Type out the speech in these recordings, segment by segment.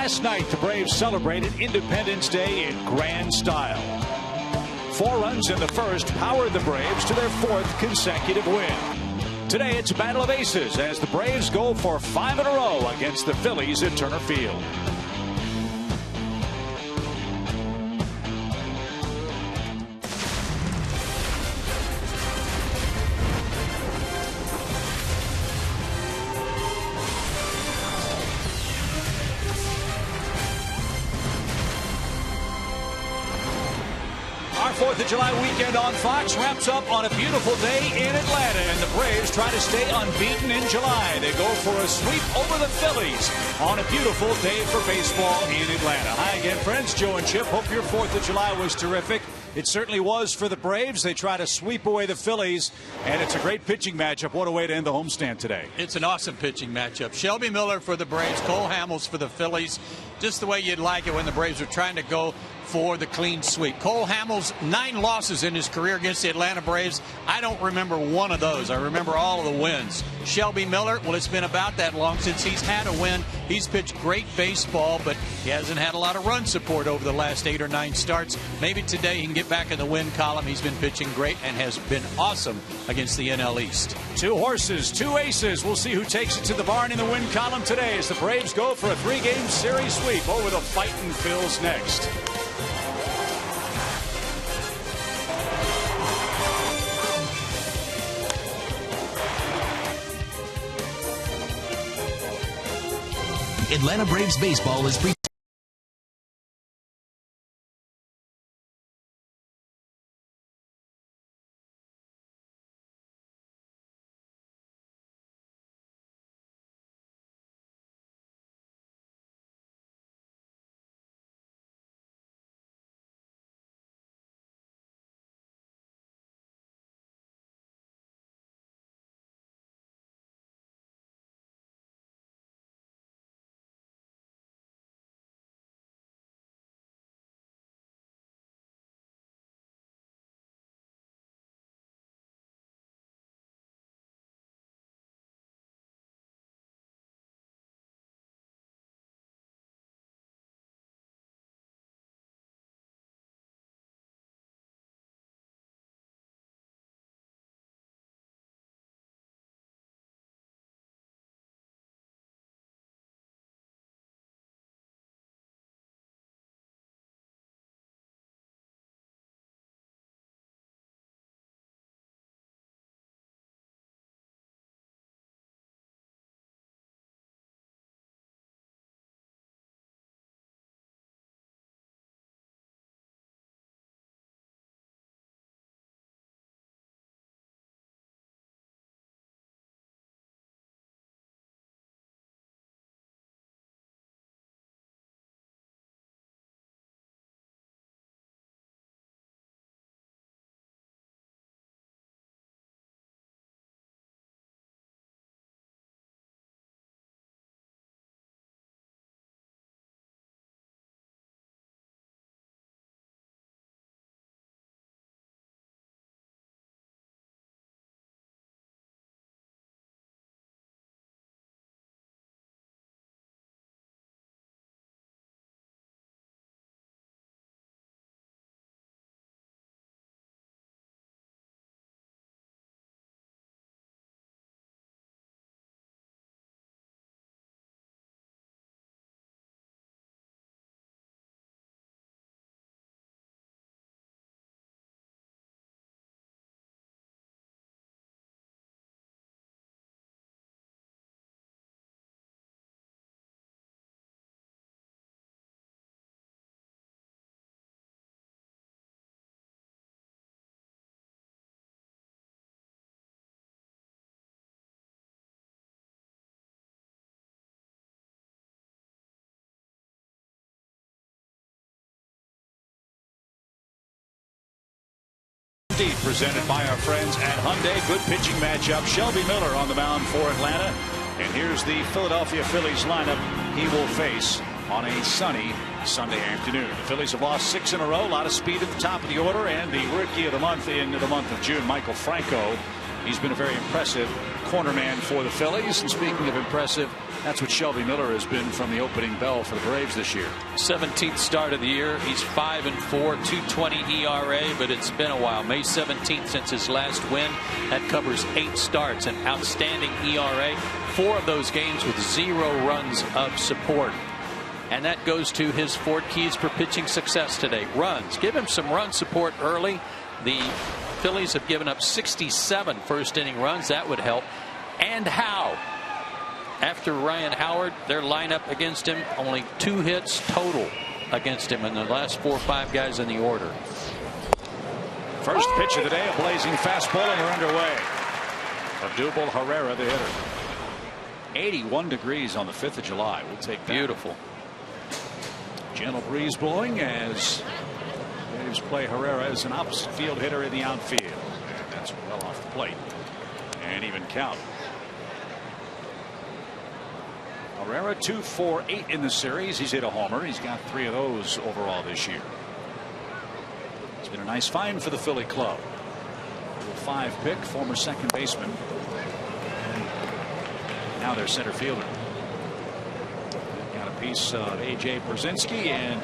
Last night, the Braves celebrated Independence Day in grand style. 4 runs in the first powered the Braves to their 4th consecutive win. Today, it's a battle of aces as the Braves go for 5 in a row against the Phillies at Turner Field. Our 4th of July weekend on Fox wraps up on a beautiful day in Atlanta, and the Braves try to stay unbeaten in July. They go for a sweep over the Phillies on a beautiful day for baseball in Atlanta. Hi again, friends. Joe and Chip. Hope your 4th of July was terrific. It certainly was for the Braves. They try to sweep away the Phillies, and it's a great pitching matchup. What a way to end the homestand today. It's an awesome pitching matchup. Shelby Miller for the Braves, Cole Hamels for the Phillies. Just the way you'd like it when the Braves are trying to go for the clean sweep. Cole Hamels, 9 losses in his career against the Atlanta Braves. I don't remember one of those. I remember all of the wins. Shelby Miller, well, it's been about that long since he's had a win. He's pitched great baseball, but he hasn't had a lot of run support over the last 8 or 9 starts. Maybe today he can get back in the win column. He's been pitching great and has been awesome against the NL East. 2 horses, 2 aces. We'll see who takes it to the barn in the win column today as the Braves go for a 3-game series sweep over the fighting Phils next. Atlanta Braves baseball is Indeed, presented by our friends at Hyundai. Good pitching matchup. Shelby Miller on the mound for Atlanta. And here's the Philadelphia Phillies lineup he will face on a sunny Sunday afternoon. The Phillies have lost 6 in a row. A lot of speed at the top of the order, and the rookie of the month in the month of June, Michael Franco. He's been a very impressive cornerman for the Phillies. And speaking of impressive, that's what Shelby Miller has been from the opening bell for the Braves this year. 17th start of the year. He's 5-4, 2.20 ERA, but it's been a while. May 17th since his last win. That covers 8 starts, an outstanding ERA. 4 of those games with 0 runs of support. And that goes to his 4 keys for pitching success today. Runs. Give him some run support early. The Phillies have given up 67 first inning runs. That would help. And how? After Ryan Howard, their lineup against him, only 2 hits total against him in the last 4 or 5 guys in the order. First pitch of the day, a blazing fastball, and we're underway. Odubel Herrera, the hitter. 81 degrees on the 5th of July. We'll take that. Beautiful. Gentle breeze blowing as Braves play Herrera as an opposite field hitter in the outfield. That's well off the plate. And even count. Herrera 2 for 8 in the series. He's hit a homer. He's got 3 of those overall this year. It's been a nice find for the Philly club. 5 pick, former second baseman. And now their center fielder. Got a piece of A.J. Brzezinski and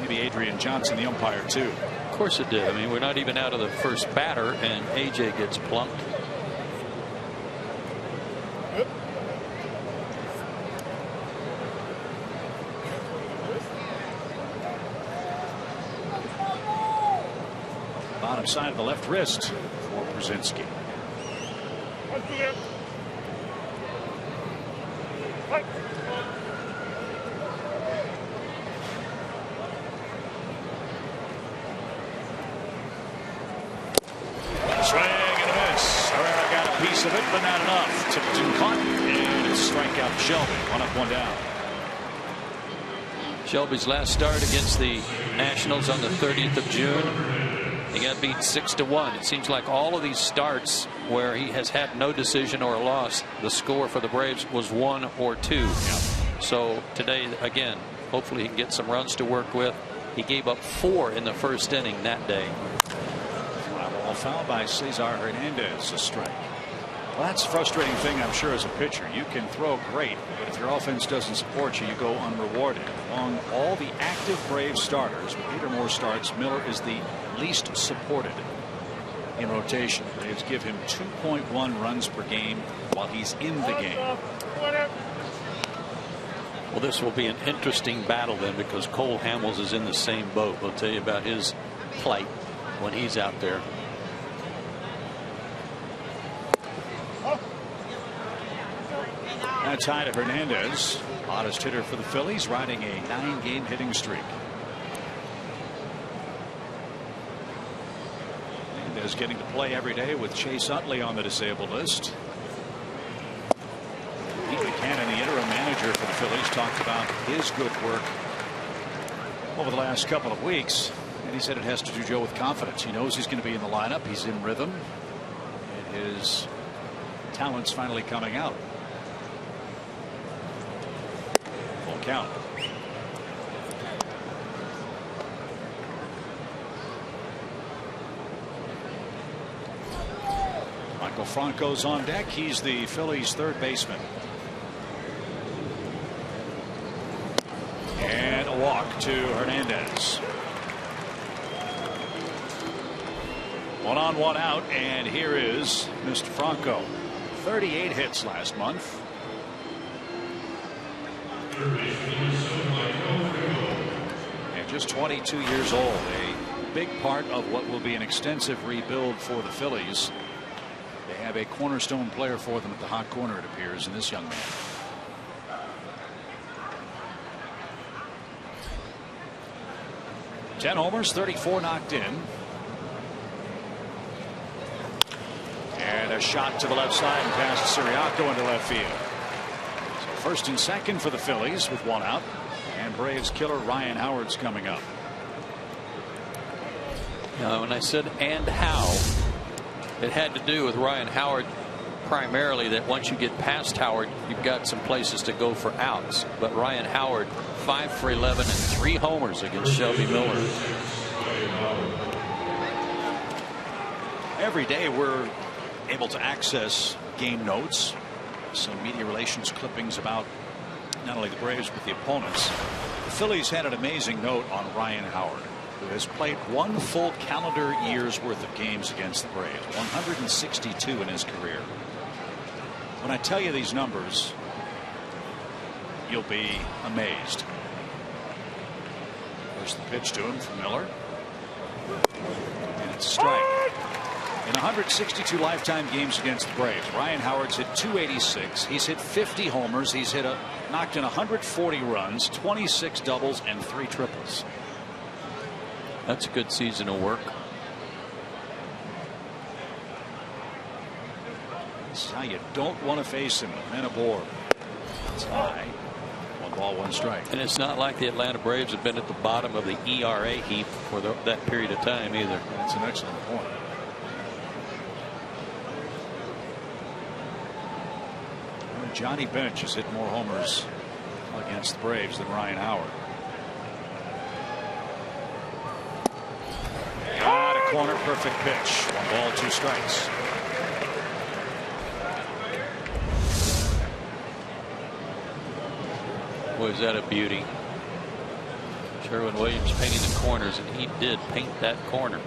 maybe Adrian Johnson, the umpire, too. Of course it did. I mean, we're not even out of the first batter, and A.J. gets plunked. Bottom side of the left wrist for Brzezinski. Swing and a miss. Herrera got a piece of it, but not enough. Tipped and caught, and it's strikeout Shelby. 1 up, 1 down. Shelby's last start against the Nationals on the 30th of June. He got beat 6-1. It seems like all of these starts where he has had no decision or a loss, the score for the Braves was 1 or 2. Yep. So today, again, hopefully he can get some runs to work with. He gave up 4 in the first inning that day. Fly ball foul by Cesar Hernandez, a strike. Well, that's a frustrating thing, I'm sure, as a pitcher. You can throw great, but if your offense doesn't support you, you go unrewarded. Among all the active Braves starters, with 8 or more starts, Miller is the least supported in rotation. Braves give him 2.1 runs per game while he's in the game. Well, this will be an interesting battle then, because Cole Hamels is in the same boat. We'll tell you about his plight when he's out there. That's high to Hernandez, hottest hitter for the Phillies, riding a 9-game hitting streak. Hernandez getting to play every day with Chase Utley on the disabled list. Pete McCann, the interim manager for the Phillies, talked about his good work over the last couple of weeks, and he said it has to do, Joe, with confidence. He knows he's going to be in the lineup. He's in rhythm, and his talent's finally coming out. Full count. Michael Franco's on deck. He's the Phillies' third baseman. And a walk to Hernandez. 1 on, 1 out, and here is Mr. Franco. 38 hits last month. And just 22 years old. A big part of what will be an extensive rebuild for the Phillies. They have a cornerstone player for them at the hot corner, it appears, in this young man. Ten homers, 34 knocked in. And a shot to the left side and past Siriaco into left field. So first and second for the Phillies with 1 out. And Braves killer Ryan Howard's coming up. Now, when I said and how, it had to do with Ryan Howard primarily that once you get past Howard, you've got some places to go for outs. But Ryan Howard, 5 for 11 and 3 homers against Shelby Miller. Every day we're able to access game notes, some media relations clippings about not only the Braves but the opponents. The Phillies had an amazing note on Ryan Howard, who has played 1 full calendar year's worth of games against the Braves, 162 in his career. When I tell you these numbers, you'll be amazed. There's the pitch to him from Miller, and it's a strike. In 162 lifetime games against the Braves, Ryan Howard's hit 286. He's hit 50 homers. He's knocked in 140 runs, 26 doubles, and 3 triples. That's a good season of work. This is how you don't want to face him. Men aboard. It's high. 1 ball, 1 strike. And it's not like the Atlanta Braves have been at the bottom of the ERA heap for that period of time either. That's an excellent point. Johnny Bench has hit more homers against the Braves than Ryan Howard. Got a corner perfect pitch. 1 ball, 2 strikes. Boy, is that a beauty. Sherwin-Williams painting the corners, and he did paint that corner.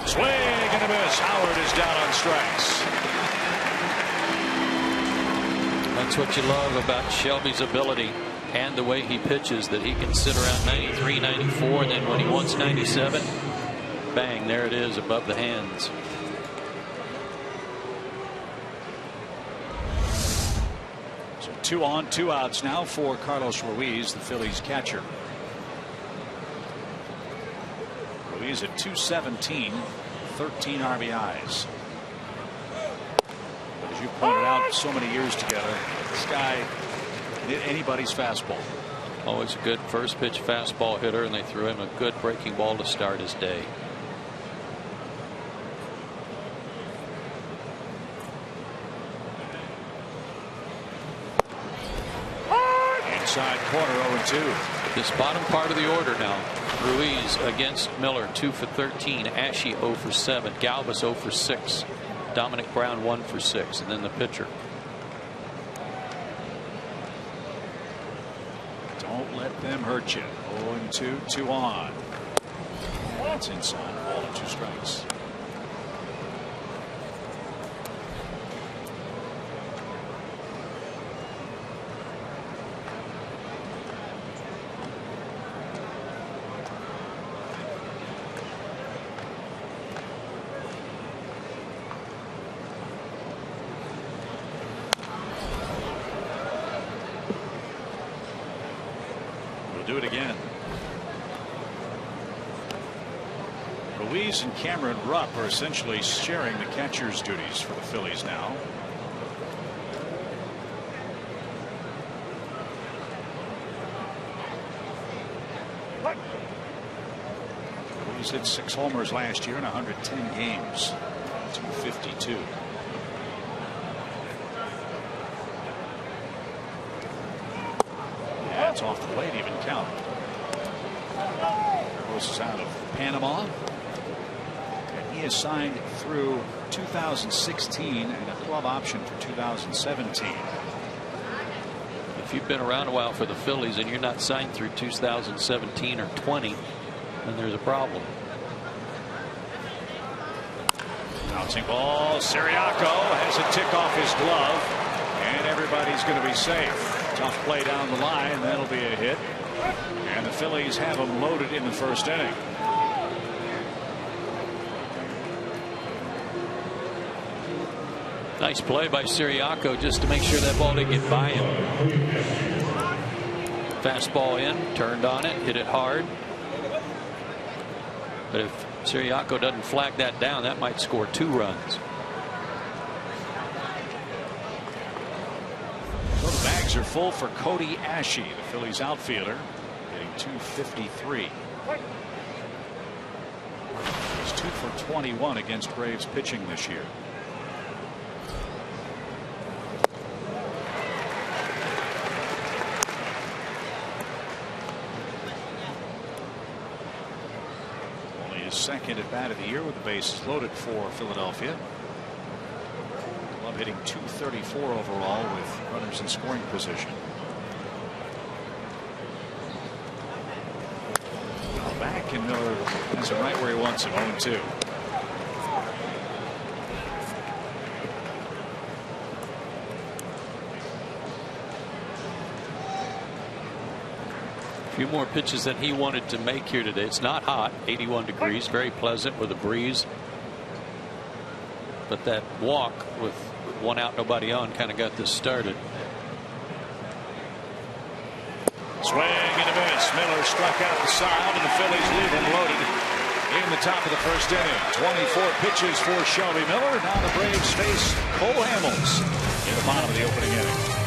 Swing and a miss. Howard is down on strikes. That's what you love about Shelby's ability and the way he pitches, that he can sit around 93, 94, and then when he wants 97, bang, there it is above the hands. So 2 on, 2 outs now for Carlos Ruiz, the Phillies catcher. Ruiz at 217, 13 RBIs. As you pointed out, so many years together, this guy hit anybody's fastball. Always a good first pitch fastball hitter, and they threw him a good breaking ball to start his day. Inside corner, 0-2. This bottom part of the order now. Ruiz against Miller, 2 for 13. Ashe 0 for 7. Galvis 0 for 6. Dominic Brown 1 for 6. And then the pitcher. Don't let them hurt you. 0-2, 2 on. That's inside. Ball and 2 strikes. Do it again. Ruiz and Cameron Rupp are essentially sharing the catcher's duties for the Phillies now. Ruiz hit 6 homers last year in 110 games. 252. It's off the plate, even count. Carlos is out of Panama, and he is signed through 2016 and a club option for 2017. If you've been around a while for the Phillies and you're not signed through 2017 or 20, then there's a problem. Bouncing ball. Siriaco has a tick off his glove, and everybody's going to be safe. Tough play down the line. That'll be a hit. And the Phillies have them loaded in the first inning. Nice play by Siriaco just to make sure that ball didn't get by him. Fastball in, turned on it, hit it hard. But if Siriaco doesn't flag that down, that might score 2 runs. So the bags are full for Cody Ashe, the Phillies outfielder, hitting .253. He's 2 for 21 against Braves pitching this year. Only his second at bat of the year with the bases loaded for Philadelphia. Glove hitting .234 overall with runners in scoring position. Back, and Miller has him right where he wants him. 0-2. A few more pitches than he wanted to make here today. It's not hot, 81 degrees, very pleasant with a breeze. But that walk with one out, nobody on, kind of got this started. Swing and a miss. Miller struck out the side, and the Phillies leave him loaded in the top of the first inning. 24 pitches for Shelby Miller. Now the Braves face Cole Hamels in the bottom of the opening inning.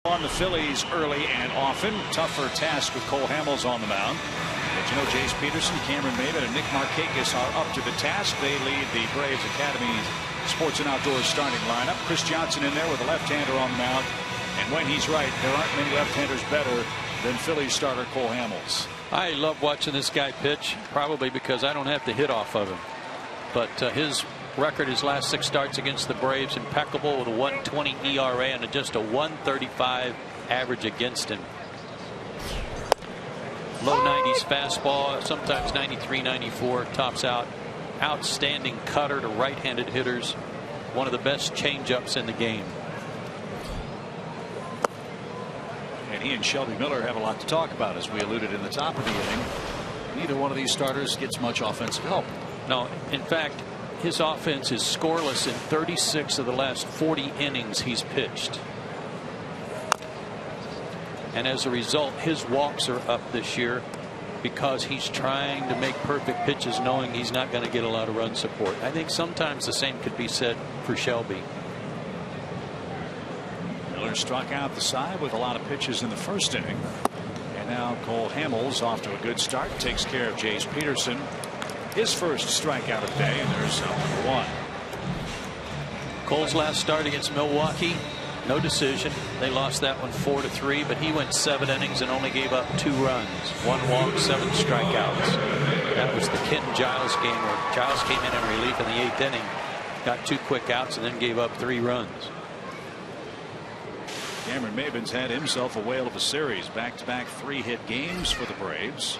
On the Phillies early and often. Tougher task with Cole Hamels on the mound. But you know, Jace Peterson, Cameron Maybin, and Nick Markakis are up to the task. They lead the Braves Academy Sports and Outdoors starting lineup. Chris Johnson in there with a left-hander on the mound. And when he's right, there aren't many left-handers better than Phillies starter Cole Hamels. I love watching this guy pitch, probably because I don't have to hit off of him. But his record, his last 6 starts against the Braves, impeccable with a 1.20 ERA and just a 1.35 average against him. Low 90s fastball, sometimes 93, 94, tops out. Outstanding cutter to right-handed hitters. One of the best changeups in the game. And he and Shelby Miller have a lot to talk about, as we alluded in the top of the inning. Neither one of these starters gets much offensive help. No, in fact, his offense is scoreless in 36 of the last 40 innings he's pitched. And as a result, his walks are up this year because he's trying to make perfect pitches knowing he's not going to get a lot of run support. I think sometimes the same could be said for Shelby. Miller struck out the side with a lot of pitches in the first inning. And now Cole Hamels off to a good start. Takes care of Jace Peterson. His first strikeout of the day, and there's number 1. Cole's last start against Milwaukee, no decision. They lost that one 4-3, but he went 7 innings and only gave up 2 runs, 1 walk, 7 strikeouts. That was the Ken Giles game where Giles came in relief in the 8th inning, got 2 quick outs, and then gave up 3 runs. Cameron Maybin's had himself a whale of a series. Back-to-back 3-hit games for the Braves.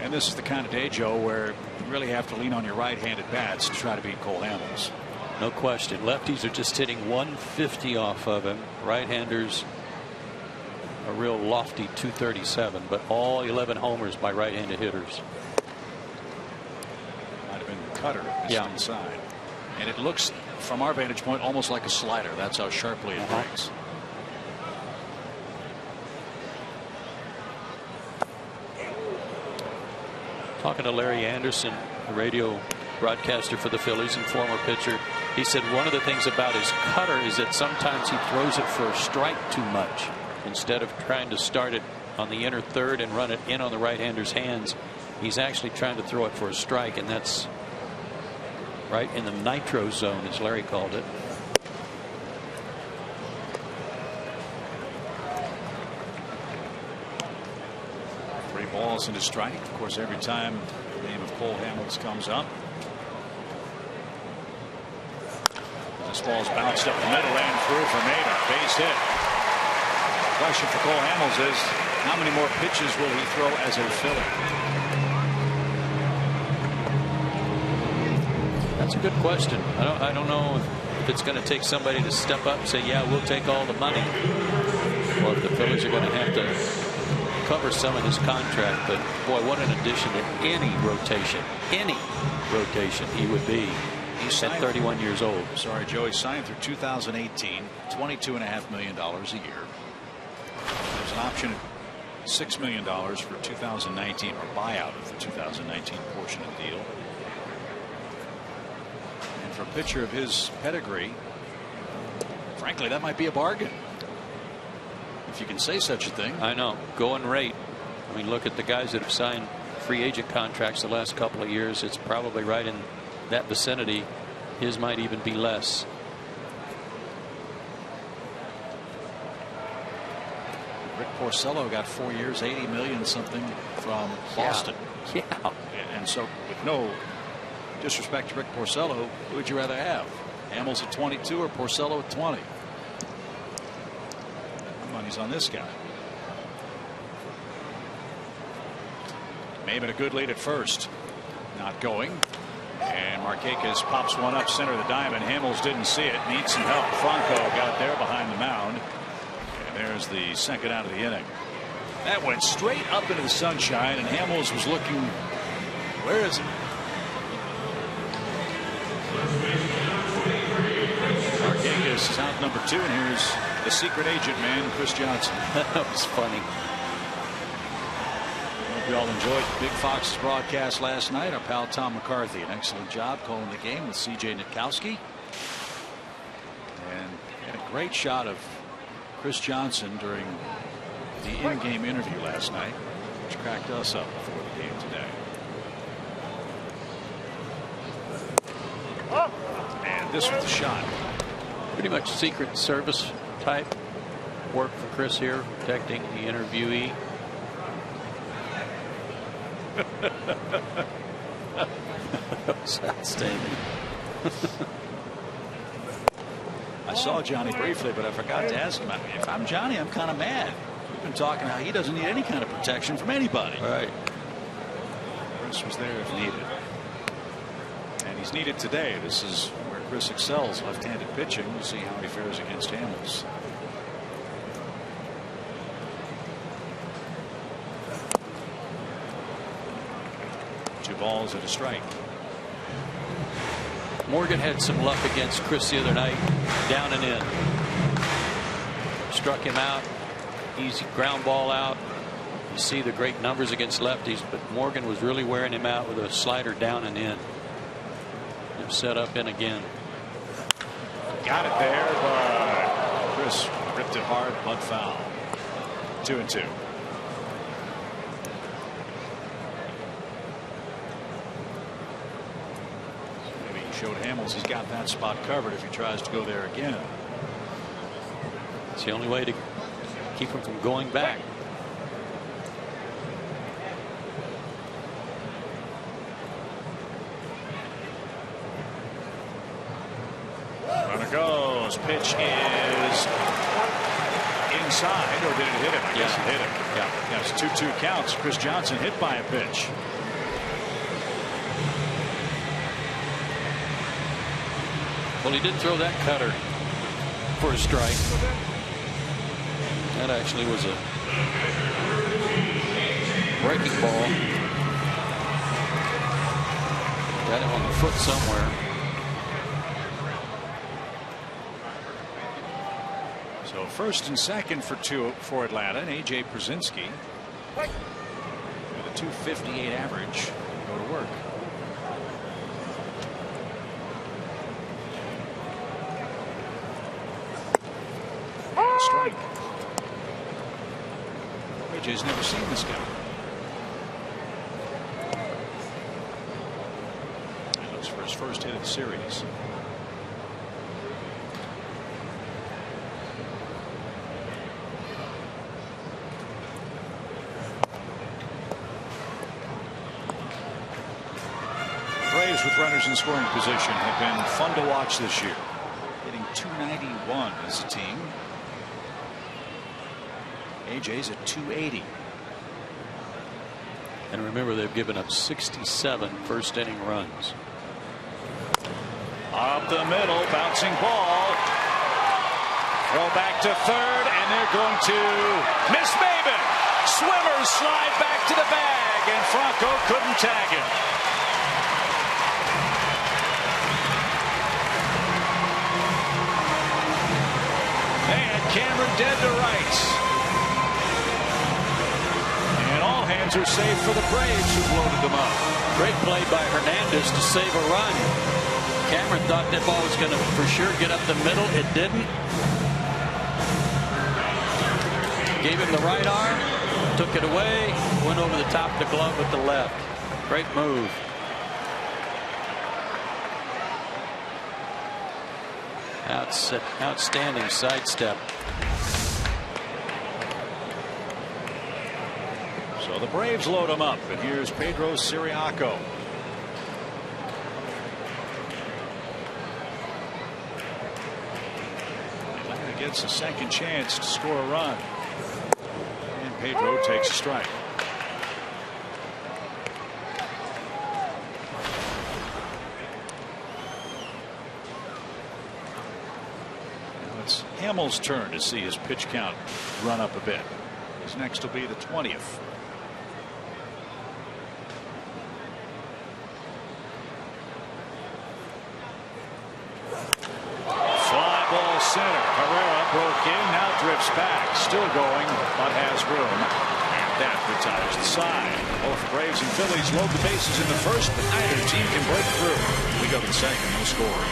And this is the kind of day, Joe, where you really have to lean on your right-handed bats to try to beat Cole Hamels. No question. Lefties are just hitting 150 off of him. Right-handers a real lofty 237, but all 11 homers by right-handed hitters. Might have been the cutter inside. And it looks, from our vantage point, almost like a slider. That's how sharply it breaks. Talking to Larry Anderson, the radio broadcaster for the Phillies and former pitcher, he said one of the things about his cutter is that sometimes he throws it for a strike too much. Instead of trying to start it on the inner third and run it in on the right-hander's hands, he's actually trying to throw it for a strike, and that's right in the nitro zone, as Larry called it. Three balls into strike. Of course, every time the name of Cole Hamels comes up. This ball's bounced up the middle and through for Maeder. Base hit. The question for Cole Hamels is, how many more pitches will he throw as a Philly? That's a good question. I don't know if it's going to take somebody to step up and say, yeah, we'll take all the money, or if the Phillies are going to have to cover some of his contract. But boy, what an addition to any rotation he would be. He's at 31 years old. Sorry, Joe. He signed through 2018, $22.5 million a year. There's an option at $6 million for 2019, or buyout of the 2019 portion of the deal. And for a pitcher of his pedigree, frankly, that might be a bargain, if you can say such a thing. I know. Going rate. I mean, look at the guys that have signed free agent contracts the last couple of years. It's probably right in that vicinity. His might even be less. Rick Porcello got 4 years, $80 million something from Boston. Yeah. And so, with no disrespect to Rick Porcello, who would you rather have? Hamels at 22 or Porcello at 20? Money's on this guy. Maybe a good lead at first. Not going. And Markakis pops one up center of the diamond. Hamels didn't see it. Needs some help. Franco got there behind the mound. And there's the second out of the inning. That went straight up into the sunshine, and Hamels was looking. Where is it? Markakis is out number 2, and here's the secret agent man, Chris Johnson. That was funny. We all enjoyed Big Fox's broadcast last night. Our pal Tom McCarthy, an excellent job calling the game with C.J. Nitkowski. And had a great shot of Chris Johnson during the in-game interview last night, which cracked us up before the game today. And this was the shot. Pretty much Secret Service type work for Chris here, protecting the interviewee. That's outstanding. I saw Johnny briefly, but I forgot to ask him. If I'm Johnny, I'm kind of mad. We've been talking how he doesn't need any kind of protection from anybody. Right. Chris was there if needed. And he's needed today. This is where Chris excels, left-handed pitching. We'll see how he fares against Hamels. Two balls and a strike. Morgan had some luck against Chris the other night, down and in. Struck him out. Easy ground ball out. You see the great numbers against lefties, but Morgan was really wearing him out with a slider down and in. Him set up in again. Got it there, but Chris ripped it hard, butt foul. 2-2. Showed Hamels he's got that spot covered if he tries to go there again. It's the only way to keep him from going back. Runner goes. Pitch is inside, or did it hit him? I guess it hit him. Yeah. Yes, 2-2 counts. Chris Johnson hit by a pitch. Well, he did throw that cutter for a strike. That actually was a Breaking ball. Got him on the foot somewhere. So first and second for Atlanta, and A.J. Pierzynski with a .258 average. Go to work. Strike. A.J.'s never seen this guy. He looks for his first hit of the series. Braves with runners in scoring position have been fun to watch this year. Hitting .291 as a team. AJ's at .280. And remember, they've given up 67 first inning runs. Up the middle, bouncing ball. Throw back to third, and they're going to miss Maben. Swimmers slide back to the bag, and Franco couldn't tag him. And Cameron dead to rights. And all hands are safe for the Braves, who've loaded them up. Great play by Hernandez to save a run. Cameron thought that ball was going to for sure get up the middle. It didn't. Gave him the right arm, took it away, went over the top of the glove with the left. Great move. Outstanding sidestep. So the Braves load him up, and here's Pedro Siriaco. Atlanta gets a second chance to score a run, and Pedro takes a strike. It's Hamels' turn to see his pitch count run up a bit. His next will be the 20th. Fly ball center. Herrera broke in, now drifts back. Still going, but has room. And that retires the side. Both Braves and Phillies load the bases in the first, but neither team can break through. We go to the second, no score.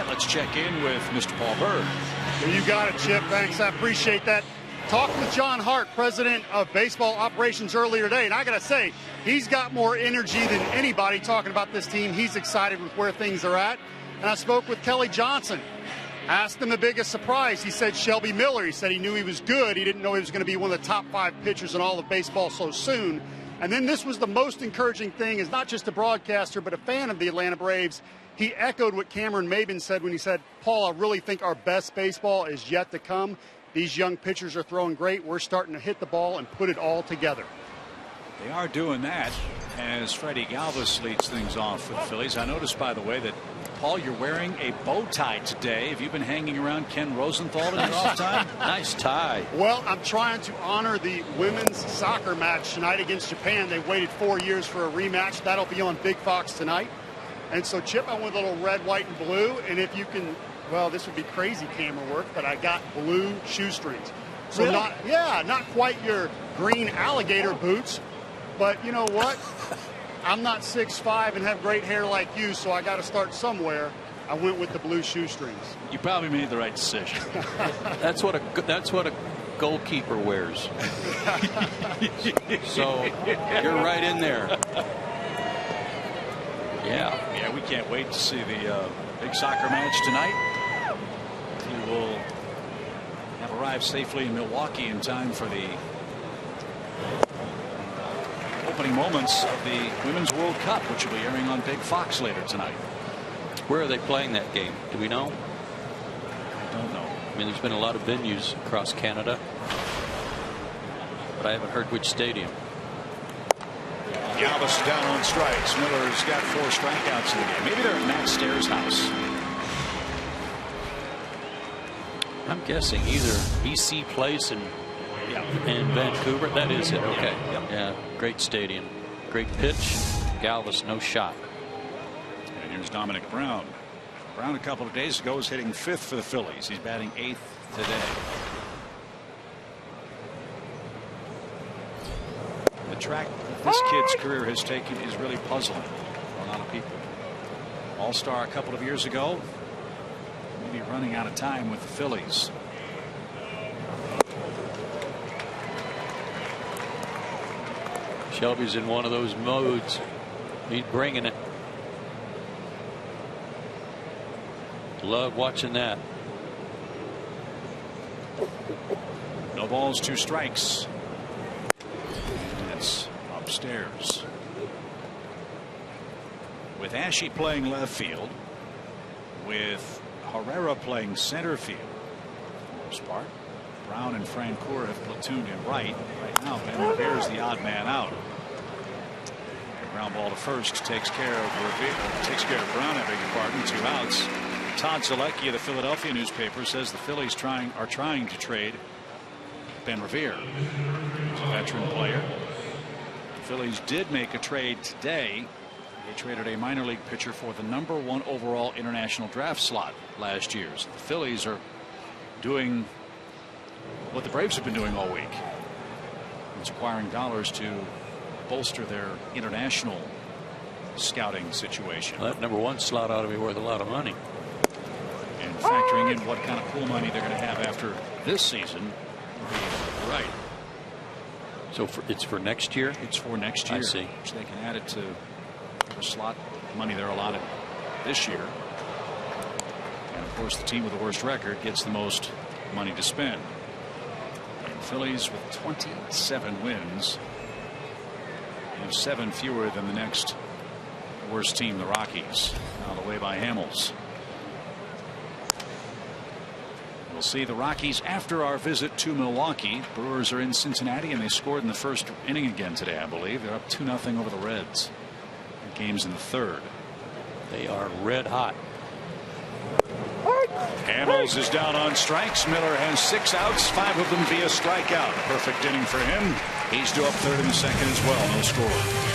Let's check in with Mr. Paul Berg. Well, you got it, Chip. Thanks. I appreciate that. Talked with John Hart, president of baseball operations, earlier today, and I got to say, he's got more energy than anybody talking about this team. He's excited with where things are at. And I spoke with Kelly Johnson. Asked him the biggest surprise. He said Shelby Miller. He said he knew he was good. He didn't know he was going to be one of the top 5 pitchers in all of baseball so soon. And then this was the most encouraging thing, is not just a broadcaster, but a fan of the Atlanta Braves. He echoed what Cameron Maybin said when he said, Paul, I really think our best baseball is yet to come. These young pitchers are throwing great. We're starting to hit the ball and put it all together. They are doing that as Freddie Galvis leads things off for the Phillies. I noticed, by the way, that, Paul, you're wearing a bow tie today. Have you been hanging around Ken Rosenthal in your off time? Nice tie. Well, I'm trying to honor the women's soccer match tonight against Japan. They waited 4 years for a rematch. That'll be on Big Fox tonight. And so, Chip, I went a little red, white, and blue. And if you can, well, this would be crazy camera work, but I got blue shoestrings. So really? not quite your green alligator boots. But you know what? I'm not 6'5" and have great hair like you, so I got to start somewhere. I went with the blue shoestrings. You probably made the right decision. That's what a goalkeeper wears. So you're right in there. Yeah, we can't wait to see the big soccer match tonight. We will have arrived safely in Milwaukee in time for the opening moments of the Women's World Cup, which will be airing on Big Fox later tonight. Where are they playing that game? Do we know? I don't know. I mean, there's been a lot of venues across Canada, but I haven't heard which stadium. Galvis down on strikes. Miller's got 4 strikeouts in the game. Maybe they're at Matt Stairs' house. I'm guessing either BC Place and Vancouver. That is it. Okay. Yep. Yeah. Great stadium. Great pitch. Galvis, no shot. And here's Dominic Brown. Brown a couple of days ago was hitting 5th for the Phillies. He's batting 8th today. The track that this kid's career has taken is really puzzling for a lot of people. All-star a couple of years ago. Maybe running out of time with the Phillies. Shelby's in one of those modes. He's bringing it. Love watching that. No balls, 2 strikes. That's upstairs. With Ashe playing left field, with Herrera playing center field for the most part. Brown and Francoeur have platooned in right. Right now, Ben Revere is the odd man out. Ground ball to first takes care of Brown, I beg your pardon. 2 outs. Todd Zalecki of the Philadelphia newspaper says the Phillies are trying to trade Ben Revere. He's a veteran player. The Phillies did make a trade today. They traded a minor league pitcher for the #1 overall international draft slot last year. So the Phillies are doing what the Braves have been doing all week. It's acquiring dollars to bolster their international scouting situation. Well, that #1 slot ought to be worth a lot of money. And factoring in what kind of pool money they're going to have after this season. Right. So it's for next year? It's for next year. I see. Which they can add it to the slot money they're allotted this year. And of course, the team with the worst record gets the most money to spend. And Phillies with 27 wins have 7 fewer than the next worst team, the Rockies, out of the way by Hamels. We'll see the Rockies after our visit to Milwaukee. Brewers are in Cincinnati, and they scored in the first inning again today, I believe. They're up 2-0 over the Reds. The game's in the 3rd. They are red hot. Hamels is down on strikes. Miller has 6 outs, 5 of them via strikeout. Perfect inning for him. He's due up 3rd in the 2nd as well. No score.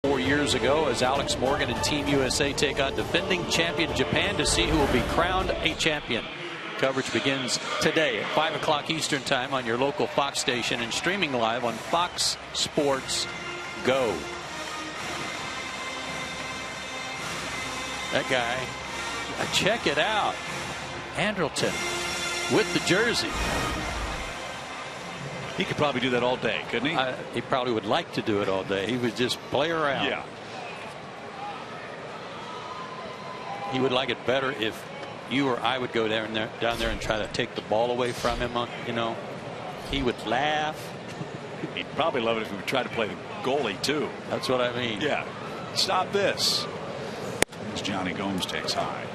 4 years ago as Alex Morgan and Team USA take on defending champion Japan to see who will be crowned a champion. Coverage begins today at 5 o'clock Eastern Time on your local Fox station and streaming live on Fox Sports Go. That guy, check it out. Andrelton with the jersey. He could probably do that all day, couldn't he? He probably would like to do it all day. He would just play around. Yeah. He would like it better if you or I would go down there and try to take the ball away from him. You know, he would laugh. He'd probably love it if we would try to play the goalie too. That's what I mean. Yeah. Stop this. As Johnny Gomes takes high.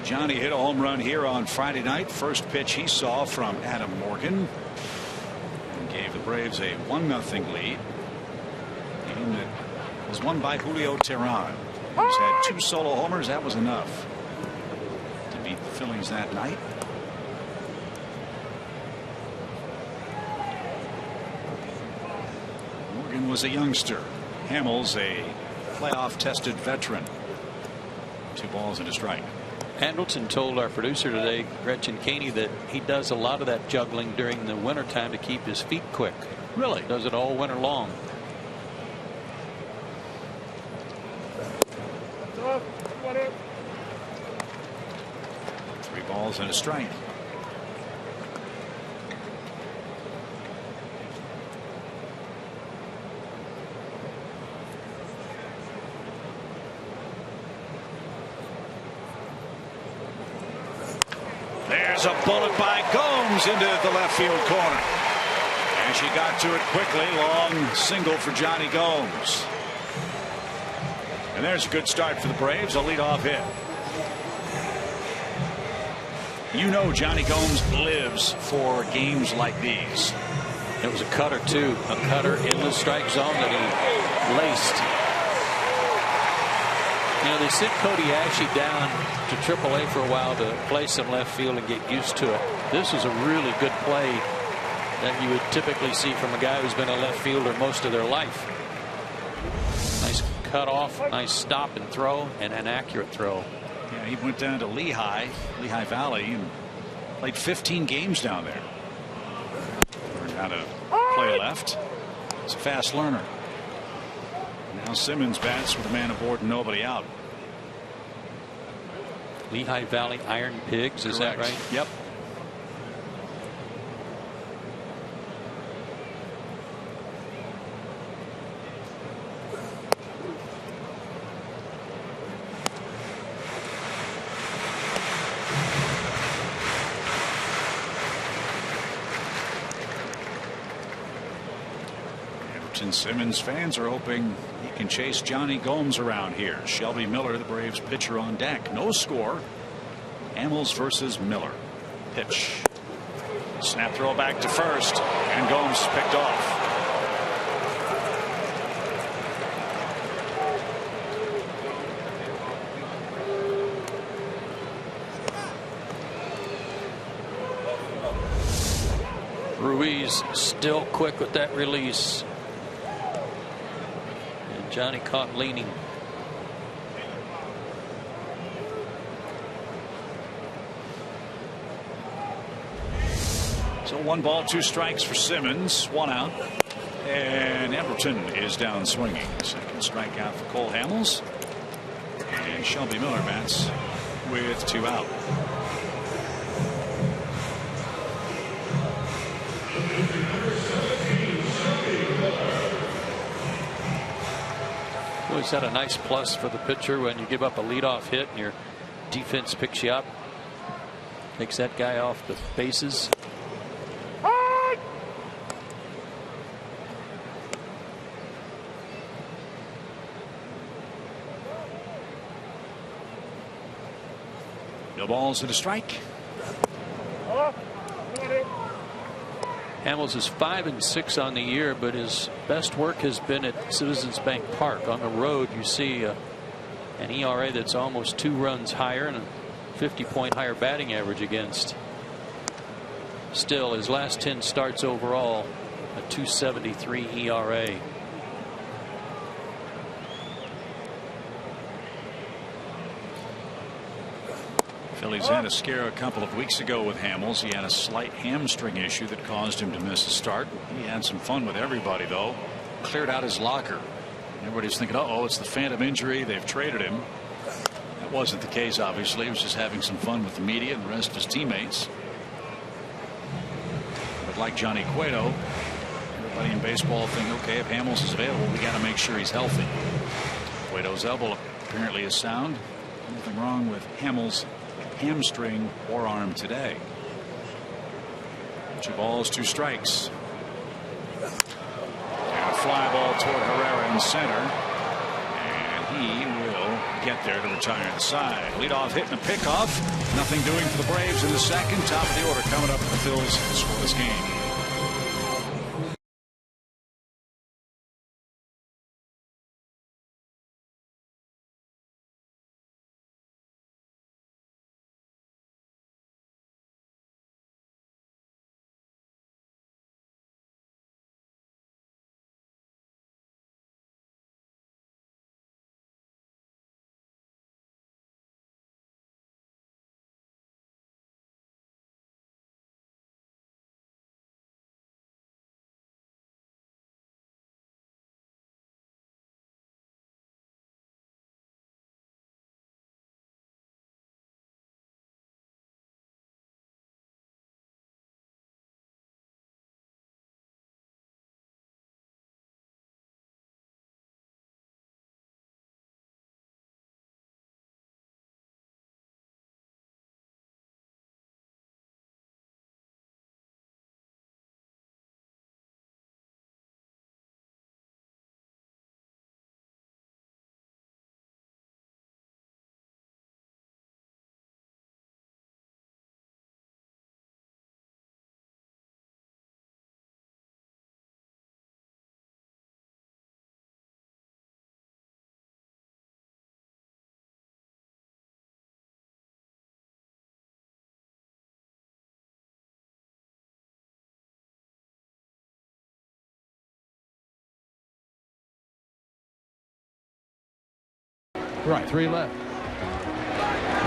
Johnny hit a home run here on Friday night. First pitch he saw from Adam Morgan. And gave the Braves a 1-0 lead. Game that was won by Julio Teheran. He's had 2 solo homers. That was enough to beat the Phillies that night. Morgan was a youngster. Hamels a playoff tested veteran. 2 balls and a strike. Andrelton told our producer today, Gretchen Caney, that he does a lot of that juggling during the wintertime to keep his feet quick. Really? Does it all winter long. Three balls and a strike. There's a bullet by Gomes into the left field corner. And she got to it quickly. Long single for Johnny Gomes. And there's a good start for the Braves. A leadoff hit. You know Johnny Gomes lives for games like these. It was a cutter too. A cutter in the strike zone that he laced. You know, they sent Cody Ashe down to AAA for a while to play some left field and get used to it. This is a really good play that you would typically see from a guy who's been a left fielder most of their life. Nice cut off, nice stop and throw, and an accurate throw. Yeah, he went down to Lehigh Valley, and played 15 games down there. Learned how to play left. He's a fast learner. Now Simmons bats with a man aboard and nobody out. Lehigh Valley Iron Pigs, is that right? Yep. Simmons fans are hoping he can chase Johnny Gomes around here. Shelby Miller, the Braves pitcher, on deck. No score. Hamels versus Miller. Pitch. Snap throw back to first, and Gomes picked off. Ruiz still quick with that release. Johnny caught leaning. So 1 ball, 2 strikes for Simmons. 1 out. And Andrelton is down swinging. Second strikeout for Cole Hamels. And Shelby Miller bats with 2 out. Always had a nice plus for the pitcher when you give up a leadoff hit and your defense picks you up, takes that guy off the bases. No balls and a strike. Hamels is 5-6 on the year, but his best work has been at Citizens Bank Park. On the road, you see an ERA that's almost 2 runs higher and a 50-point higher batting average against. Still, his last 10 starts overall, a 2.73 ERA. Phillies had a scare a couple of weeks ago with Hamels. He had a slight hamstring issue that caused him to miss the start. He had some fun with everybody, though. Cleared out his locker. Everybody's thinking, uh-oh, it's the phantom injury. They've traded him. That wasn't the case, obviously. He was just having some fun with the media and the rest of his teammates. But like Johnny Cueto, everybody in baseball think, okay, if Hamels is available, we got to make sure he's healthy. Cueto's elbow apparently is sound. Nothing wrong with Hamels' hamstring or arm today. 2 balls, 2 strikes. And a fly ball toward Herrera in center. And he will get there to retire inside. Leadoff hit and a pickoff. Nothing doing for the Braves in the second. Top of the order coming up for the Phillies to score this game. Right, 3 left.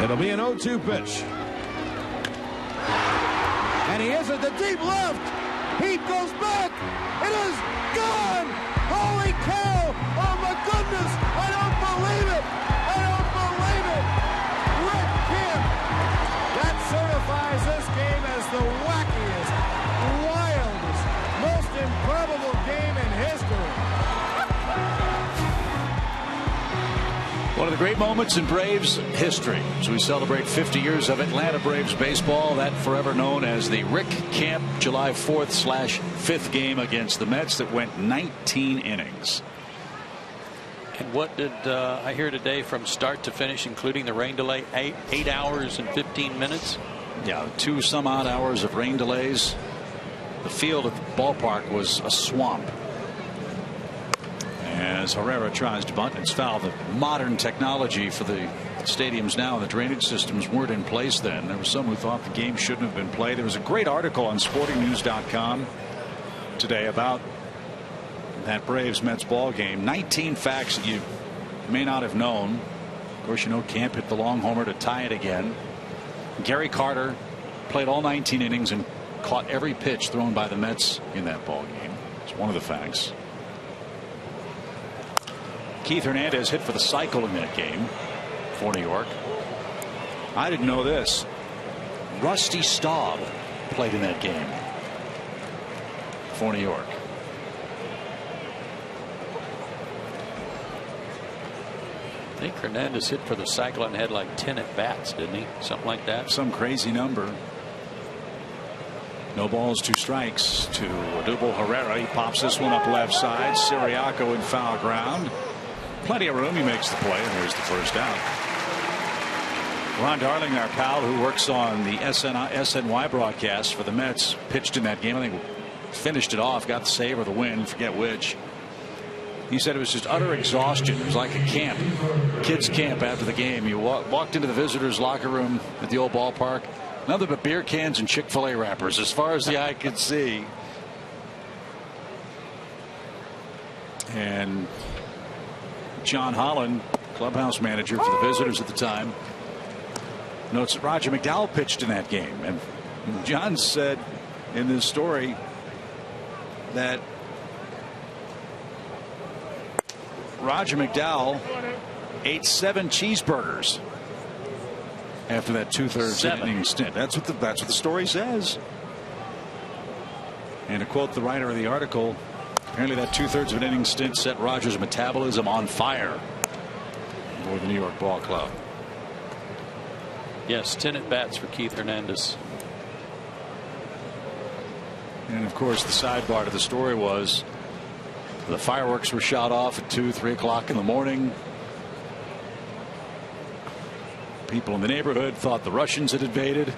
It'll be an 0-2 pitch. And he is at the deep left. He goes back. It is gone. Holy cow. Oh, my goodness. I don't believe it. I don't believe it. Rick Kemp. That certifies this game as the wackiest, wildest, most improbable game in history. One of the great moments in Braves history as we celebrate 50 years of Atlanta Braves baseball, that forever known as the Rick Camp July 4th/5th game against the Mets that went 19 innings. And what did I hear today from start to finish, including the rain delay? 8 hours and 15 minutes. Yeah, 2 some odd hours of rain delays. The field at the ballpark was a swamp. As Herrera tries to bunt, it's foul. The modern technology for the stadiums now, the drainage systems weren't in place then. There were some who thought the game shouldn't have been played. There was a great article on sportingnews.com today about that Braves Mets ball game. 19 facts that you may not have known. Of course, you know Camp hit the long homer to tie it again. Gary Carter played all 19 innings and caught every pitch thrown by the Mets in that ball game. It's one of the facts. Keith Hernandez hit for the cycle in that game for New York. I didn't know this. Rusty Staub played in that game for New York. I think Hernandez hit for the cycle and had like 10 at bats, didn't he? Something like that. Some crazy number. No balls, 2 strikes to Odubel Herrera. He pops this one up left side. Siriaco in foul ground. Plenty of room. He makes the play, and there's the first out. Ron Darling, our pal who works on the SNY broadcast for the Mets, pitched in that game. I think finished it off, got the save or the win, forget which. He said it was just utter exhaustion. It was like a camp, kids camp after the game. You walked into the visitors' locker room at the old ballpark, nothing but beer cans and Chick-fil-A wrappers as far as the eye could see. And John Holland, clubhouse manager for the visitors at the time, notes that Roger McDowell pitched in that game. And John said in this story that Roger McDowell ate 7 cheeseburgers after that 2/3 inning stint. That's what the story says. And to quote the writer of the article, apparently that 2/3 of an inning stint set Roger's metabolism on fire for the New York Ball Club. Yes, 10 at bats for Keith Hernandez. And of course, the sidebar to the story was the fireworks were shot off at 2, 3 o'clock in the morning. People in the neighborhood thought the Russians had invaded,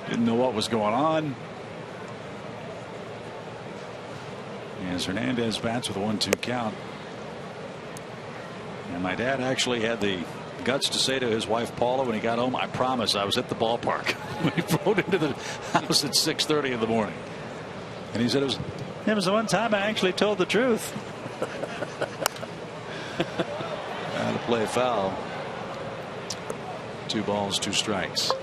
didn't know what was going on. As Hernandez bats with a 1-2 count. And my dad actually had the guts to say to his wife Paula when he got home, "I promise I was at the ballpark." He rode into the house at 6:30 in the morning. And he said it was the one time I actually told the truth. How to play foul. 2 balls, 2 strikes.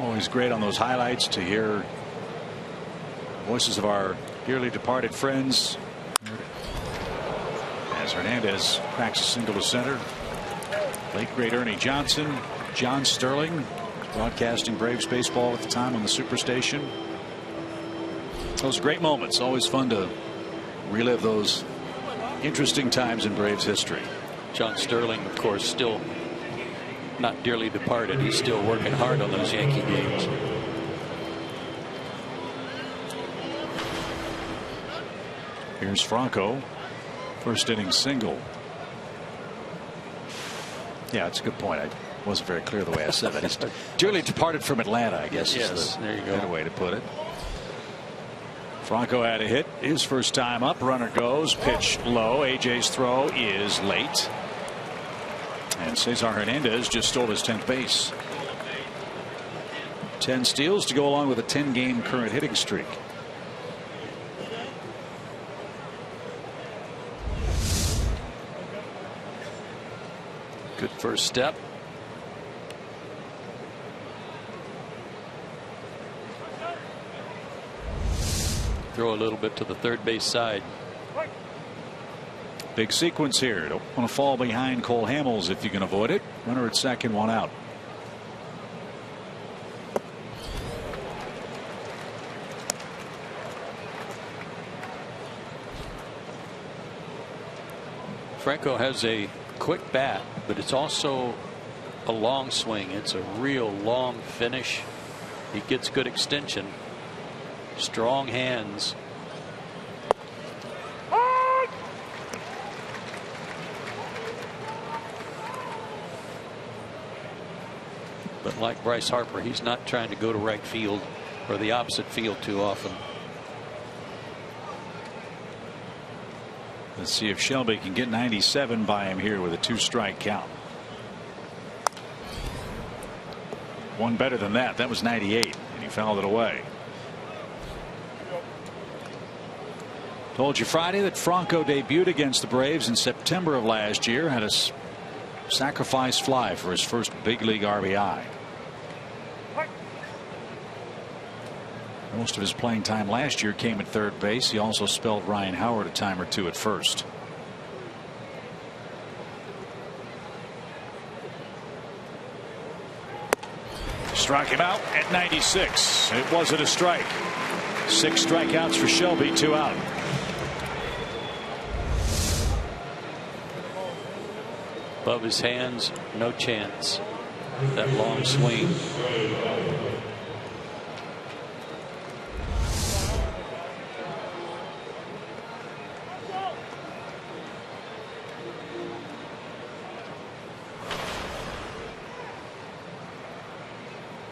Always great on those highlights to hear voices of our dearly departed friends as Hernandez cracks a single to center. Late great Ernie Johnson, John Sterling broadcasting Braves baseball at the time on the Superstation. Those great moments. Always fun to relive those interesting times in Braves history. John Sterling, of course, still not dearly departed. He's still working hard on those Yankee games. Here's Franco, first inning single. Yeah, it's a good point. I wasn't very clear the way I said that. He's dearly departed from Atlanta, I guess. Yes, there you go. Better way to put it. Franco had a hit his first time up. Runner goes, pitch low. AJ's throw is late. And Cesar Hernandez just stole his 10th base. 10 steals to go along with a 10-game current hitting streak. Good first step. Throw a little bit to the third base side. Big sequence here. Don't want to fall behind Cole Hamels if you can avoid it. Runner at second, 1 out. Franco has a quick bat, but it's also a long swing. It's a real long finish. He gets good extension. Strong hands. But like Bryce Harper, he's not trying to go to right field or the opposite field too often. Let's see if Shelby can get 97 by him here with a 2-strike count. One better than that. That was 98, and he fouled it away. Told you Friday that Franco debuted against the Braves in September of last year. Had a sacrifice fly for his first big league RBI. Most of his playing time last year came at third base. He also spelled Ryan Howard a time or two at first. Struck him out at 96. It wasn't a strike. 6 strikeouts for Shelby, 2 out. Above his hands, no chance. That long swing.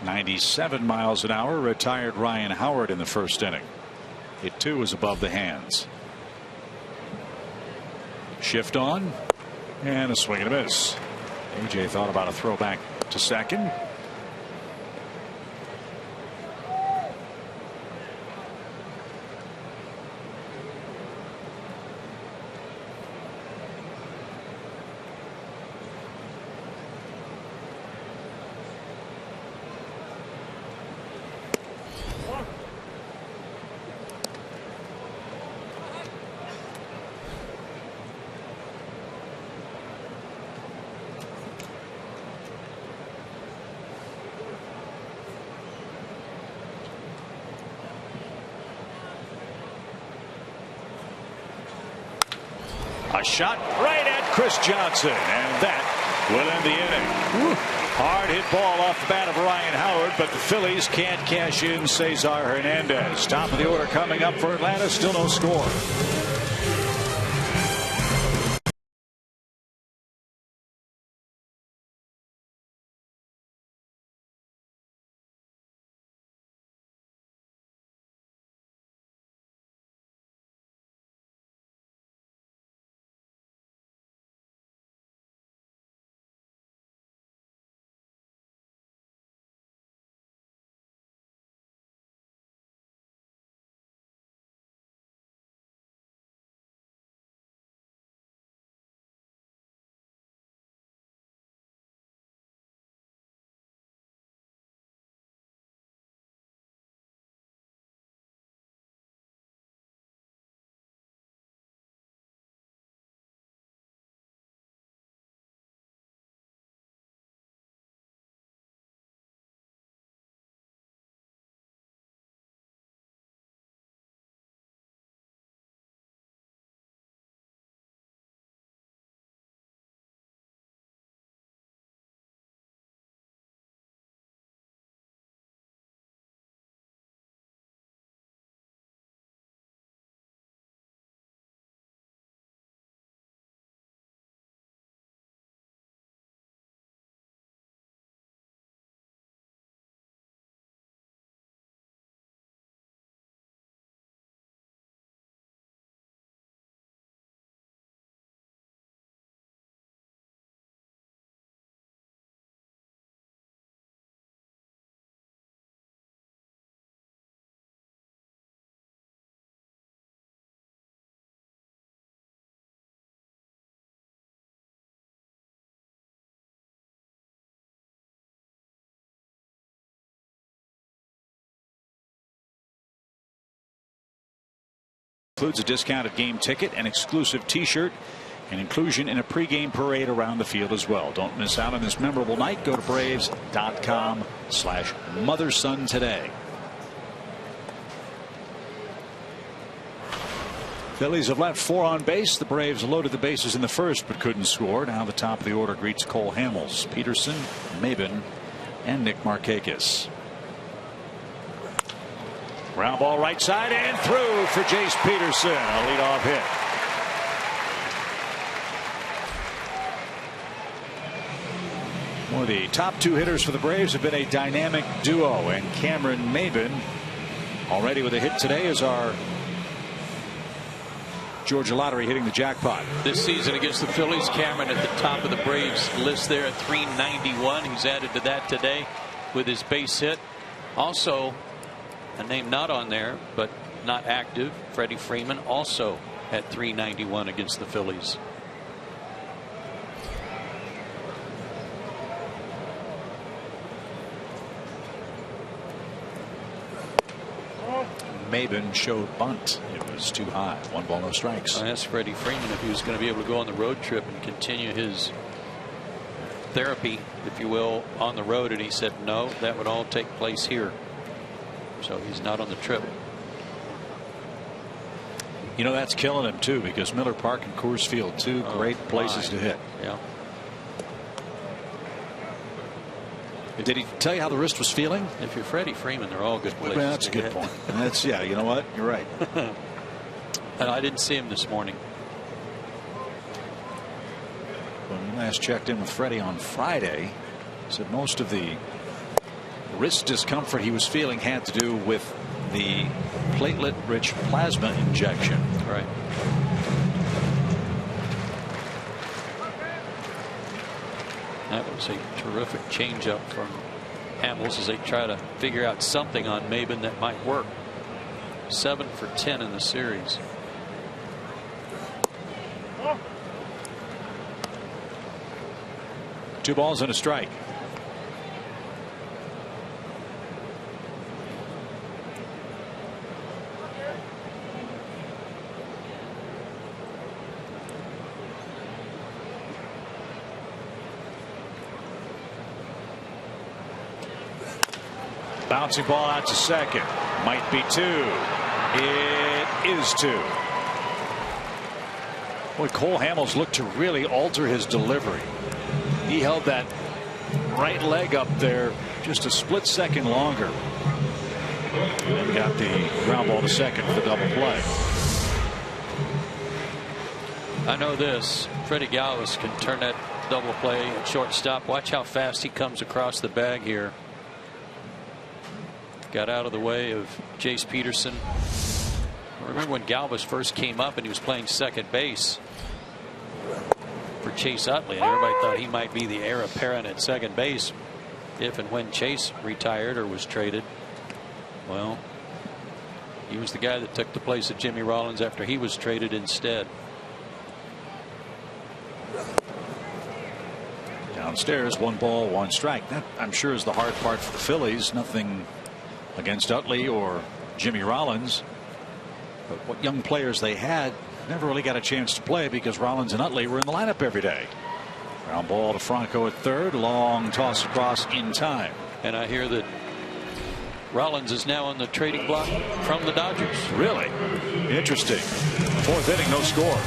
.97 miles an hour. Retired Ryan Howard in the first inning. It too was above the hands. Shift on. And a swing and a miss. AJ thought about a throwback to second. A shot right at Chris Johnson, and that will end the inning. Hard hit ball off the bat of Ryan Howard, but the Phillies can't cash in Cesar Hernandez. Top of the order coming up for Atlanta. Still no score. Includes a discounted game ticket, an exclusive T-shirt, and inclusion in a pregame parade around the field as well. Don't miss out on this memorable night. Go to Braves.com/MotherSon today. Phillies have left 4 on base. The Braves loaded the bases in the first but couldn't score. Now the top of the order greets Cole Hamels, Peterson, Maben, and Nick Markakis. Ground ball right side and through for Jace Peterson. A leadoff hit. Well, the top 2 hitters for the Braves have been a dynamic duo, and Cameron Maben already with a hit today is our Georgia Lottery hitting the jackpot. This season against the Phillies, Cameron at the top of the Braves list there at 391. He's added to that today with his base hit. Also, a name not on there, but not active, Freddie Freeman, also at 391 against the Phillies. Maben showed bunt. It was too high. 1 ball, no strikes. I asked Freddie Freeman if he was going to be able to go on the road trip and continue his therapy, if you will, on the road, and he said no, that would all take place here. So he's not on the trip. You know, that's killing him too, because Miller Park and Coors Field, 2 great places to hit. Yeah. Did he tell you how the wrist was feeling? If you're Freddie Freeman, they're all good places. Well, that's a good point. And that's, yeah, you know what? You're right. And I didn't see him this morning. When we last checked in with Freddie on Friday, he said most of the wrist discomfort he was feeling had to do with the platelet-rich plasma injection. Right. That was a terrific changeup from Hamels as they try to figure out something on Maben that might work. 7 for 10 in the series. Two balls and a strike. Bouncing ball out to second. Might be 2. It is 2. Boy, Cole Hamels looked to really alter his delivery. He held that right leg up there just a split second longer and got the ground ball to second for the double play. I know this. Freddie Galvis can turn that double play at shortstop. Watch how fast he comes across the bag here. Got out of the way of Jace Peterson. I remember when Galvis first came up and he was playing second base for Chase Utley, and everybody thought he might be the heir apparent at second base if and when Chase retired or was traded. Well, he was the guy that took the place of Jimmy Rollins after he was traded instead. Downstairs, 1 ball, 1 strike. That, I'm sure, is the hard part for the Phillies. Nothing against Utley or Jimmy Rollins, but what young players they had never really got a chance to play because Rollins and Utley were in the lineup every day. Ground ball to Franco at third. Long toss across in time. And I hear that Rollins is now on the trading block from the Dodgers. Really? Interesting. 4th inning, no score.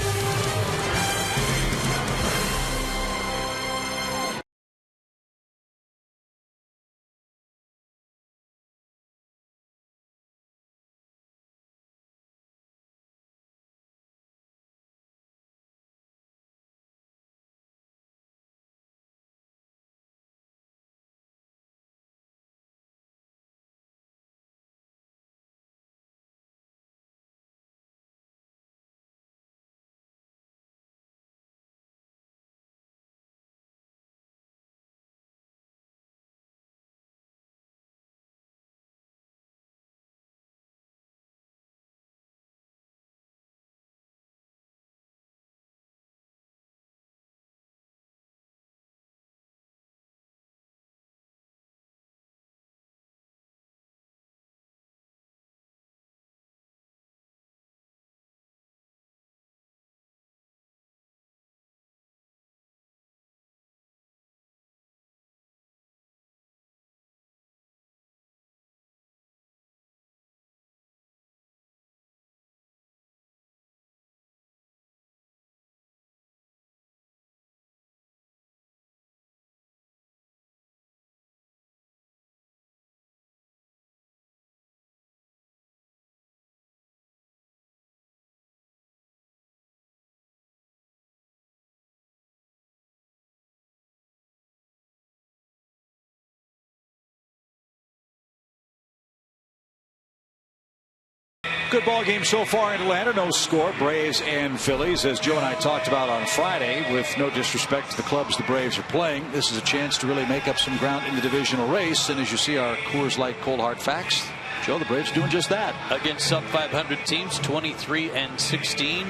Good ball game so far in Atlanta. No score. Braves and Phillies, as Joe and I talked about on Friday. With no disrespect to the clubs the Braves are playing, this is a chance to really make up some ground in the divisional race. And as you see our Coors Light Cold Hard facts, Joe, the Braves are doing just that. Against sub 500 teams, 23-16.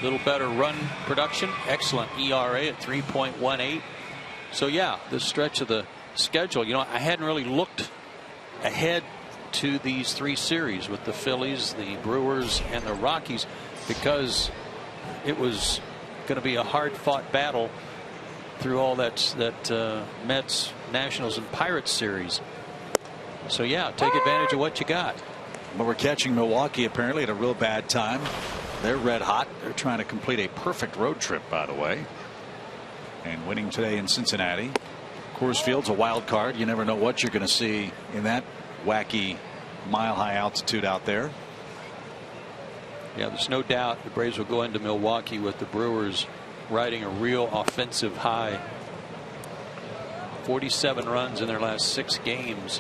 Little better run production. Excellent ERA at 3.18. So yeah, this stretch of the schedule, you know, I hadn't really looked ahead to these 3 series with the Phillies, the Brewers, and the Rockies, because it was going to be a hard-fought battle through all that Mets, Nationals, and Pirates series. So yeah, take advantage of what you got. But we're catching Milwaukee apparently at a real bad time. They're red hot. They're trying to complete a perfect road trip, by the way, and winning today in Cincinnati. Coors Field's a wild card. You never know what you're going to see in that wacky mile-high altitude out there. Yeah, there's no doubt the Braves will go into Milwaukee with the Brewers riding a real offensive high. 47 runs in their last 6 games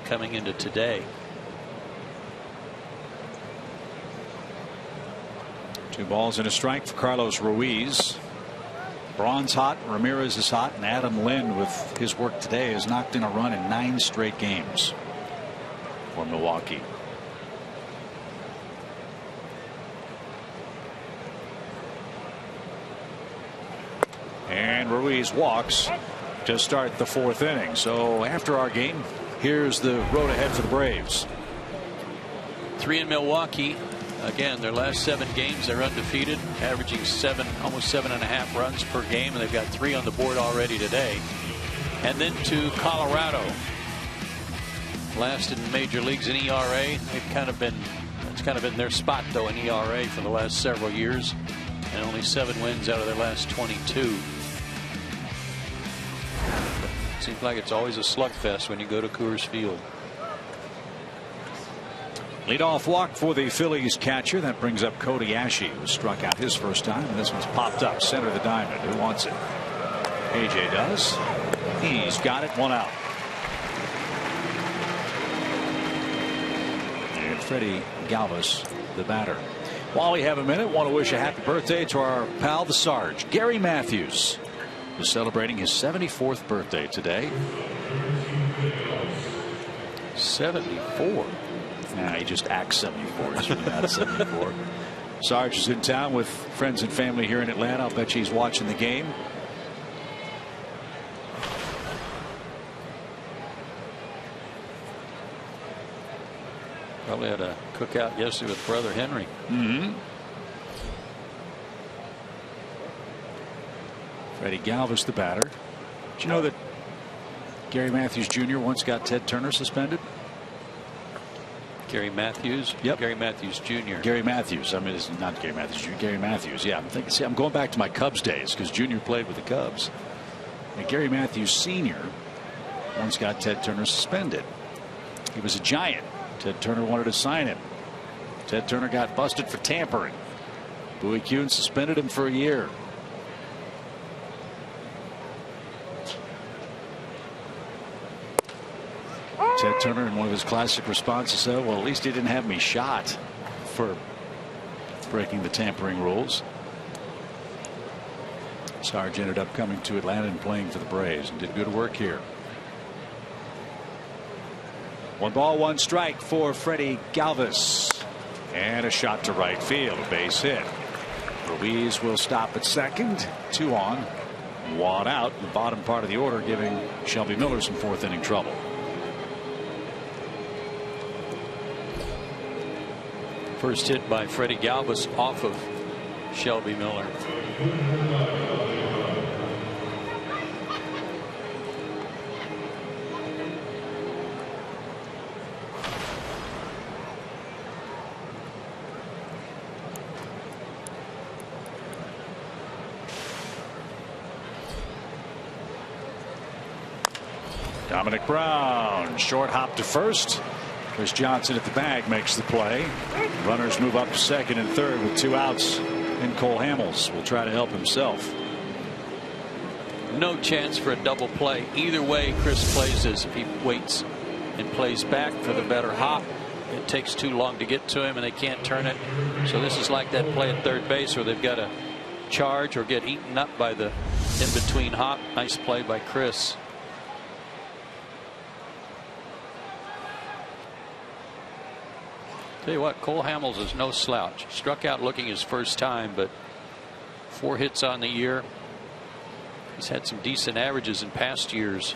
coming into today. 2 balls and a strike for Carlos Ruiz. Braun's hot, Ramirez is hot, and Adam Lind, with his work today, has knocked in a run in 9 straight games for Milwaukee. And Ruiz walks to start the 4th inning. So after our game, here's the road ahead for the Braves. 3 in Milwaukee. Again, their last 7 games, they're undefeated, averaging almost 7.5 runs per game, and they've got 3 on the board already today. And then to Colorado. Last in major leagues in ERA. It's kind of been their spot, though, in ERA for the last several years. and only 7 wins out of their last 22. Seems like it's always a slugfest when you go to Coors Field. Leadoff walk for the Phillies catcher. That brings up Cody Ashe, who struck out his first time, and this one's popped up center of the diamond. Who wants it? AJ does. He's got it. 1 out. And Freddie Galvis, the batter. While we have a minute, want to wish a happy birthday to our pal, the Sarge, Gary Matthews, who's celebrating his 74th birthday today. 74. Nah, he just acts 74. He's really not 74. Sarge is in town with friends and family here in Atlanta. I'll bet you he's watching the game. Probably had a cookout yesterday with brother Henry. Freddie Galvis, the batter. Did you know that Gary Matthews Jr. once got Ted Turner suspended? Gary Matthews? Yep. Gary Matthews Jr. Gary Matthews. I mean, it's not Gary Matthews Jr. Gary Matthews. Yeah, I'm thinking. See, I'm going back to my Cubs days because Jr. played with the Cubs. And Gary Matthews Sr. once got Ted Turner suspended. He was a Giant. Ted Turner wanted to sign him. Ted Turner got busted for tampering. Bowie Kuhn suspended him for a year. Ted Turner, in one of his classic responses, said, well, at least he didn't have me shot for breaking the tampering rules. Sarge ended up coming to Atlanta and playing for the Braves and did good work here. 1 ball, 1 strike for Freddie Galvis. And a shot to right field. A base hit. Ruiz will stop at second. 2 on, 1 out. The bottom part of the order giving Shelby Miller some 4th inning trouble. First hit by Freddie Galvis off of Shelby Miller. Dominic Brown, short hop to first. Chris Johnson at the bag makes the play. Runners move up to second and third with 2 outs. And Cole Hamels will try to help himself. No chance for a double play. Either way Chris plays this. If he waits and plays back for the better hop, it takes too long to get to him and they can't turn it. So this is like that play at third base where they've got to charge or get eaten up by the in-between hop. Nice play by Chris. Tell you what, Cole Hamels is no slouch. Struck out looking his first time, but 4 hits on the year. He's had some decent averages in past years.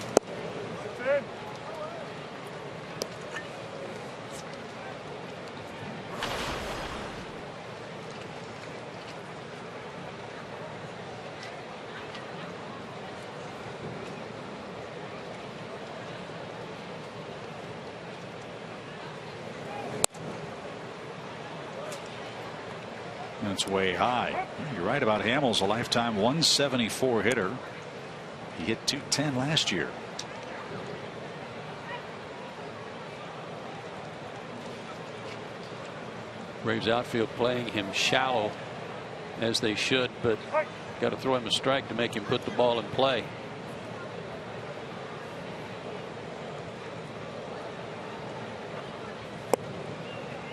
That's way high. You're right about Hamels, a lifetime 174 hitter. He hit .210 last year. Braves outfield playing him shallow as they should, but got to throw him a strike to make him put the ball in play.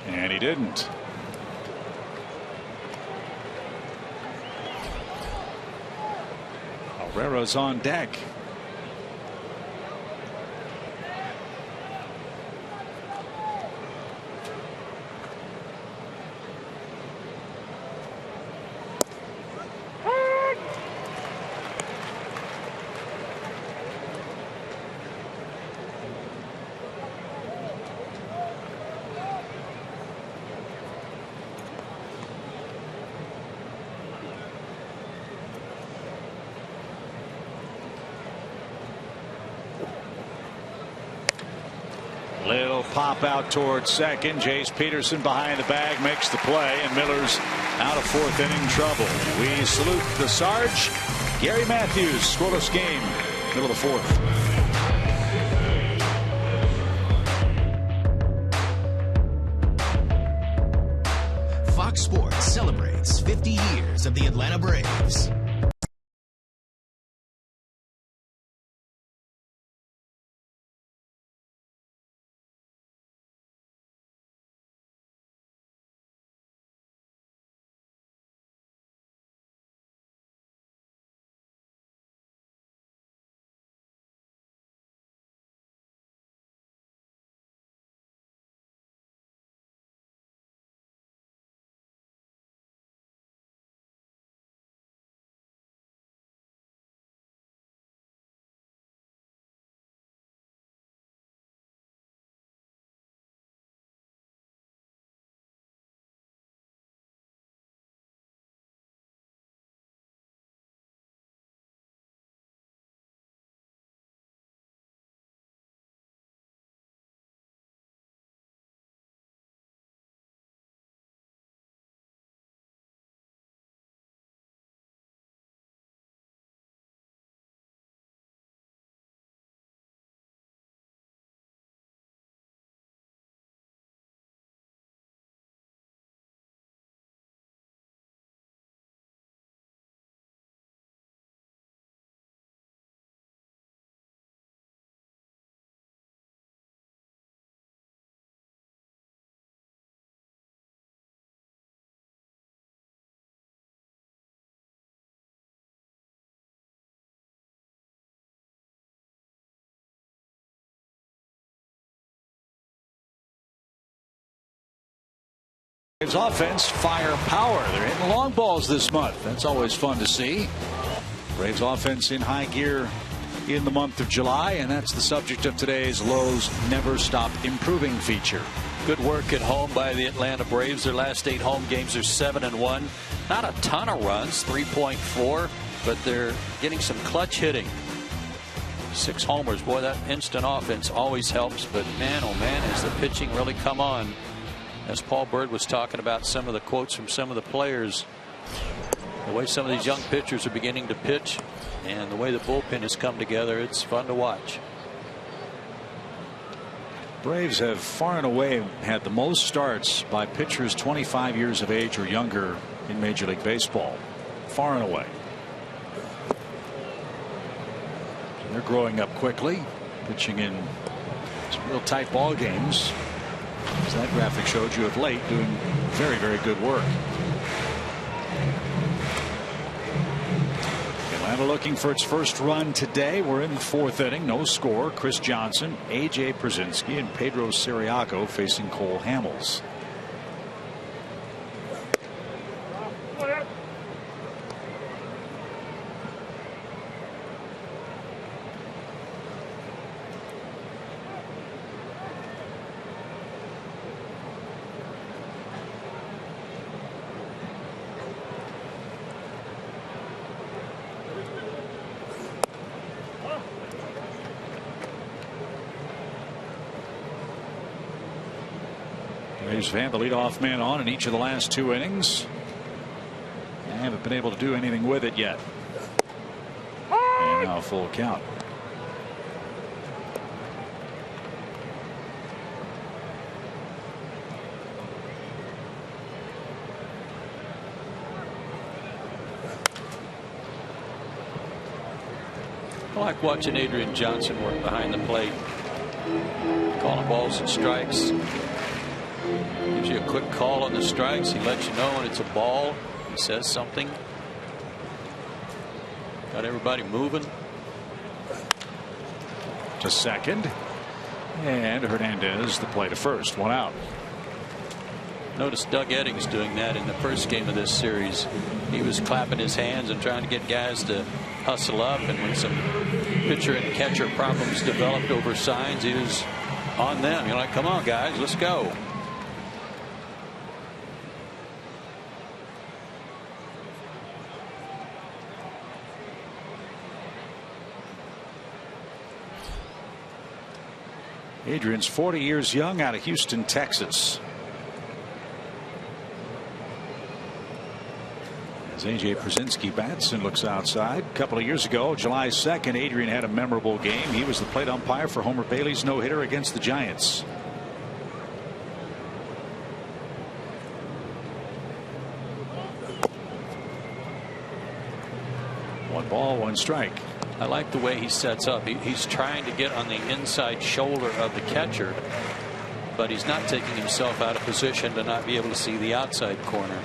And he didn't. Herrera's on deck. Little pop out towards second. Jace Peterson behind the bag makes the play, and Miller's out of fourth inning trouble. We salute the Sarge. Gary Matthews, scoreless game, middle of the fourth. Fox Sports celebrates 50 years of the Atlanta Braves. Braves offense, firepower. They're hitting long balls this month. That's always fun to see. Braves offense in high gear in the month of July, and that's the subject of today's Lowe's Never Stop Improving feature. Good work at home by the Atlanta Braves. Their last 8 home games are 7-1. Not a ton of runs, 3.4, but they're getting some clutch hitting. 6 homers. Boy, that instant offense always helps, but man, oh man, has the pitching really come on. As Paul Bird was talking about some of the quotes from some of the players, the way some of these young pitchers are beginning to pitch and the way the bullpen has come together, it's fun to watch. Braves have far and away had the most starts by pitchers 25 years of age or younger in Major League Baseball. Far and away. They're growing up quickly, pitching in some real tight ball games. As that graphic showed you of late, doing very, very good work. Atlanta looking for its first run today. We're in the 4th inning. No score. Chris Johnson, A.J. Przinsky, and Pedro Siriaco facing Cole Hamels. Braves have had the leadoff man on in each of the last 2 innings. They haven't been able to do anything with it yet. And now a full count. I like watching Adrian Johnson work behind the plate, calling balls and strikes. Gives you a quick call on the strikes. He lets you know when it's a ball. He says something. Got everybody moving. To second. And Hernandez the play to first. 1 out. Notice Doug Eddings doing that in the first game of this series. He was clapping his hands and trying to get guys to hustle up. And when some pitcher and catcher problems developed over signs, he was on them. You're like, come on, guys, let's go. Adrian's 40 years young, out of Houston, Texas. As A.J. Przinsky bats and looks outside. A couple of years ago, July 2nd, Adrian had a memorable game. He was the plate umpire for Homer Bailey's no-hitter against the Giants. One ball, one strike. I like the way he sets up. He's trying to get on the inside shoulder of the catcher, but he's not taking himself out of position to not be able to see the outside corner.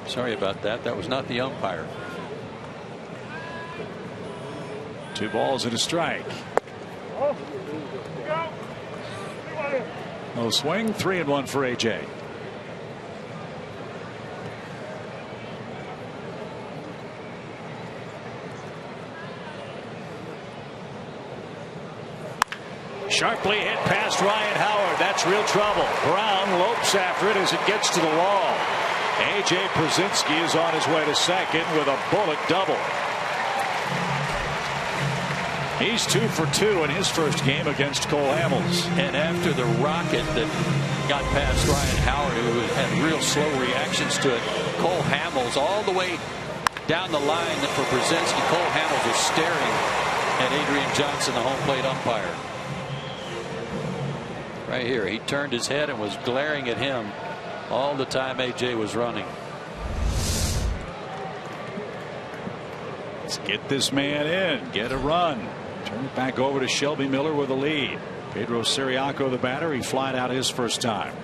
Sorry about that. That was not the umpire. 2 balls and a strike. No swing. 3-1 for A.J. Sharply hit past Ryan Howard. That's real trouble. Brown lopes after it as it gets to the wall. A.J. Przinsky is on his way to second with a bullet double. He's 2 for 2 in his first game against Cole Hamels. And after the rocket that got past Ryan Howard, who had real slow reactions to it, Cole Hamels all the way down the line for Przinsky. Cole Hamels was staring at Adrian Johnson, the home plate umpire. Right here, he turned his head and was glaring at him all the time A.J. was running. Let's get this man in, get a run. Turn it back over to Shelby Miller with a lead. Pedro Ciriaco, the batter, he flied out his first time.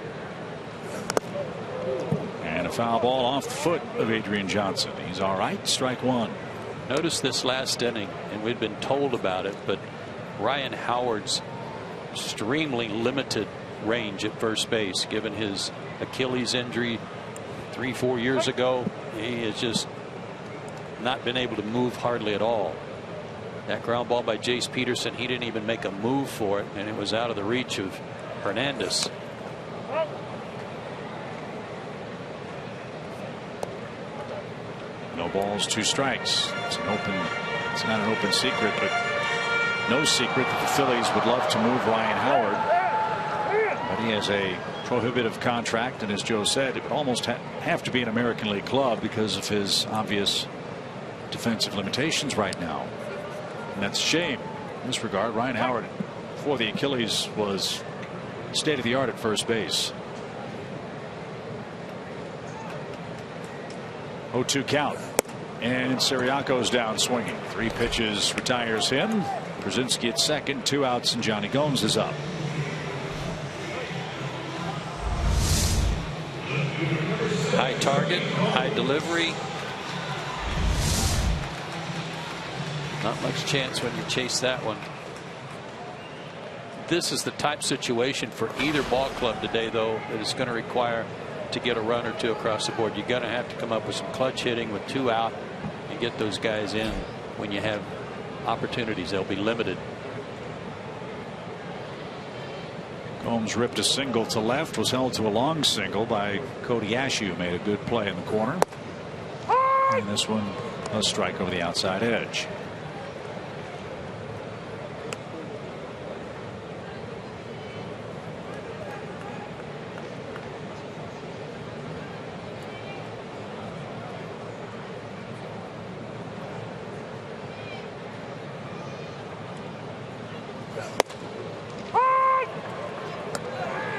And a foul ball off the foot of Adrian Johnson. He's all right. Strike one. Notice this last inning, and we'd been told about it, but Ryan Howard's extremely limited range at first base, given his Achilles injury 3-4 years ago. He has just not been able to move hardly at all. That ground ball by Jace Peterson, he didn't even make a move for it, and it was out of the reach of Hernandez. No balls, 2 strikes. It's not an open secret, but no secret that the Phillies would love to move Ryan Howard. But he has a prohibitive contract, and as Joe said, it would almost have to be an American League club because of his obvious defensive limitations right now. And that's a shame. In this regard, Ryan Howard, before the Achilles, was state of the art at first base. 0-2 count. And Ciriaco's down swinging. 3 pitches retires him. Przinsky at second, 2 outs, and Johnny Gomes is up. High target, high delivery. Not much chance when you chase that one. This is the type situation for either ball club today, though, that is going to require to get a run or 2 across the board. You're going to have to come up with some clutch hitting with 2 out and get those guys in when you have opportunities. They'll be limited. Gomes ripped a single to left, was held to a long single by Cody Ashew, made a good play in the corner. And this one a strike over the outside edge.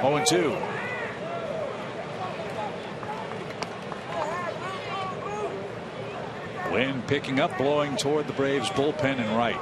Oh, and 2. Wind picking up, blowing toward the Braves bullpen and right.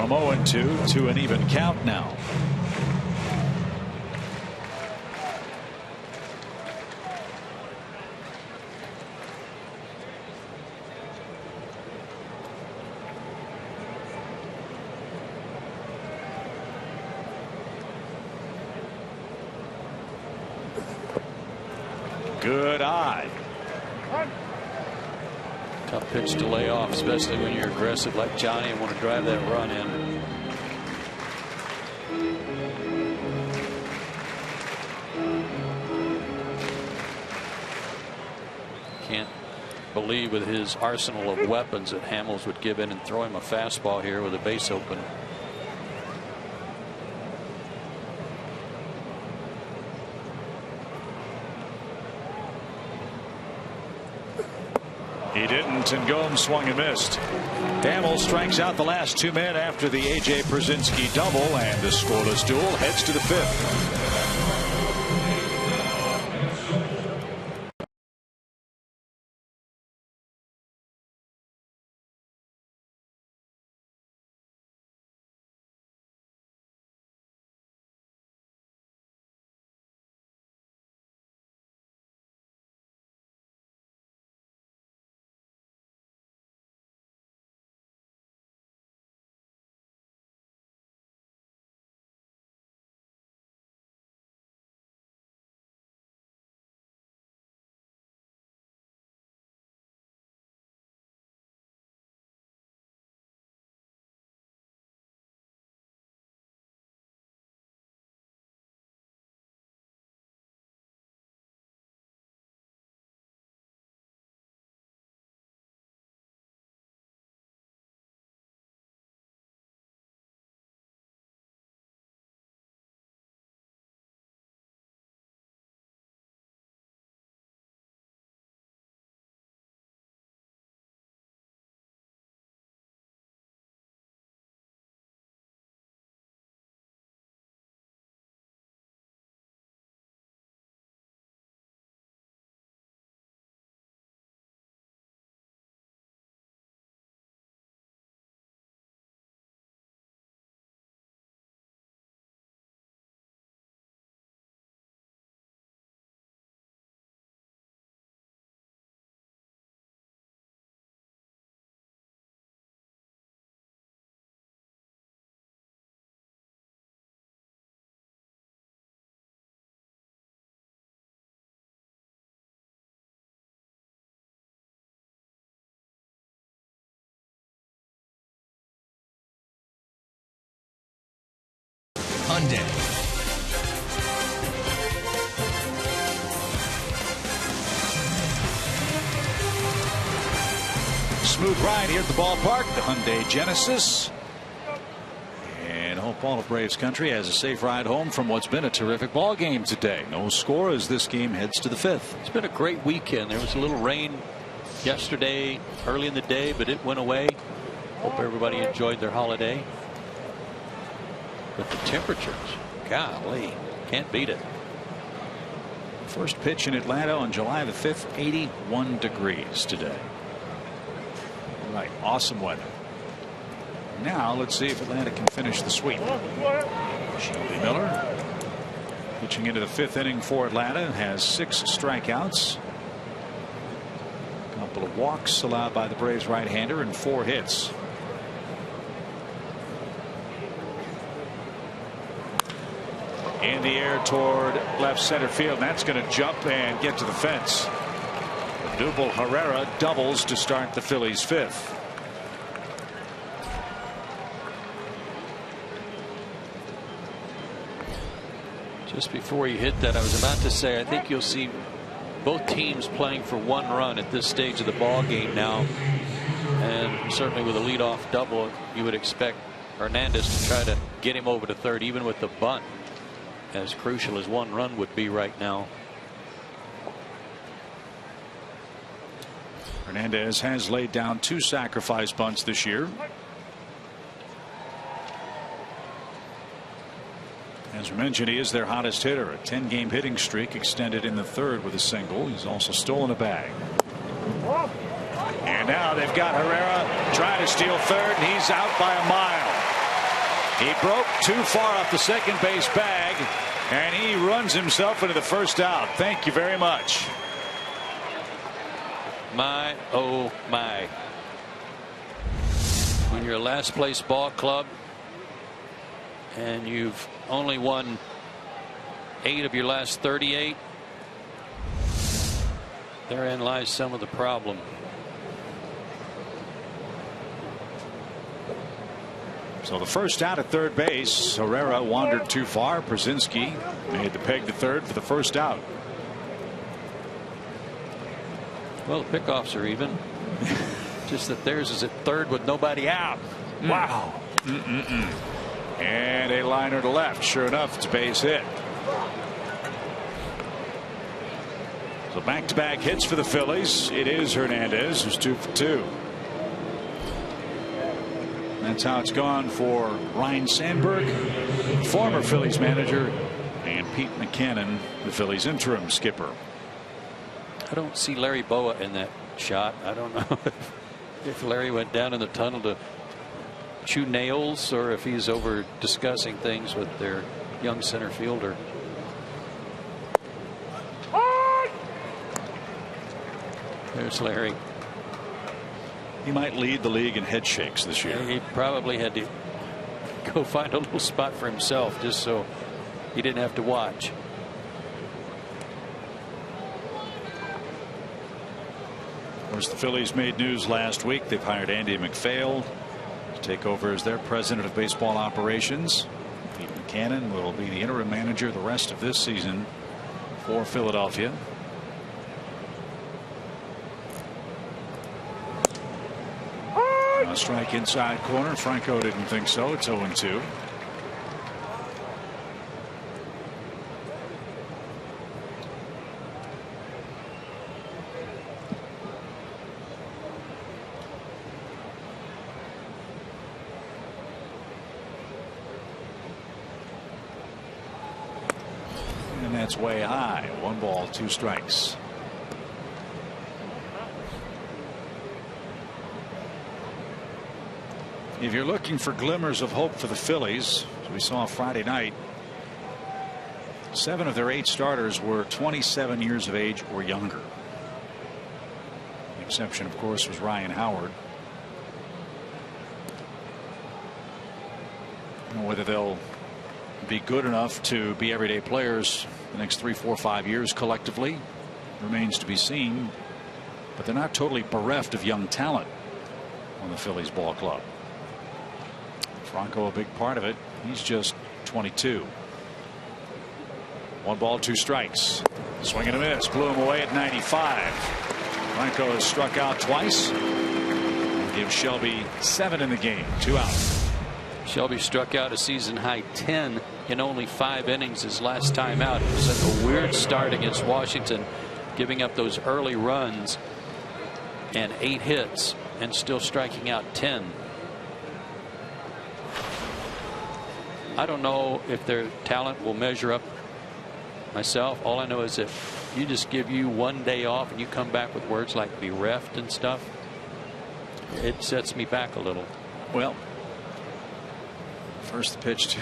From 0-2 to an even count now. Good eye. Tough pitch to lay off, especially when you're aggressive like Johnny and want to drive that run in. Can't believe with his arsenal of weapons that Hamels would give in and throw him a fastball here with a base open. He didn't, and Gomes swung and missed. Hamels strikes out the last 2 men after the A.J. Pierzynski double, and the scoreless duel heads to the 5th. Hyundai. Smooth ride here at the ballpark, the Hyundai Genesis. And hope all of Braves country has a safe ride home from what's been a terrific ball game today. No score as this game heads to the 5th. It's been a great weekend. There was a little rain yesterday early in the day, but it went away. Hope everybody enjoyed their holiday. But the temperatures, golly, can't beat it. First pitch in Atlanta on July the 5th, 81 degrees today. Right, awesome weather. Now let's see if Atlanta can finish the sweep. Shelby Miller pitching into the 5th inning for Atlanta, has 6 strikeouts. A couple of walks allowed by the Braves right-hander and 4 hits. In the air toward left center field. That's going to jump and get to the fence. Odubel Herrera doubles to start the Phillies 5th. Just before he hit that, I was about to say, I think you'll see both teams playing for 1 run at this stage of the ball game now. And certainly with a leadoff double, you would expect Hernandez to try to get him over to third, even with the bunt, as crucial as 1 run would be right now. Hernandez has laid down 2 sacrifice bunts this year. As we mentioned, he is their hottest hitter. A 10-game hitting streak extended in the 3rd with a single. He's also stolen a bag. And now they've got Herrera trying to steal 3rd, and he's out by a mile. He broke too far off the second base bag, and he runs himself into the first out. Thank you very much. My, oh my. When you're a last place ball club and you've only won 8 of your last 38, therein lies some of the problem. So the first out at third base, Herrera wandered too far. Przinsky made the peg to third for the first out. Well, the pickoffs are even. Just that theirs is at third with nobody out. Wow. And a liner to left. Sure enough, it's a base hit. So back-to-back hits for the Phillies. It is Hernandez, who's 2 for 2. That's how it's gone for Ryne Sandberg, former Phillies manager, and Pete Mackanin, the Phillies interim skipper. I don't see Larry Boa in that shot. I don't know if Larry went down in the tunnel to chew nails or if he's over discussing things with their young center fielder. There's Larry. He might lead the league in head shakes this year. He probably had to go find a little spot for himself just so he didn't have to watch. Of course, the Phillies made news last week. They've hired Andy McPhail to take over as their president of baseball operations. Pete Mackanin will be the interim manager the rest of this season for Philadelphia. A strike inside corner. Franco didn't think so. It's 0-2. And that's way high. 1 ball, 2 strikes. If you're looking for glimmers of hope for the Phillies, as we saw Friday night, 7 of their 8 starters were 27 years of age or younger. The exception, of course, was Ryan Howard. I don't know whether they'll be good enough to be everyday players the next 3, 4, 5 years collectively remains to be seen, but they're not totally bereft of young talent on the Phillies ball club. Franco a big part of it. He's just 22. 1 ball, 2 strikes. Swing and a miss. Blew him away at 95. Franco has struck out twice. Gives Shelby 7 in the game. 2 out. Shelby struck out a season high 10 in only 5 innings his last time out. It was a weird start against Washington, giving up those early runs and 8 hits and still striking out 10. I don't know if their talent will measure up myself. All I know is if you just give you 1 day off and you come back with words like bereft and stuff, it sets me back a little. Well, first the pitch to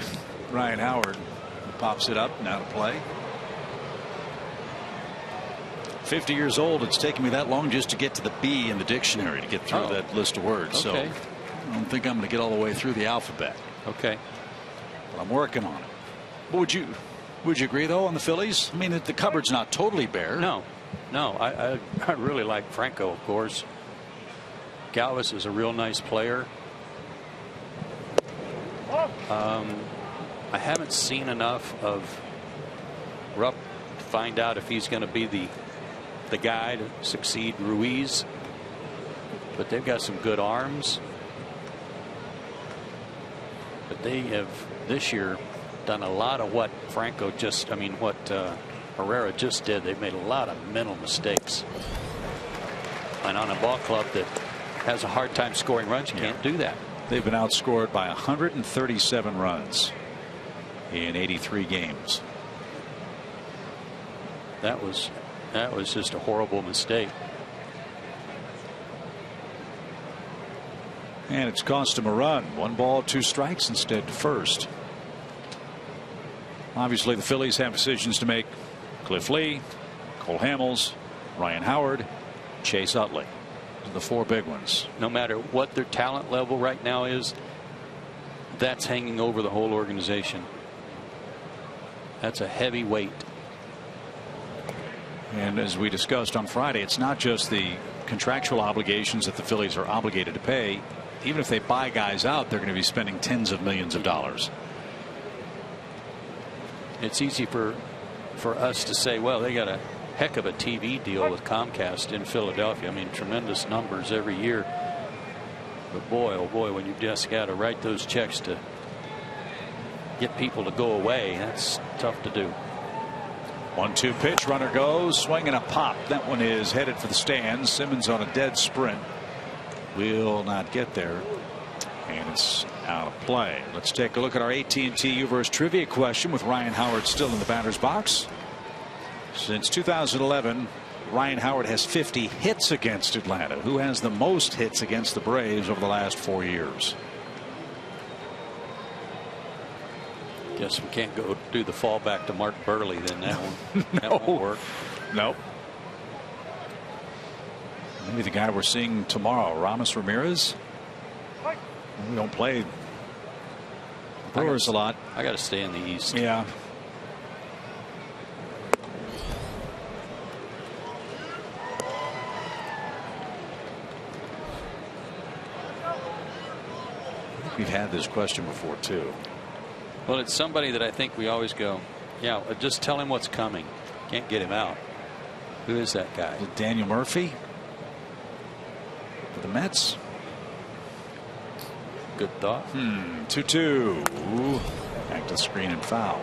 Ryan Howard, who pops it up, now to play. 50 years old. It's taken me that long just to get to the B in the dictionary to get through that list of words. Okay. So I don't think I'm going to get all the way through the alphabet. Okay. But I'm working on it. But would you agree though on the Phillies? I mean, the cupboard's not totally bare. No. I really like Franco, of course. Galvis is a real nice player. I haven't seen enough of Rupp to find out if he's going to be the guy to succeed Ruiz, but they've got some good arms. But they have this year done a lot of what Franco what Herrera just did. They've made a lot of mental mistakes, and on a ball club that has a hard time scoring runs, you can't do that. They've been outscored by 137 runs in 83 games. That was just a horrible mistake. And it's cost him a run. 1 ball, 2 strikes instead to first. Obviously, the Phillies have decisions to make. Cliff Lee, Cole Hamels, Ryan Howard, Chase Utley. The 4 big ones. No matter what their talent level right now is, that's hanging over the whole organization. That's a heavy weight. And as we discussed on Friday, it's not just the contractual obligations that the Phillies are obligated to pay. Even if they buy guys out, they're going to be spending tens of millions of dollars. It's easy for us to say, well, they got a heck of a TV deal with Comcast in Philadelphia. I mean, tremendous numbers every year. But boy, oh boy, when you just got to write those checks to get people to go away, that's tough to do. 1-2 pitch, runner goes, swing and a pop. That one is headed for the stands. Simmons on a dead sprint will not get there, and it's out of play. Let's take a look at our AT&T U-verse trivia question with Ryan Howard still in the batter's box. Since 2011, Ryan Howard has 50 hits against Atlanta. Who has the most hits against the Braves over the last 4 years? Guess we can't go do the fallback to Mark Burley then. That one No. that won't work. Nope. Maybe the guy we're seeing tomorrow, Ramos Ramirez. We don't play Brewers a lot. I got to stay in the East. Yeah. We've had this question before too. Well, it's somebody that I think we always go, yeah, just tell him what's coming. Can't get him out. Who is that guy? Daniel Murphy for the Mets. Good thought. 2-2. Back to screen and foul.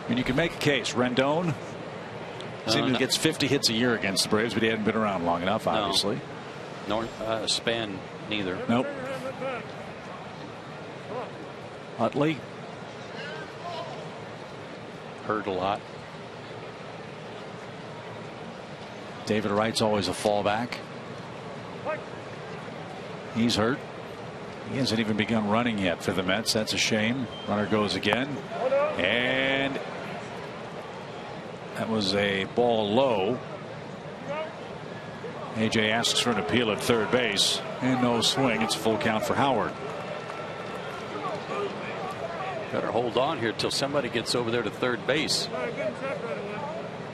And you can make a case. Rendon seems gets 50 hits a year against the Braves, but he hadn't been around long enough, obviously. No, Span neither. Nope. Utley hurt a lot. David Wright's always a fallback. He's hurt. He hasn't even begun running yet for the Mets. That's a shame. Runner goes again, and that was a ball low. AJ asks for an appeal at third base, and no swing. It's a full count for Howard. Better hold on here till somebody gets over there to third base.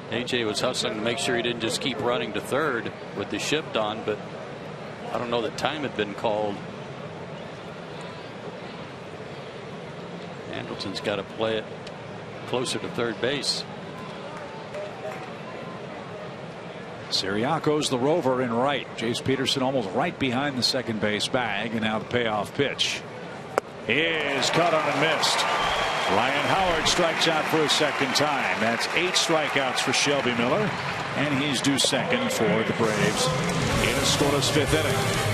AJ was hustling to make sure he didn't just keep running to third with the shift on, but I don't know that time had been called. Andrelton's got to play it closer to third base. Siriaco's the rover in right. Jace Peterson almost right behind the second base bag, and now the payoff pitch is cut on and missed. Ryan Howard strikes out for a second time. That's 8 strikeouts for Shelby Miller, and he's due second for the Braves in a scoreless 5th inning.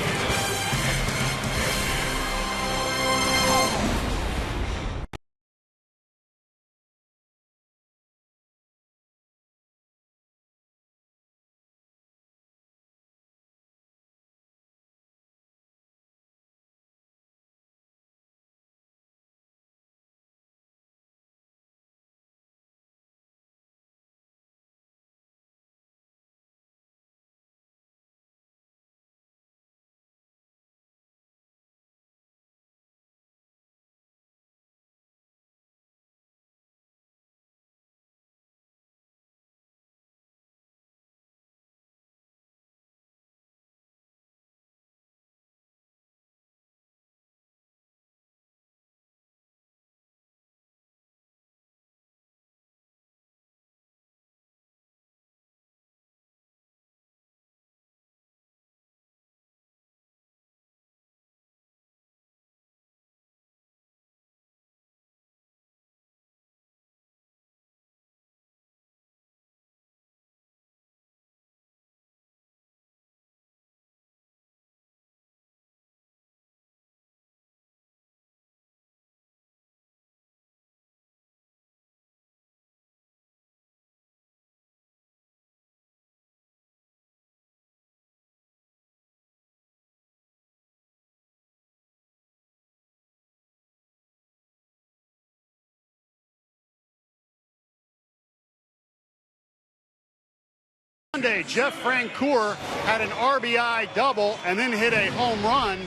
Sunday, Jeff Francoeur had an RBI double and then hit a home run.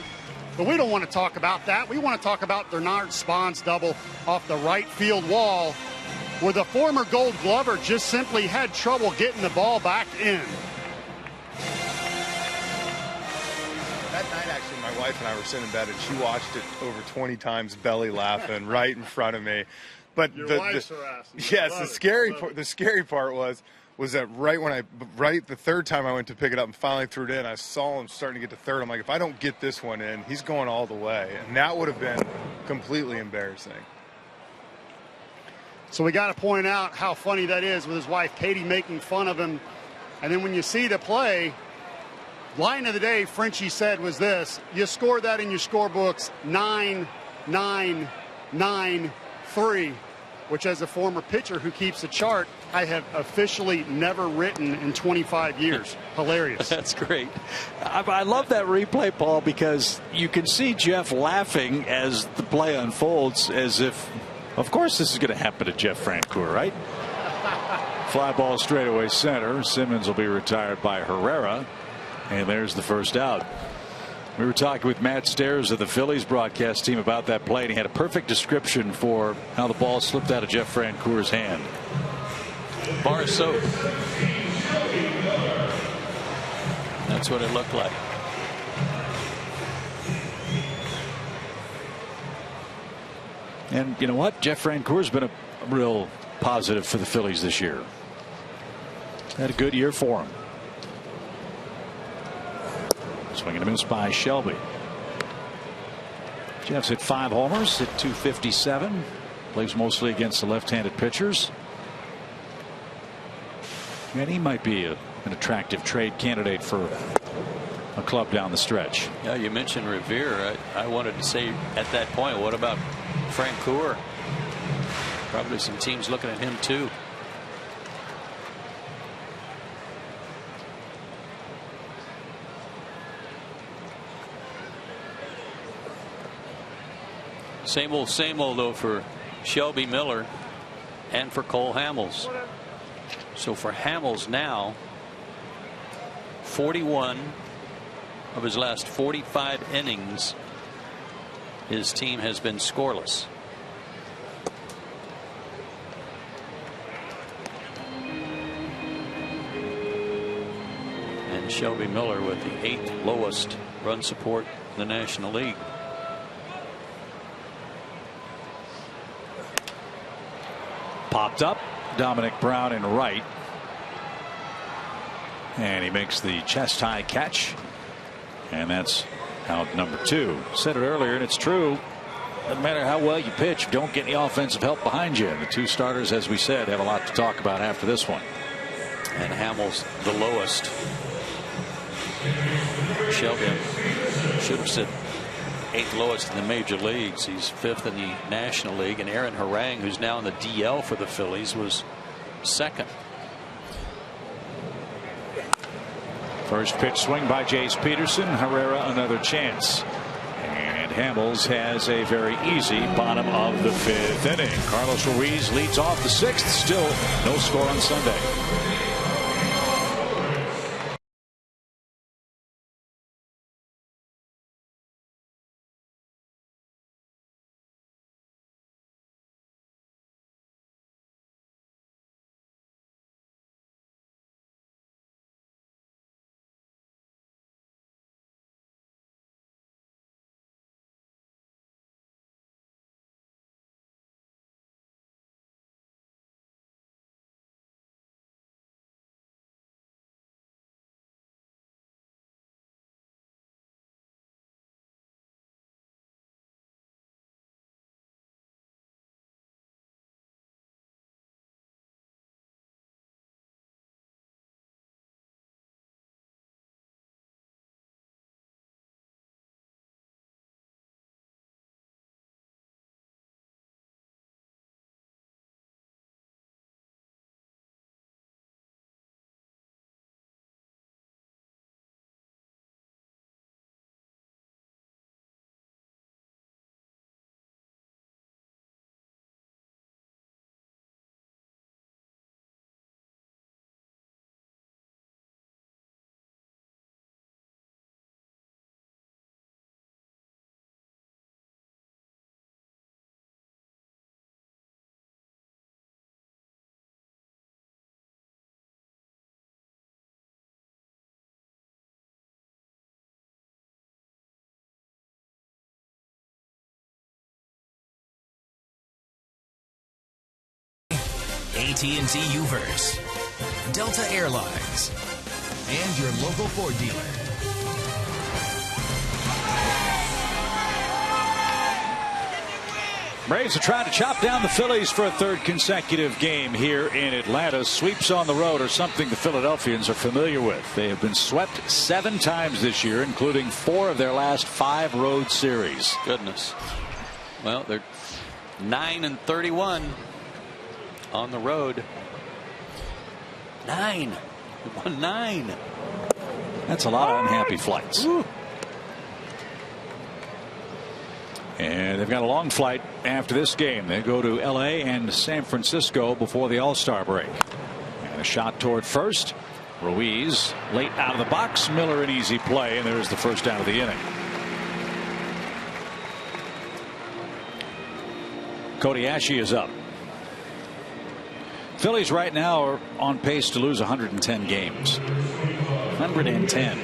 But we don't want to talk about that. We want to talk about Bernard Spahn's double off the right field wall, where the former Gold Glover just simply had trouble getting the ball back in. That night, actually, my wife and I were sitting in bed, and she watched it over 20 times, belly laughing right in front of me. But the scary part was that right the third time I went to pick it up and finally threw it in, I saw him starting to get to third. I'm like, if I don't get this one in, he's going all the way, and that would have been completely embarrassing. So we got to point out how funny that is with his wife Katie making fun of him, and then when you see the play. Line of the day, Frenchie said, was this: you score that in your scorebooks 9-9-9-3, which, as a former pitcher who keeps a chart, I have officially never written in 25 years. Hilarious. That's great. I love that replay, Paul, because you can see Jeff laughing as the play unfolds, as if, of course, this is going to happen to Jeff Francoeur, right? Fly ball straightaway center. Simmons will be retired by Herrera. And there's the first out. We were talking with Matt Stairs of the Phillies broadcast team about that play, and he had a perfect description for how the ball slipped out of Jeff Francoeur's hand. Bar of soap. That's what it looked like. And you know what? Jeff Francoeur's been a real positive for the Phillies this year. Had a good year for him. Swing and a miss by Shelby. Jeff's hit 5 homers, hit .257. Plays mostly against the left-handed pitchers. And he might be an attractive trade candidate for a club down the stretch. Yeah, you mentioned Revere. I wanted to say at that point, what about Francoeur? Probably some teams looking at him too. Same old though for Shelby Miller and for Cole Hamels. So for Hamels now, 41 of his last 45 innings, his team has been scoreless. And Shelby Miller with the 8th lowest run support in the National League. Popped up. Dominic Brown in right. And he makes the chest high catch. And that's out number 2. Said it earlier, and it's true. Doesn't matter how well you pitch, don't get any offensive help behind you. And the 2 starters, as we said, have a lot to talk about after this one. And Hamels the lowest. Shelby should have said 8th lowest in the major leagues. He's 5th in the National League, and Aaron Harang, who's now in the DL for the Phillies, was 2nd. First pitch swing by Jace Peterson. Herrera another chance. And Hamels has a very easy bottom of the 5th inning. Carlos Ruiz leads off the 6th. Still no score on Sunday. AT&T UVerse, Delta Airlines, and your local Ford dealer. Braves are trying to chop down the Phillies for a third consecutive game here in Atlanta. Sweeps on the road are something the Philadelphians are familiar with. They have been swept 7 times this year, including 4 of their last 5 road series. Goodness. Well, they're 9-31 on the road. 9. They won 9. That's a lot of unhappy flights. Woo. And they've got a long flight after this game. They go to L.A. and San Francisco before the All-Star break. And a shot toward first. Ruiz late out of the box. Miller an easy play, and there's the first out of the inning. Cody Ashe is up. Phillies right now are on pace to lose 110 games. 110.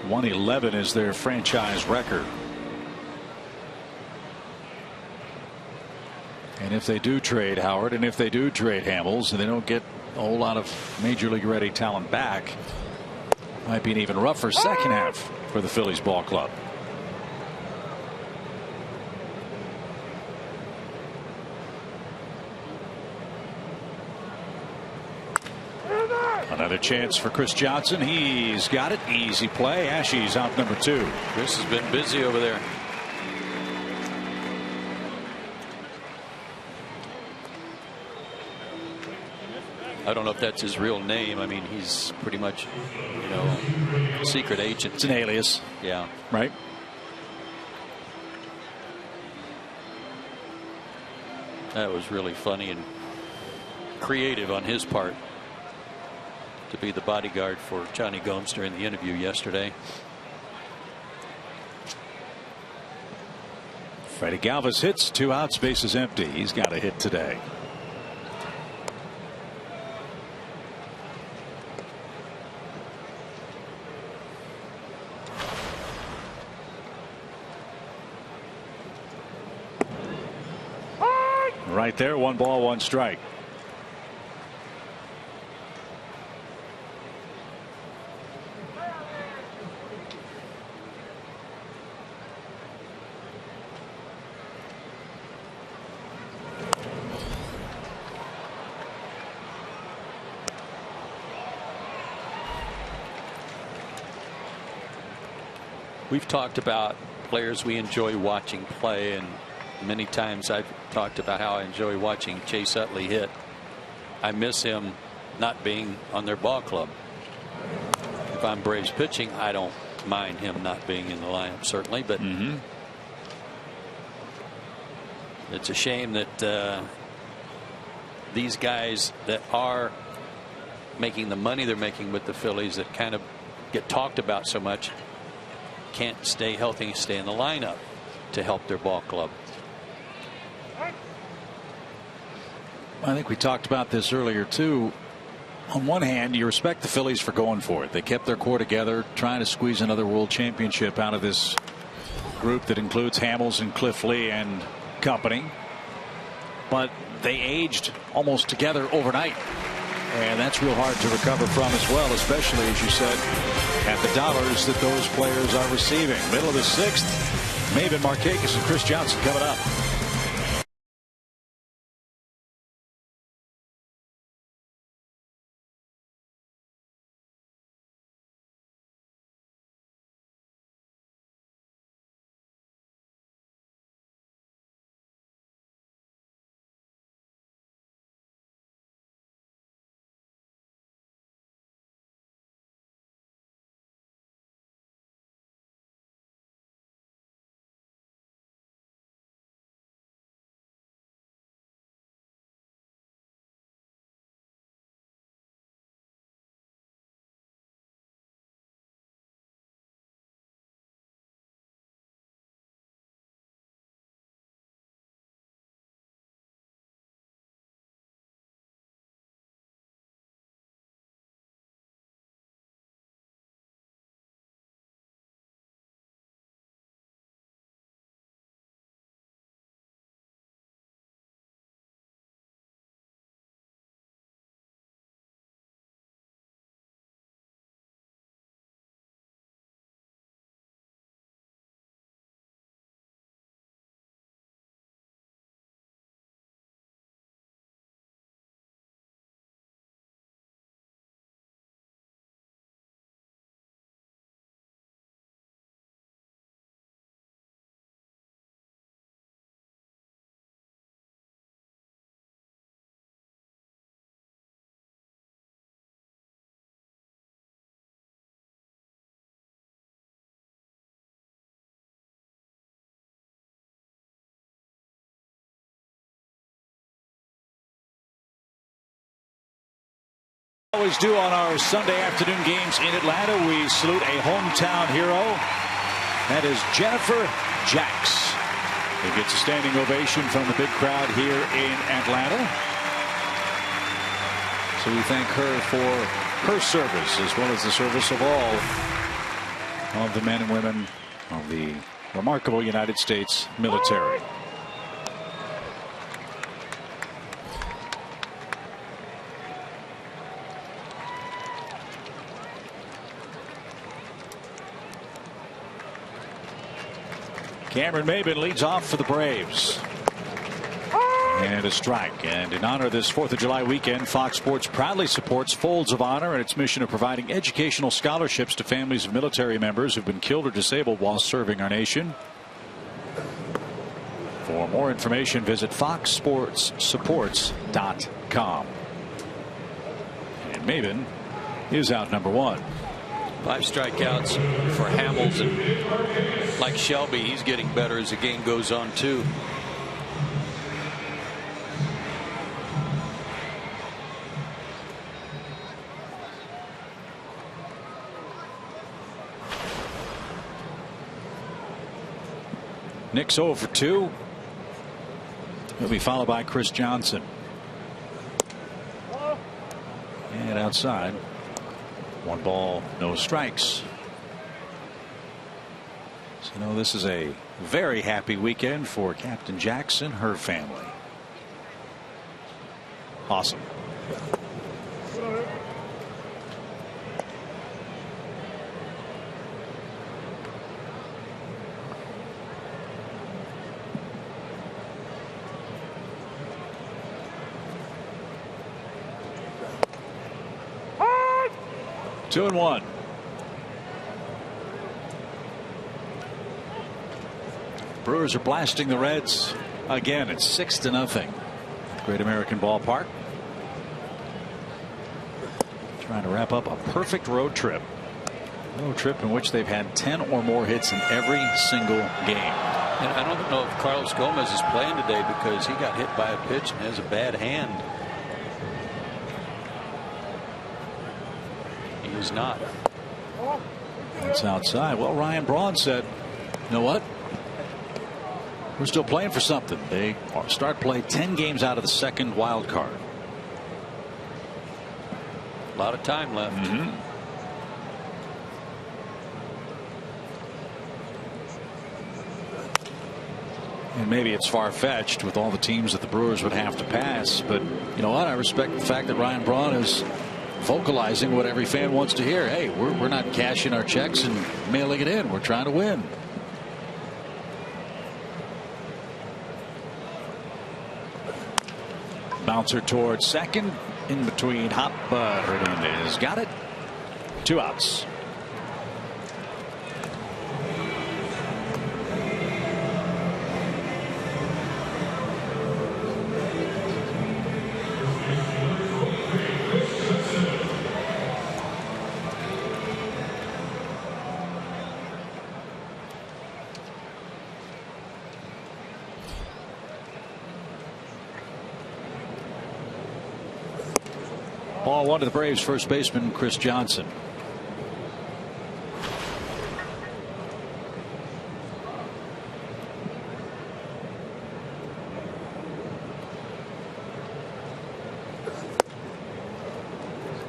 .111 is their franchise record. And if they do trade Howard, and if they do trade Hamels, and they don't get a whole lot of major league ready talent back, might be an even rougher second half for the Phillies ball club. Another chance for Chris Johnson. He's got it. Easy play. Ashe's out number 2. Chris has been busy over there. I don't know if that's his real name. I mean, he's pretty much, you know, secret agent. It's an alias. Yeah. Right. That was really funny and creative on his part to be the bodyguard for Johnny Gomes during the interview yesterday. Freddie Galvis hits, 2 outs, bases empty. He's got a hit today. Right there, 1 ball, 1 strike. We've talked about players we enjoy watching play, and many times I've talked about how I enjoy watching Chase Utley hit. I miss him not being on their ball club. If I'm Braves pitching, I don't mind him not being in the lineup, certainly, but it's a shame that these guys that are making the money they're making with the Phillies, that kind of get talked about so much, can't stay healthy and stay in the lineup to help their ball club. I think we talked about this earlier too. On one hand, you respect the Phillies for going for it. They kept their core together, trying to squeeze another world championship out of this group that includes Hamels and Cliff Lee and company. But they aged almost together overnight, and that's real hard to recover from as well, especially, as you said, at the dollars that those players are receiving. Middle of the 6th, Maven Markakis and Chris Johnson coming up. Always do on our Sunday afternoon games in Atlanta. We salute a hometown hero. That is Jennifer Jacks, who gets a standing ovation from the big crowd here in Atlanta. So we thank her for her service, as well as the service of all of the men and women of the remarkable United States military. Cameron Maybin leads off for the Braves. And a strike. And in honor of this 4th of July weekend, Fox Sports proudly supports Folds of Honor and its mission of providing educational scholarships to families of military members who've been killed or disabled while serving our nation. For more information, visit foxsportssupports.com. And Maybin is out number 1. 5 strikeouts for Hamels, and like Shelby, he's getting better as the game goes on too. Nick's 0 for 2. He'll be followed by Chris Johnson. And outside. 1 ball, no strikes. So, you know, this is a very happy weekend for Captain Jackson, her family. Awesome. Two and 1. Brewers are blasting the Reds again. It's 6-0. Great American Ballpark. Trying to wrap up a perfect road trip. Road trip in which they've had 10 or more hits in every single game. And I don't know if Carlos Gomez is playing today because he got hit by a pitch and has a bad hand. He's not. It's outside. Well, Ryan Braun said, you know what? We're still playing for something. They start play 10 games out of the second wild card. A lot of time left. And maybe it's far-fetched with all the teams that the Brewers would have to pass, but you know what? I respect the fact that Ryan Braun is vocalizing what every fan wants to hear. Hey, we're not cashing our checks and mailing it in. We're trying to win. Bouncer towards second, in between Hop. Hernandez got it. 2 outs. Ball 1 to the Braves first baseman Chris Johnson.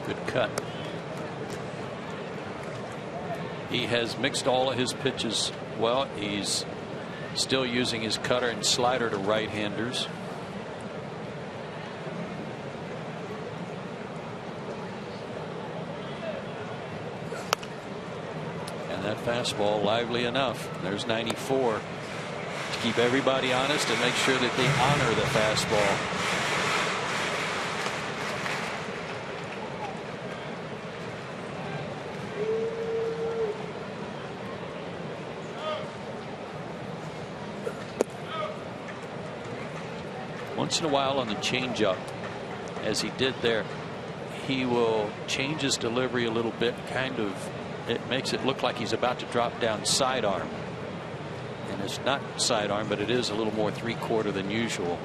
Good cut. He has mixed all of his pitches well. He's still using his cutter and slider to right-handers. Fastball lively enough. There's 94 to keep everybody honest and make sure that they honor the fastball. Once in a while on the changeup, as he did there, he will change his delivery a little bit, kind of. It makes it look like he's about to drop down sidearm. And it's not sidearm, but it is a little more 3/4 than usual.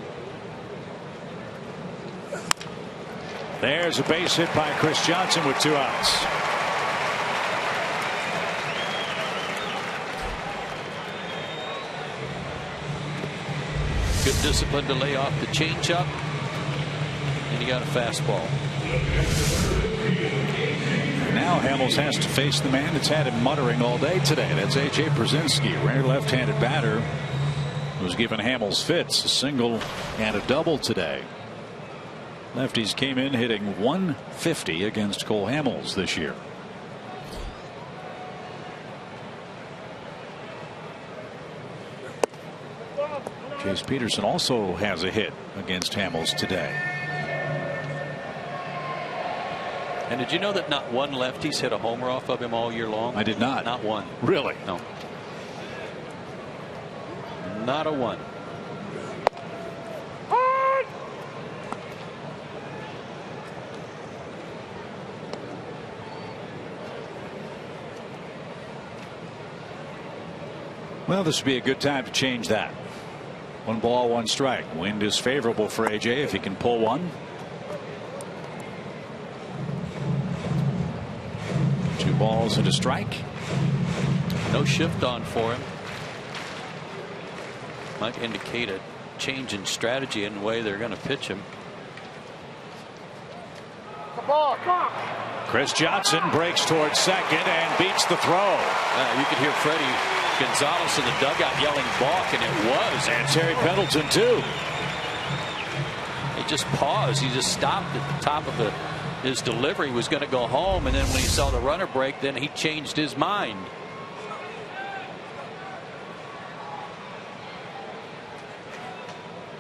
There's a base hit by Chris Johnson with 2 outs. Good discipline to lay off the changeup. And he got a fastball. Now Hamels has to face the man that's had him muttering all day today. That's A.J. Brzezinski, rare left-handed batter, who's given Hamels fits. A single and a double today. Lefties came in hitting .150 against Cole Hamels this year. Chase Peterson also has a hit against Hamels today. And did you know that not one lefty's hit a homer off of him all year long? I did not. Not one. Really? No. Not a one. Well, this would be a good time to change that. 1 ball, 1 strike. Wind is favorable for A.J. if he can pull one. 2 balls and a strike. No shift on for him. Might indicate a change in strategy in the way they're going to pitch him. Chris Johnson breaks towards second and beats the throw. You could hear Freddie Gonzalez in the dugout yelling balk, and it was. And Terry Pendleton too. He just paused. He just stopped at the top of his delivery. He was going to go home, and then when he saw the runner break, then he changed his mind.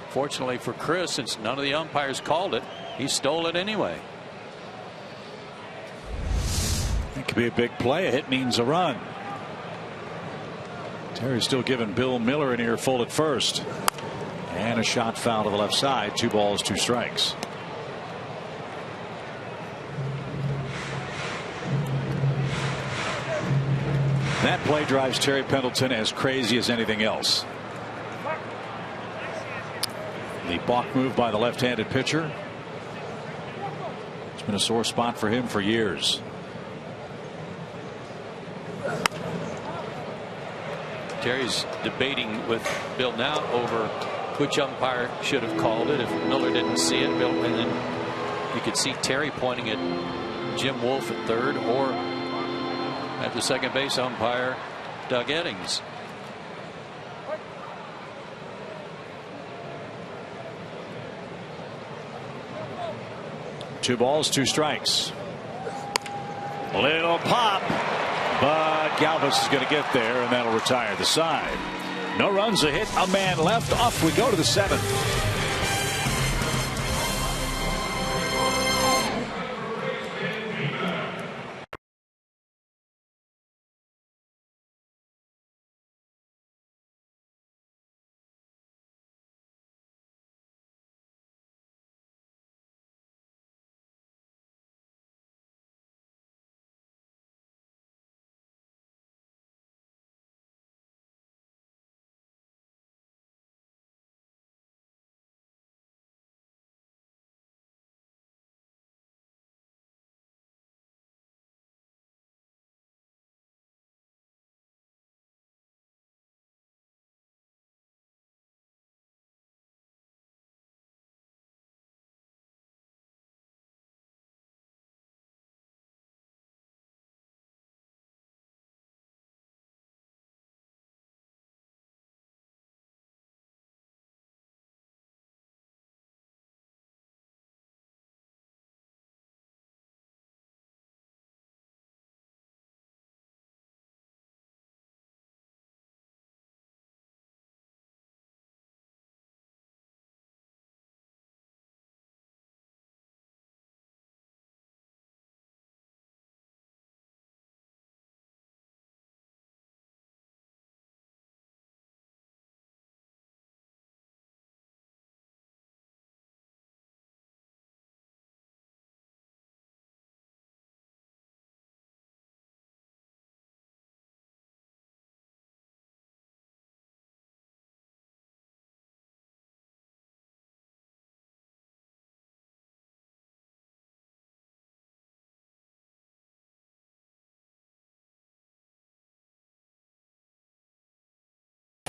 Fortunately for Chris, since none of the umpires called it, he stole it anyway. It could be a big play. A hit means a run. Terry's still giving Bill Miller an earful at first. And a shot foul to the left side. 2 balls, 2 strikes. That play drives Terry Pendleton as crazy as anything else. The balk move by the left-handed pitcher. It's been a sore spot for him for years. Terry's debating with Bill now over which umpire should have called it. If Miller didn't see it, Bill, and then you could see Terry pointing at Jim Wolf at third, or at the second base umpire Doug Eddings. Two balls, 2 strikes. Little pop. But Galvis is going to get there, and that'll retire the side. No runs, a hit, a man left. Off we go to the 7th.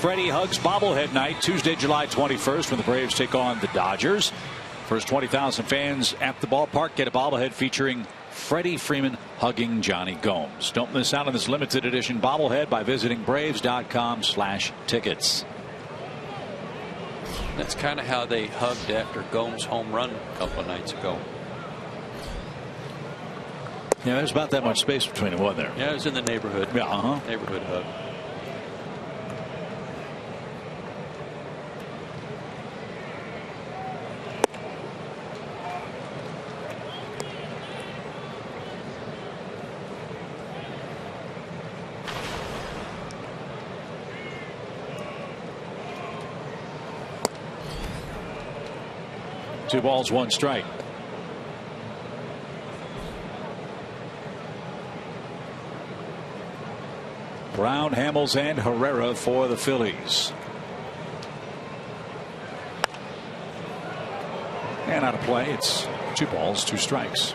Freddie Hugs bobblehead night Tuesday, July 21st, when the Braves take on the Dodgers. First 20,000 fans at the ballpark get a bobblehead featuring Freddie Freeman hugging Johnny Gomes. Don't miss out on this limited edition bobblehead by visiting Braves.com/tickets. That's kind of how they hugged after Gomes' home run a couple of nights ago. Yeah, there's about that much space between them, wasn't there? Yeah, it was in the neighborhood. Yeah, Neighborhood hug. Two balls, one strike. Brown, Hamels, and Herrera for the Phillies. And out of play, it's 2 balls, 2 strikes.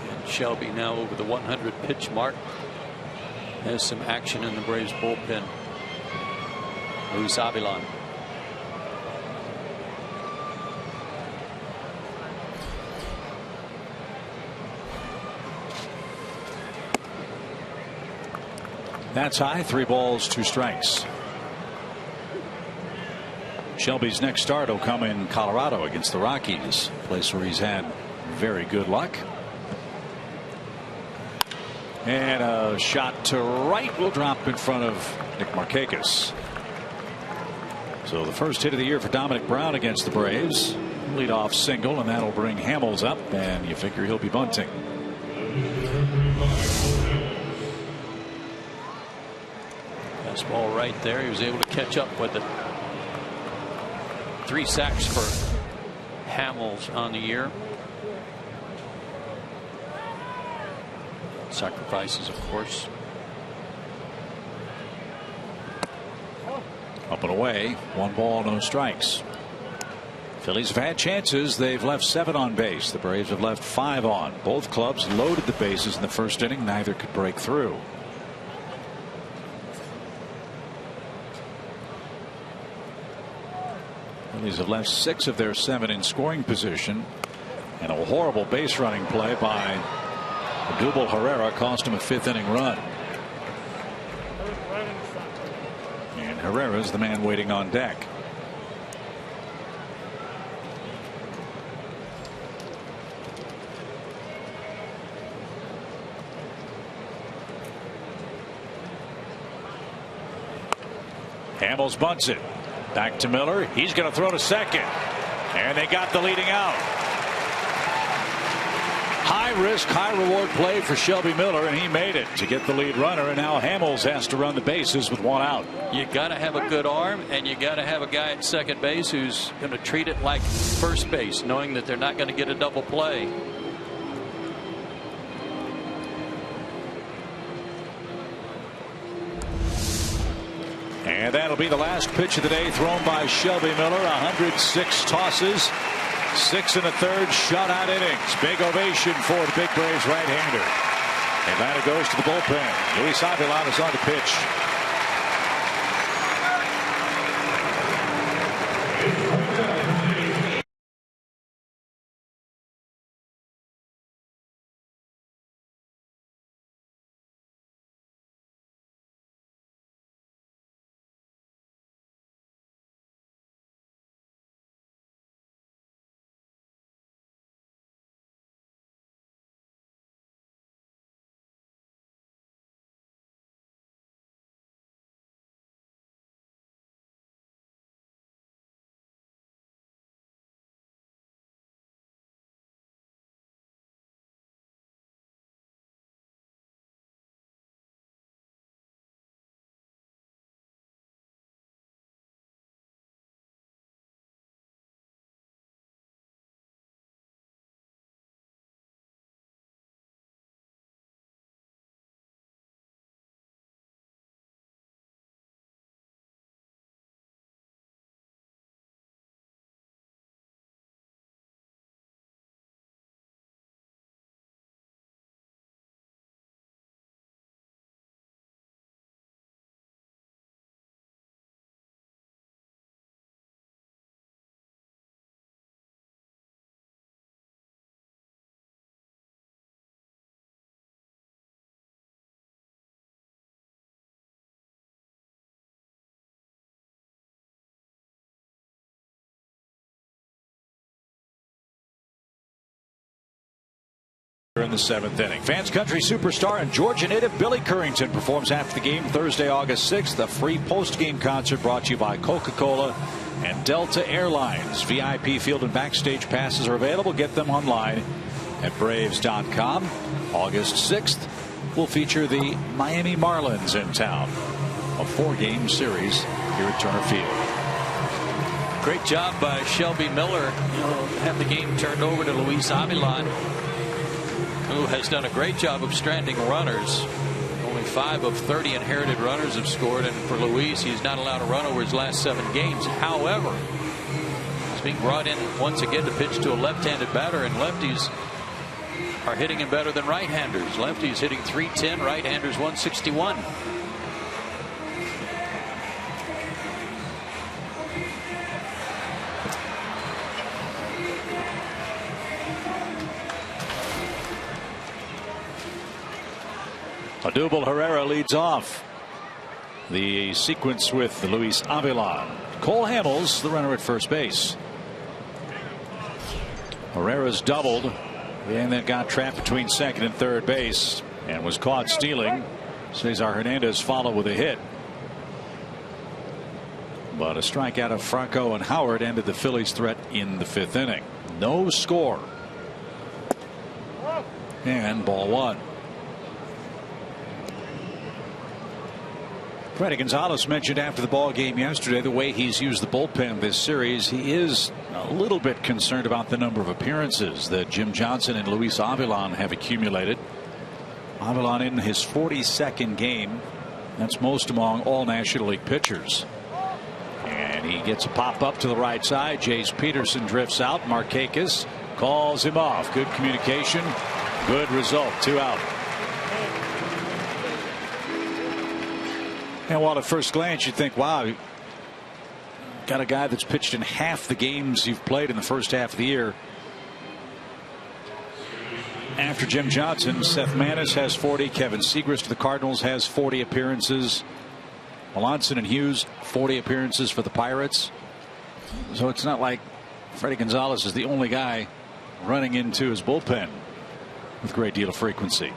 And Shelby now over the 100 pitch mark. Has some action in the Braves bullpen. Luis Avilan. That's high. 3 balls, 2 strikes. Shelby's next start will come in Colorado against the Rockies, a place where he's had very good luck. And a shot to right will drop in front of Nick Markakis. So the first hit of the year for Dominic Brown against the Braves. Leadoff single, and that'll bring Hamels up, and you figure he'll be bunting. Ball right there. He was able to catch up with it. 3 sacks for Hamels on the year. Sacrifices, of course. Up and away. 1 ball, no strikes. Phillies have had chances. They've left 7 on base. The Braves have left 5 on. Both clubs loaded the bases in the first inning. Neither could break through. Phillies have left 6 of their 7 in scoring position, and a horrible base running play by Odubel Herrera cost him a 5th inning run. And Herrera's the man waiting on deck. Hamels bunts it. Back to Miller. He's going to throw to second. And they got the leading out. High risk, high reward play for Shelby Miller, and he made it to get the lead runner. And now Hamels has to run the bases with 1 out. You got to have a good arm, and you got to have a guy at second base who's going to treat it like first base, knowing that they're not going to get a double play. And that'll be the last pitch of the day thrown by Shelby Miller. 106 tosses, 6 1/3 shutout innings. Big ovation for the big Braves right-hander. Atlanta goes to the bullpen. Luis Avilan is on the pitch. in the 7th inning. Fans Country superstar and Georgia native Billy Currington performs after the game Thursday, August 6th. A free post-game concert brought to you by Coca-Cola and Delta Airlines. VIP field and backstage passes are available. Get them online at Braves.com. August 6th will feature the Miami Marlins in town. A 4-game series here at Turner Field. Great job by Shelby Miller. Have the game turned over to Luis Avilan, who has done a great job of stranding runners. Only 5 of 30 inherited runners have scored, and for Luis, he's not allowed a run over his last 7 games. However, he's being brought in once again to pitch to a left-handed batter, and lefties are hitting him better than right-handers. Lefties hitting .310, right-handers .161. Odubel Herrera leads off the sequence with Luis Avilan. Cole Hamels, the runner at first base. Herrera's doubled and then got trapped between second and third base and was caught stealing. Cesar Hernandez followed with a hit. But a strikeout of Franco and Howard ended the Phillies' threat in the 5th inning. No score. And ball 1. Freddie Gonzalez mentioned after the ball game yesterday the way he's used the bullpen this series. He is a little bit concerned about the number of appearances that Jim Johnson and Luis Avilan have accumulated. Avilan in his 42nd game. That's most among all National League pitchers. And he gets a pop up to the right side. Jace Peterson drifts out. Markakis calls him off. Good communication. Good result. 2 out. And while at first glance you'd think, wow, you got a guy that's pitched in half the games you've played in the first half of the year. After Jim Johnson, Seth Maness has 40. Kevin Segrist of the Cardinals has 40 appearances. Melanson and Hughes 40 appearances for the Pirates. So it's not like Freddie Gonzalez is the only guy running into his bullpen with a great deal of frequency.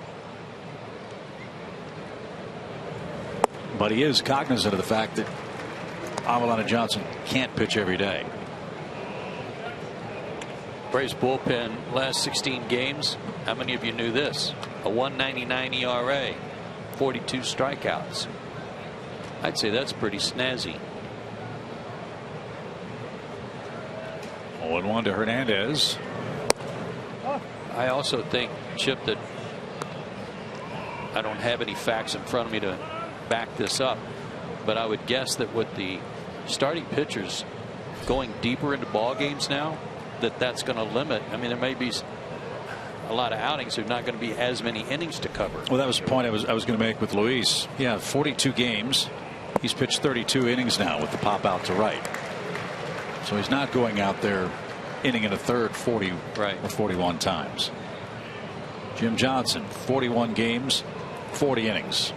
But he is cognizant of the fact that Avilan and Johnson can't pitch every day. Braves bullpen last 16 games. How many of you knew this? A 1.99 ERA, 42 strikeouts. I'd say that's pretty snazzy. 0-1 to Hernandez. I also think, Chip, that I don't have any facts in front of me to back this up, but I would guess that with the starting pitchers going deeper into ball games now, that's going to limit. I mean, there may be a lot of outings. There's not going to be as many innings to cover. Well, that was the point I was going to make with Luis. Yeah, 42 games. He's pitched 32 innings now with the pop out to right. So he's not going out there inning in a third 40 or 41 times. Jim Johnson, 41 games, 40 innings.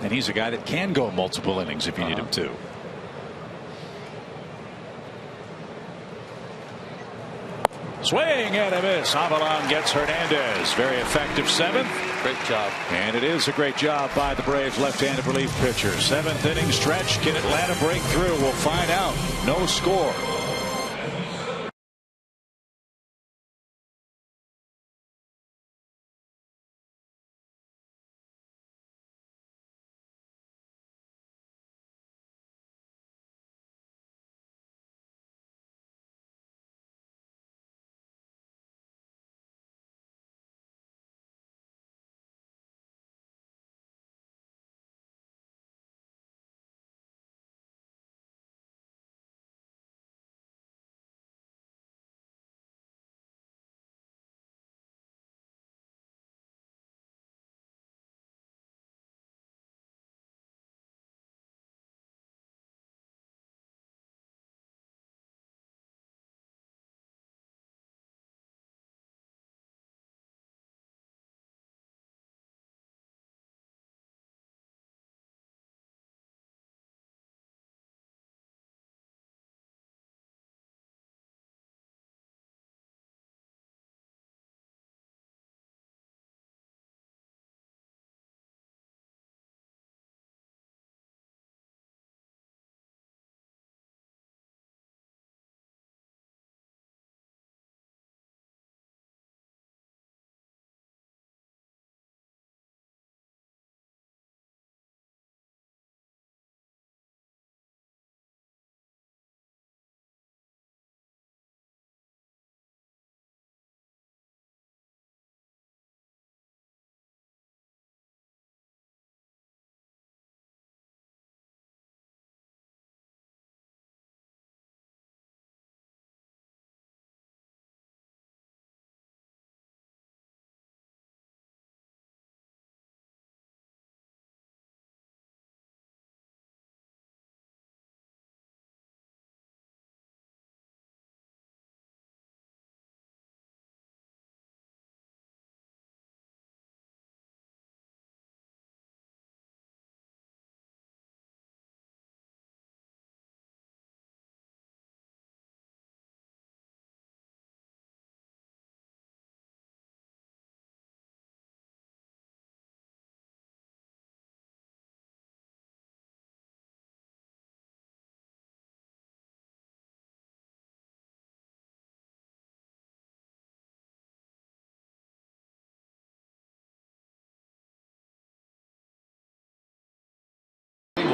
And he's a guy that can go multiple innings if you need him to. Swing and a miss. Avilan gets Hernandez. Very effective 7th. Great job. And it is a great job by the Braves left-handed relief pitcher. 7th inning stretch. Can Atlanta break through? We'll find out. No score.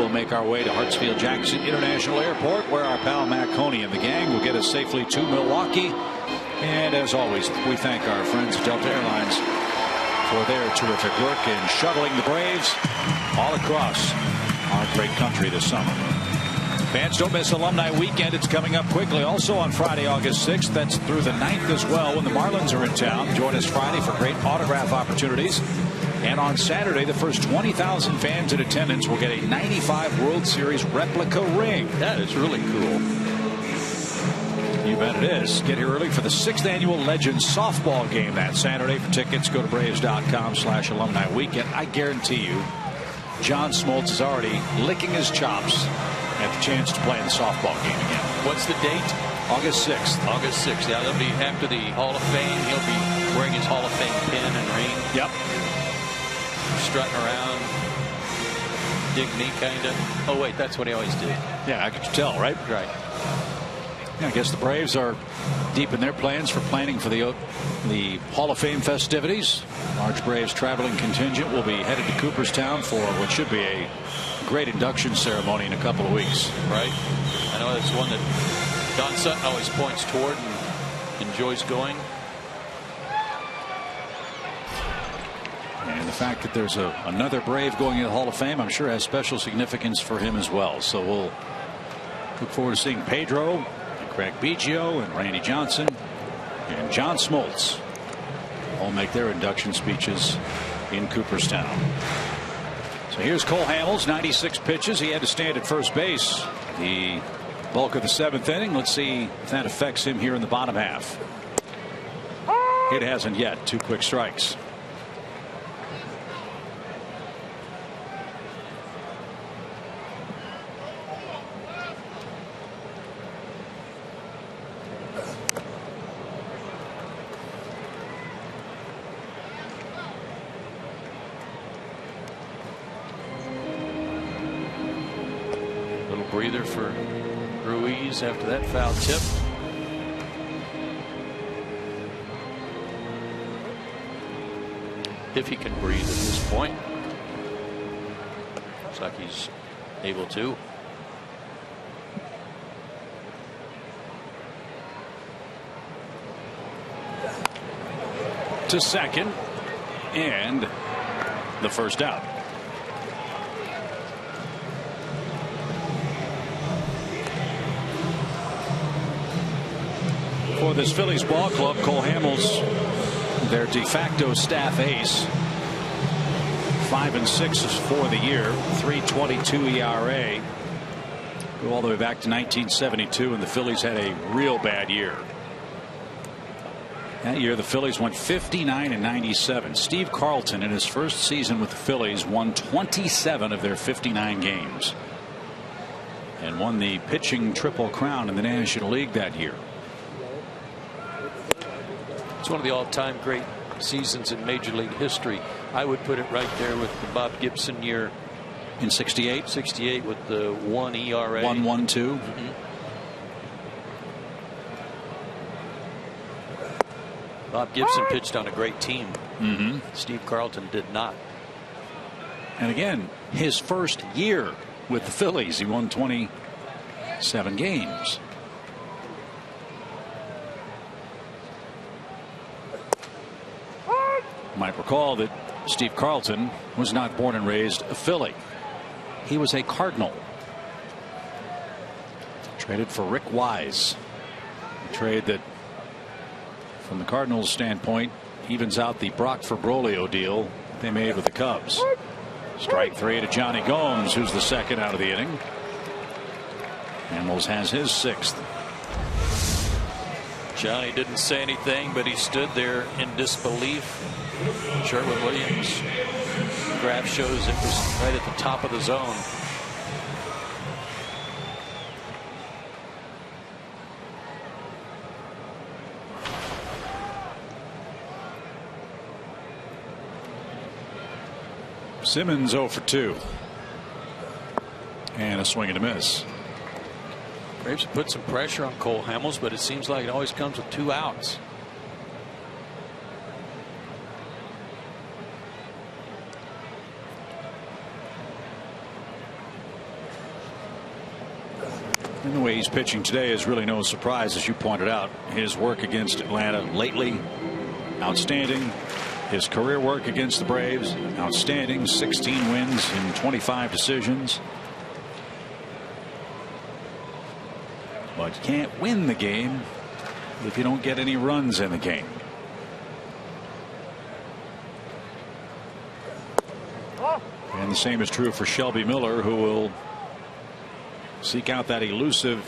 we'll make our way to Hartsfield-Jackson International Airport, where our pal Matt Coney and the gang will get us safely to Milwaukee. And as always, we thank our friends at Delta Airlines for their terrific work in shuttling the Braves all across our great country this summer. Fans, don't miss Alumni Weekend. It's coming up quickly. Also on Friday, August 6th. That's through the 9th as well when the Marlins are in town. Join us Friday for great autograph opportunities. And on Saturday, the first 20,000 fans in attendance will get a '95 World Series replica ring. That is really cool. You bet it is. Get here early for the 6th annual Legends softball game that Saturday. For tickets, go to Braves.com/Alumni Weekend. I guarantee you, John Smoltz is already licking his chops at the chance to play in the softball game again. What's the date? August 6th. August 6th. Yeah, that'll be after the Hall of Fame. He'll be wearing his Hall of Fame pin and ring. Yep. Strutting around. Dig me, kind of. Oh, wait, that's what he always did. Yeah, I could tell, right? Right. Yeah, I guess the Braves are deep in their plans for planning for the Hall of Fame festivities. Large Braves traveling contingent will be headed to Cooperstown for what should be a great induction ceremony in a couple of weeks. Right. I know that's one that Don Sutton always points toward and enjoys going. And the fact that there's another Brave going in the Hall of Fame, I'm sure has special significance for him as well. So we'll look forward to seeing Pedro and Craig Biggio and Randy Johnson and John Smoltz all make their induction speeches in Cooperstown. So here's Cole Hamels, 96 pitches. He had to stand at first base the bulk of the 7th inning. Let's see if that affects him here in the bottom half. It hasn't yet. 2 quick strikes. Breather for Ruiz after that foul tip. If he can breathe at this point. Looks like he's able to. To second, and the first out. For this Phillies ball club, Cole Hamels, their de facto staff ace. 5-6 for the year, 3.22 ERA. Go all the way back to 1972, and the Phillies had a real bad year. That year, the Phillies went 59-97. Steve Carlton, in his first season with the Phillies, won 27 of their 59 games and won the pitching Triple Crown in the National League that year. It's one of the all-time great seasons in Major League history. I would put it right there with the Bob Gibson year in '68. '68 with the 1 ERA. 1.12. Bob Gibson pitched on a great team. Mm-hmm. Steve Carlton did not. And again, his first year with the Phillies, he won 27 games. You might recall that Steve Carlton was not born and raised a Philly. He was a Cardinal. Traded for Rick Wise. A trade that, from the Cardinals' standpoint, evens out the Brock Fabrolio deal they made with the Cubs. Strike 3 to Johnny Gomes, who's the second out of the inning. Hamels has his 6th. Johnny didn't say anything, but he stood there in disbelief. Sherwin-Williams graph shows it was right at the top of the zone. Simmons 0 for 2. And a swing and a miss. Braves put some pressure on Cole Hamels, but it seems like it always comes with 2 outs. And the way he's pitching today is really no surprise, as you pointed out. His work against Atlanta lately, outstanding. His career work against the Braves, outstanding. 16 wins and 25 decisions. But you can't win the game if you don't get any runs in the game. And the same is true for Shelby Miller, who will seek out that elusive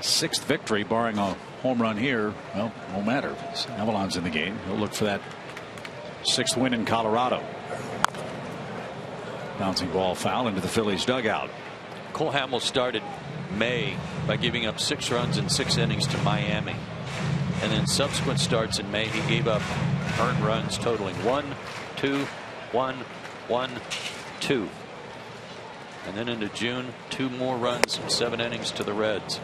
6th victory, barring a home run here. Well, won't matter. It's Avalon's in the game. He'll look for that 6th win in Colorado. Bouncing ball foul into the Phillies dugout. Cole Hamels started May by giving up 6 runs in 6 innings to Miami. And then subsequent starts in May, he gave up earned runs totaling 1, 2, 1, 1, 2. And then into June, 2 more runs in 7 innings to the Reds.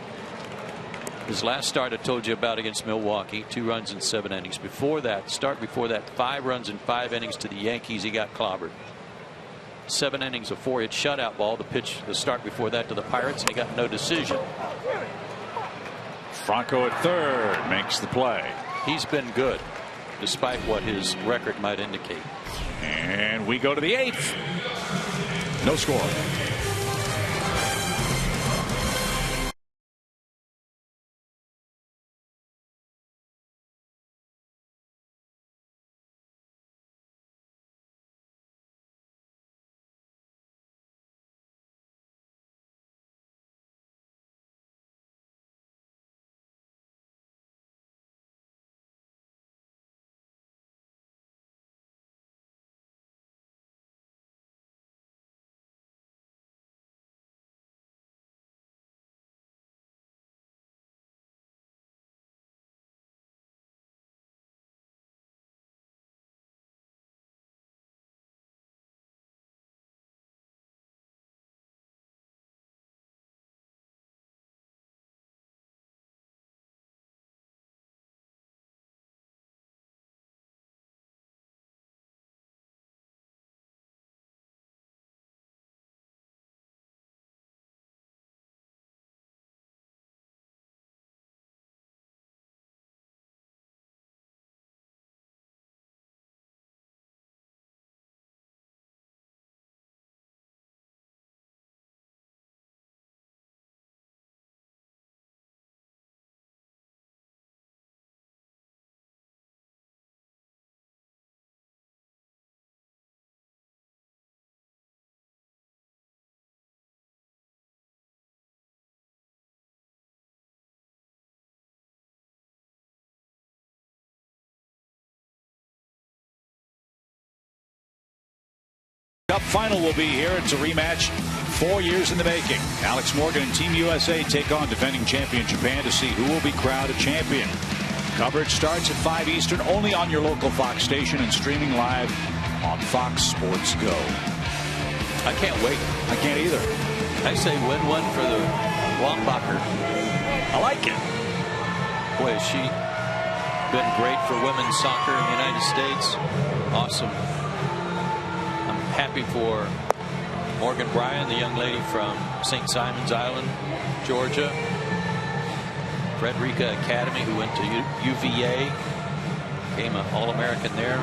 His last start I told you about against Milwaukee, 2 runs in 7 innings. Before that, 5 runs in 5 innings to the Yankees. He got clobbered. 7 innings of 4-hit shutout ball. The start before that to the Pirates, and he got no decision. Franco at third makes the play. He's been good, despite what his record might indicate. And we go to the 8th. No score. Cup final will be here. It's a rematch 4 years in the making. Alex Morgan and Team USA take on defending champion Japan to see who will be crowned a champion. Coverage starts at 5 Eastern only on your local Fox station and streaming live on Fox Sports Go. I can't wait. I can't either. I say win one for the Wambacher. I like it. Boy, has she been great for women's soccer in the United States. Awesome. I'm happy for Morgan Bryan, the young lady from St. Simon's Island, Georgia. Frederica Academy, who went to UVA, became an All-American there.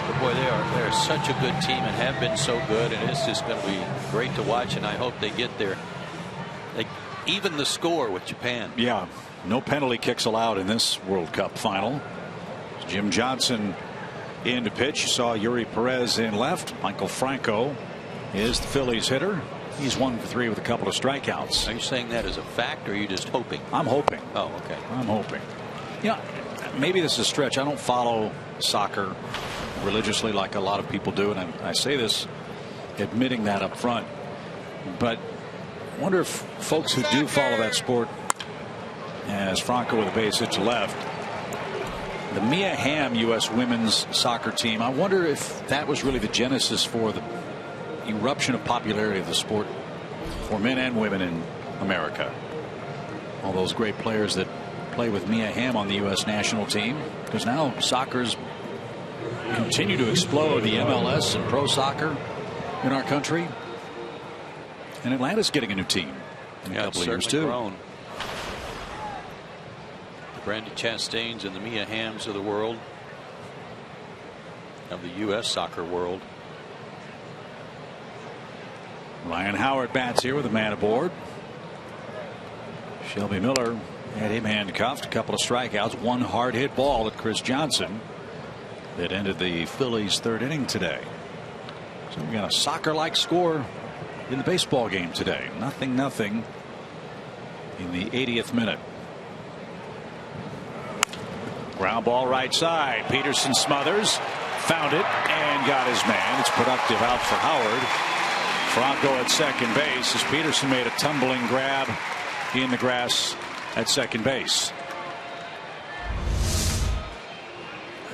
But boy, they're such a good team and have been so good, and it's just going to be great to watch, and I hope they get there. They even the score with Japan. Yeah, no penalty kicks allowed in this World Cup final. Jim Johnson in to pitch. You saw Yuri Perez in left. Michael Franco is the Phillies hitter. He's 1 for 3 with a couple of strikeouts. Are you saying that as a fact, or are you just hoping? I'm hoping. Oh, okay. I'm hoping. Yeah, maybe this is a stretch. I don't follow soccer religiously like a lot of people do, and I say this admitting that up front. But I wonder if folks who do follow that sport, as Franco with a base hit to left, the Mia Hamm U.S. women's soccer team, I wonder if that was really the genesis for the eruption of popularity of the sport for men and women in America. All those great players that play with Mia Hamm on the U.S. national team, because now soccer's continue to explode, the MLS and pro soccer in our country. And Atlanta's getting a new team in a couple of years too. Grown. The Brandy Chastains and the Mia Hamms of the world, of the U.S. soccer world. Ryan Howard bats here with a man aboard. Shelby Miller had him handcuffed. A couple of strikeouts. One hard hit ball at Chris Johnson that ended the Phillies' third inning today. So we got a soccer-like score in the baseball game today. 0-0 in the 80th minute. Ground ball right side. Peterson smothers, found it, and got his man. It's productive out for Howard. Franco at second base as Peterson made a tumbling grab in the grass at second base.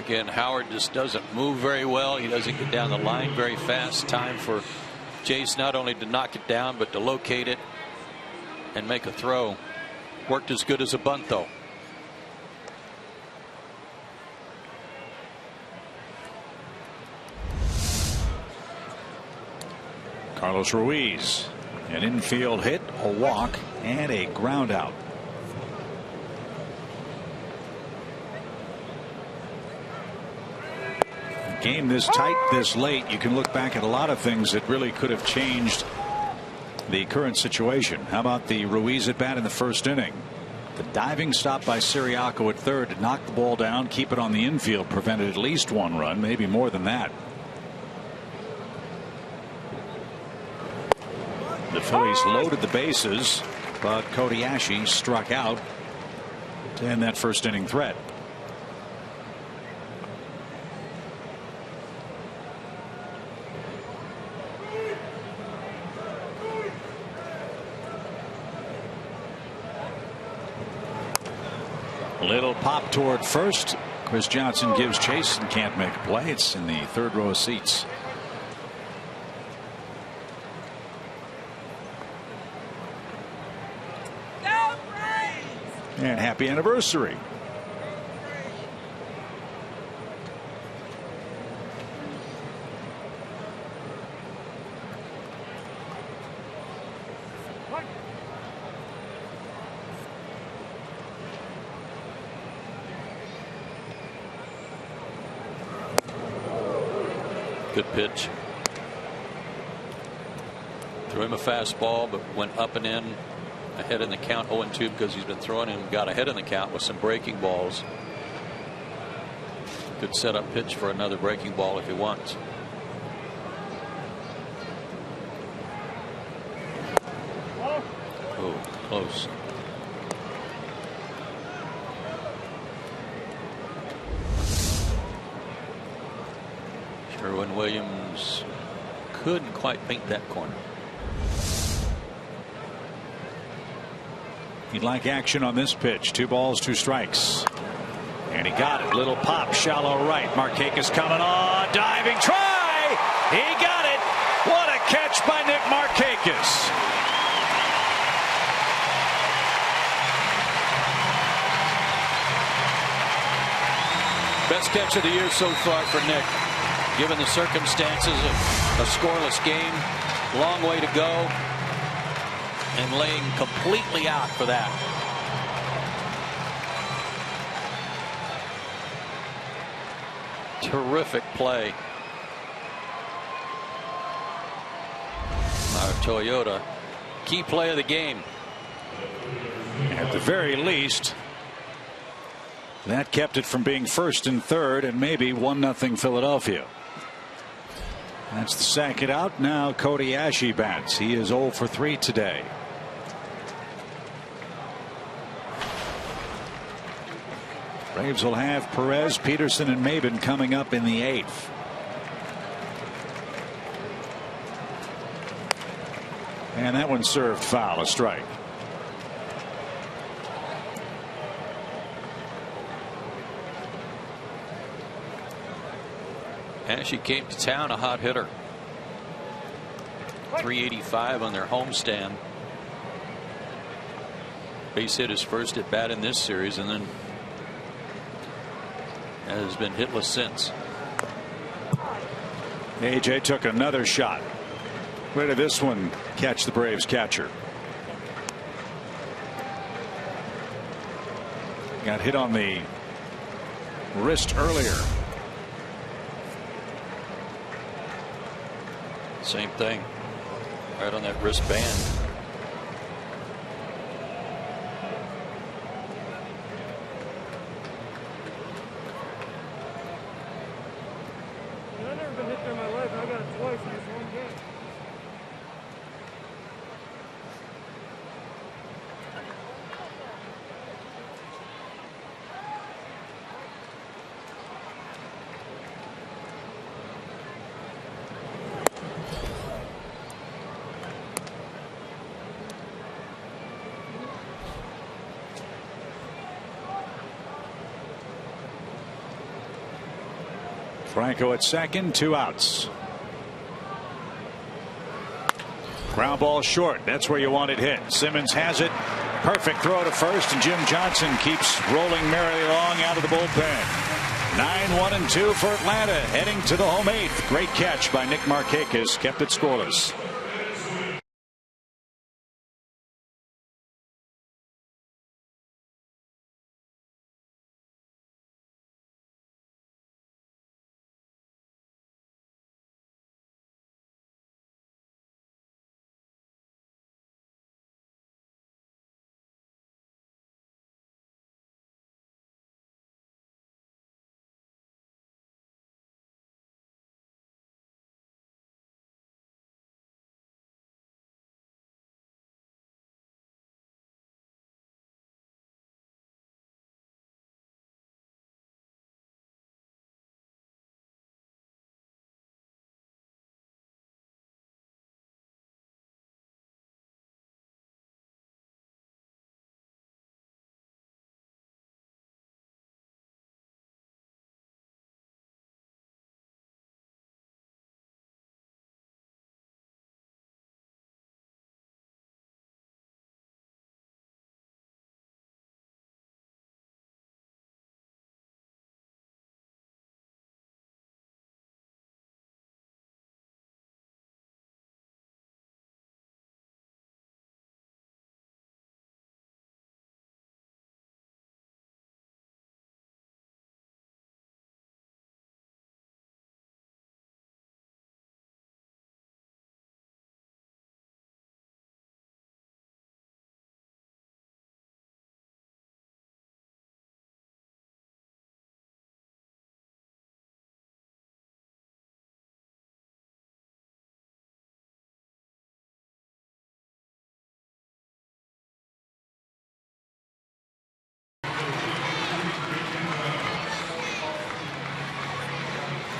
Again, Howard just doesn't move very well. He doesn't get down the line very fast. Time for Jace not only to knock it down but to locate it and make a throw. Worked as good as a bunt though. Carlos Ruiz, an infield hit, a walk, and a ground out. A game this tight, this late, you can look back at a lot of things that really could have changed the current situation. How about the Ruiz at bat in the first inning? The diving stop by Siriaco at third to knock the ball down, keep it on the infield, prevented at least one run, maybe more than that. The Phillies loaded the bases, but Kobayashi struck out to end that first inning threat. Little pop toward first. Chris Johnson gives chase and can't make a play. It's in the third row of seats. And happy anniversary. Good pitch. Threw him a fastball, but went up and in. Ahead in the count, 0-2 because he's been throwing him. Got ahead in the count with some breaking balls. Good setup pitch for another breaking ball if he wants. Oh, close. Sherwin-Williams couldn't quite paint that corner. He'd like action on this pitch. 2 balls, 2 strikes. And he got it. Little pop, shallow right. Markakis coming on. Diving try. He got it. What a catch by Nick Markakis. Best catch of the year so far for Nick. Given the circumstances of a scoreless game. Long way to go. And laying completely out for that. Terrific play. Our Toyota, key play of the game. At the very least, that kept it from being first and third and maybe 1-0 Philadelphia. That's the second out. Now Kobayashi bats. He is 0 for 3 today. Braves will have Perez, Peterson, and Maben coming up in the 8th. And that one served foul, a strike. And she came to town, a hot hitter. 385 on their homestand. Base hit his first at bat in this series, and then has been hitless since. AJ took another shot. Where did this one catch the Braves catcher? Got hit on the wrist earlier. Same thing. Right on that wristband. I've never been hit there in my life. I got it twice in this one game. Franco at second, 2 outs. Ground ball short. That's where you want it hit. Simmons has it. Perfect throw to first, and Jim Johnson keeps rolling merrily along out of the bullpen. 9-1-2 for Atlanta, heading to the home 8th. Great catch by Nick Markakis, kept it scoreless.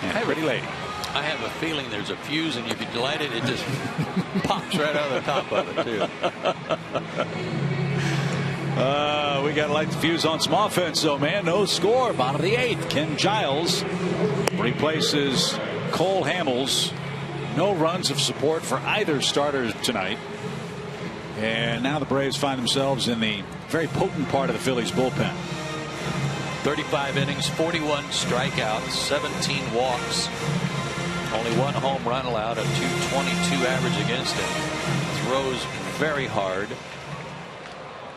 And pretty lady. I have a feeling there's a fuse, and if you light it, it just pops right out of the top of it, too. We got to light the fuse on some offense, though, man. No score. Bottom of the 8th. Ken Giles replaces Cole Hamels. No runs of support for either starter tonight. And now the Braves find themselves in the very potent part of the Phillies bullpen. 35 innings, 41 strikeouts, 17 walks. Only 1 home run allowed, a .222 average against him. Throws very hard.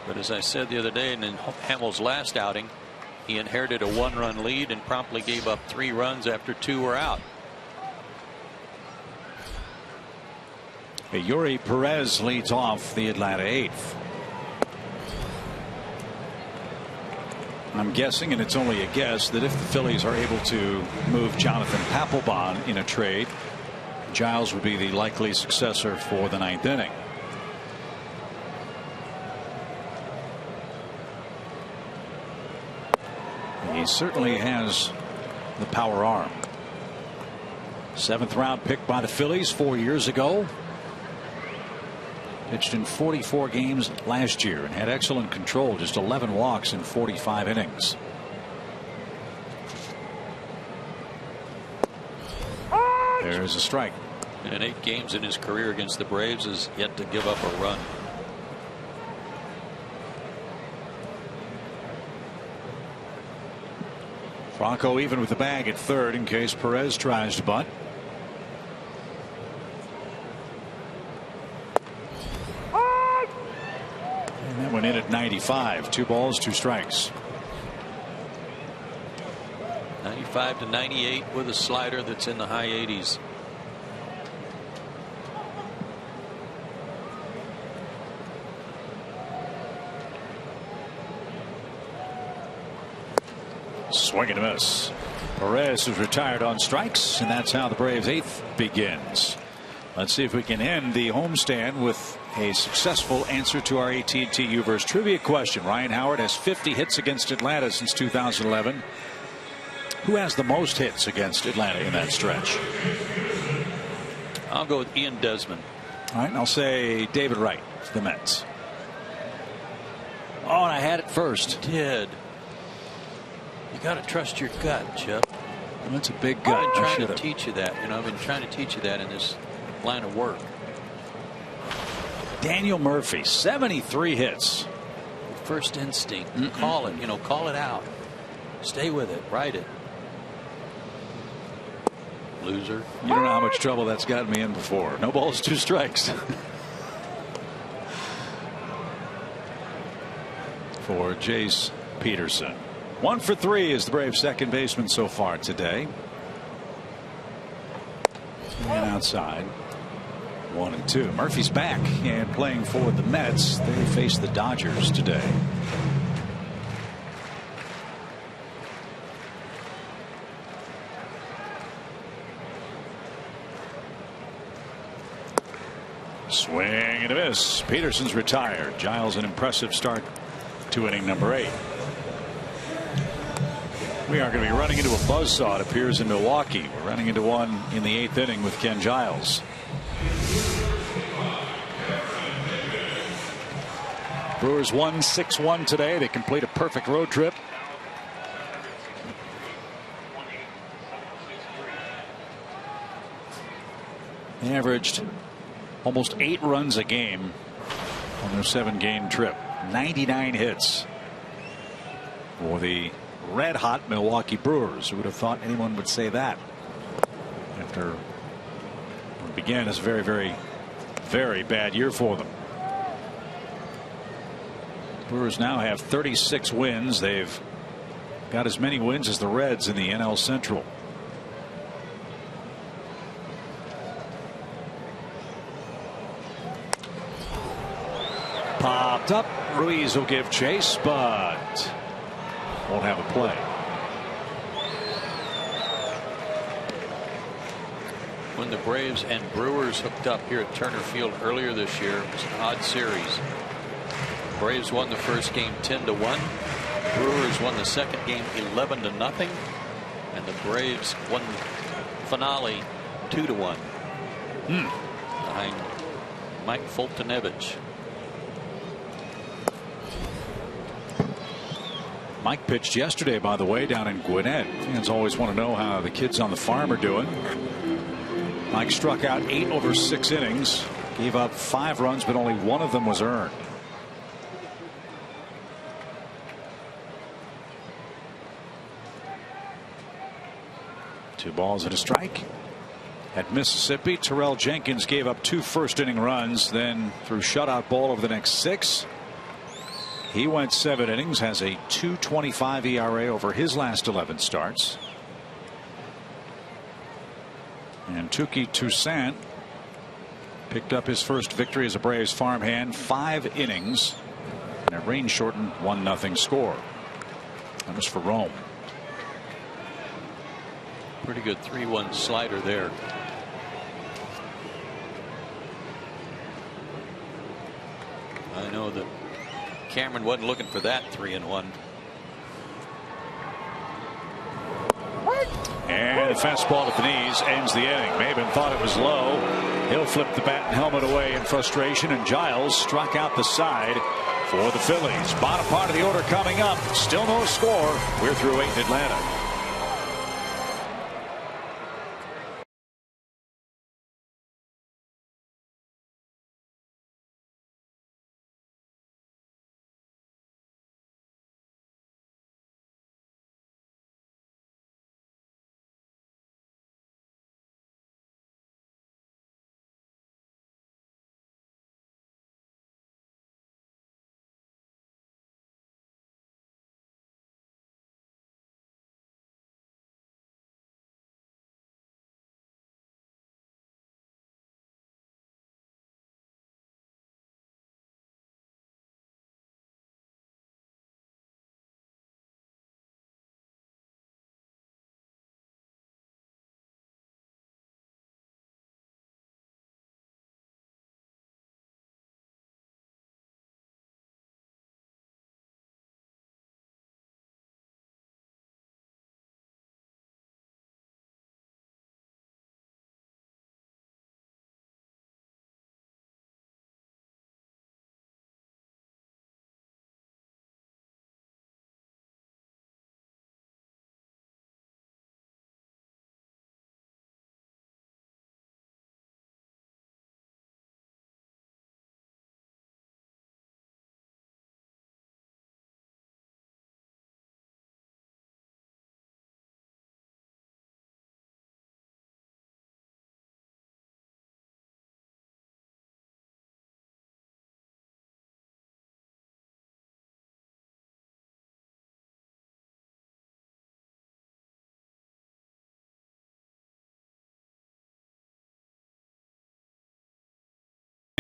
But as I said the other day, in Hamels' last outing, he inherited a 1-run lead and promptly gave up 3 runs after 2 were out. Yuri Perez leads off the Atlanta 8th. I'm guessing, and it's only a guess, that if the Phillies are able to move Jonathan Papelbon in a trade, Giles would be the likely successor for the 9th inning. He certainly has the power arm. 7th round pick by the Phillies 4 years ago. Pitched in 44 games last year and had excellent control, just 11 walks in 45 innings. There's a strike. And in 8 games in his career against the Braves, has yet to give up a run. Franco even with the bag at 3rd in case Perez tries to bunt. went in at 95. 2 balls, 2 strikes. 95 to 98 with a slider that's in the high 80s. Swing and a miss. Perez is retired on strikes, and that's how the Braves' 8th begins. Let's see if we can end the homestand with a successful answer to our AT&T U-verse trivia question. Ryan Howard has 50 hits against Atlanta since 2011. Who has the most hits against Atlanta in that stretch? I'll go with Ian Desmond. All right, and I'll say David Wright for the Mets. Oh, and I had it first. You did. You got to trust your gut, Chip. Well, that's a big gut. I've been trying to teach you that. I've been trying to teach you that in this line of work. Daniel Murphy, 73 hits. First instinct. Call it. Call it out. Stay with it. Write it. Loser. You don't know how much trouble that's gotten me in before. No balls, 2 strikes. For Jace Peterson. 1 for 3 is the Braves' second baseman so far today. And outside. 1 and 2. Murphy's back and playing for the Mets. They face the Dodgers today. Swing and a miss. Peterson's retired. Giles an impressive start to inning number 8. We are going to be running into a buzzsaw, it appears, in Milwaukee. We're running into one in the 8th inning with Ken Giles. Brewers won 6-1 today. They complete a perfect road trip. They averaged almost 8 runs a game on their 7-game trip. 99 hits for the red-hot Milwaukee Brewers. Who would have thought anyone would say that after what began as a very, very, very bad year for them. Brewers now have 36 wins. They've got as many wins as the Reds in the NL Central. Popped up. Ruiz will give chase, but won't have a play. When the Braves and Brewers hooked up here at Turner Field earlier this year, it was an odd series. Braves won the first game 10-1. Brewers won the second game 11-0, and the Braves won the finale 2-1 behind Mike Foltynewicz. Mike pitched yesterday, by the way, down in Gwinnett. Fans always want to know how the kids on the farm are doing. Mike struck out 8 over 6 innings, gave up 5 runs, but only 1 of them was earned. Two balls and a strike. At Mississippi, Terrell Jenkins gave up 2 first-inning runs, then threw shutout ball over the next 6. He went 7 innings, has a 2.25 ERA over his last 11 starts. And Touki Toussaint picked up his first victory as a Braves farmhand. 5 innings and a rain shortened 1-0 score. That was for Rome. Pretty good 3-1 slider there. I know that Cameron wasn't looking for that 3-1. And the fastball at the knees ends the inning. Maben thought it was low. He'll flip the bat and helmet away in frustration, and Giles struck out the side for the Phillies. Bottom part of the order coming up. Still no score. We're through 8 in Atlanta.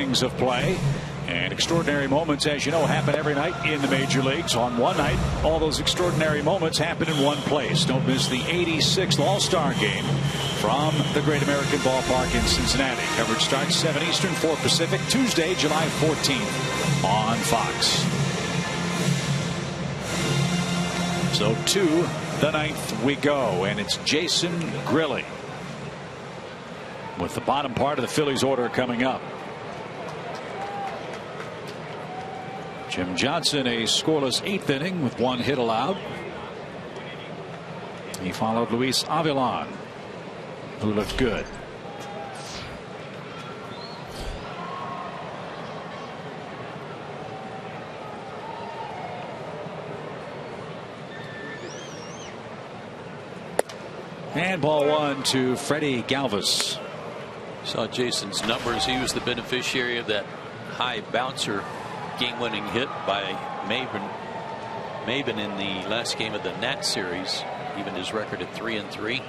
innings of play. And extraordinary moments, as you know, happen every night in the major leagues. On one night, all those extraordinary moments happen in one place. Don't miss the 86th All-Star Game from the Great American Ballpark in Cincinnati. Coverage starts 7 Eastern, 4 Pacific, Tuesday, July 14th on Fox. So to the 9th we go, and it's Jason Grilli with the bottom part of the Phillies order coming up. Jim Johnson, a scoreless 8th inning with 1 hit allowed. He followed Luis Avilan, who looked good. And ball 1 to Freddie Galvis. Saw Jason's numbers. He was the beneficiary of that high bouncer game-winning hit by Maven in the last game of the Nats series, even his record at 3-3.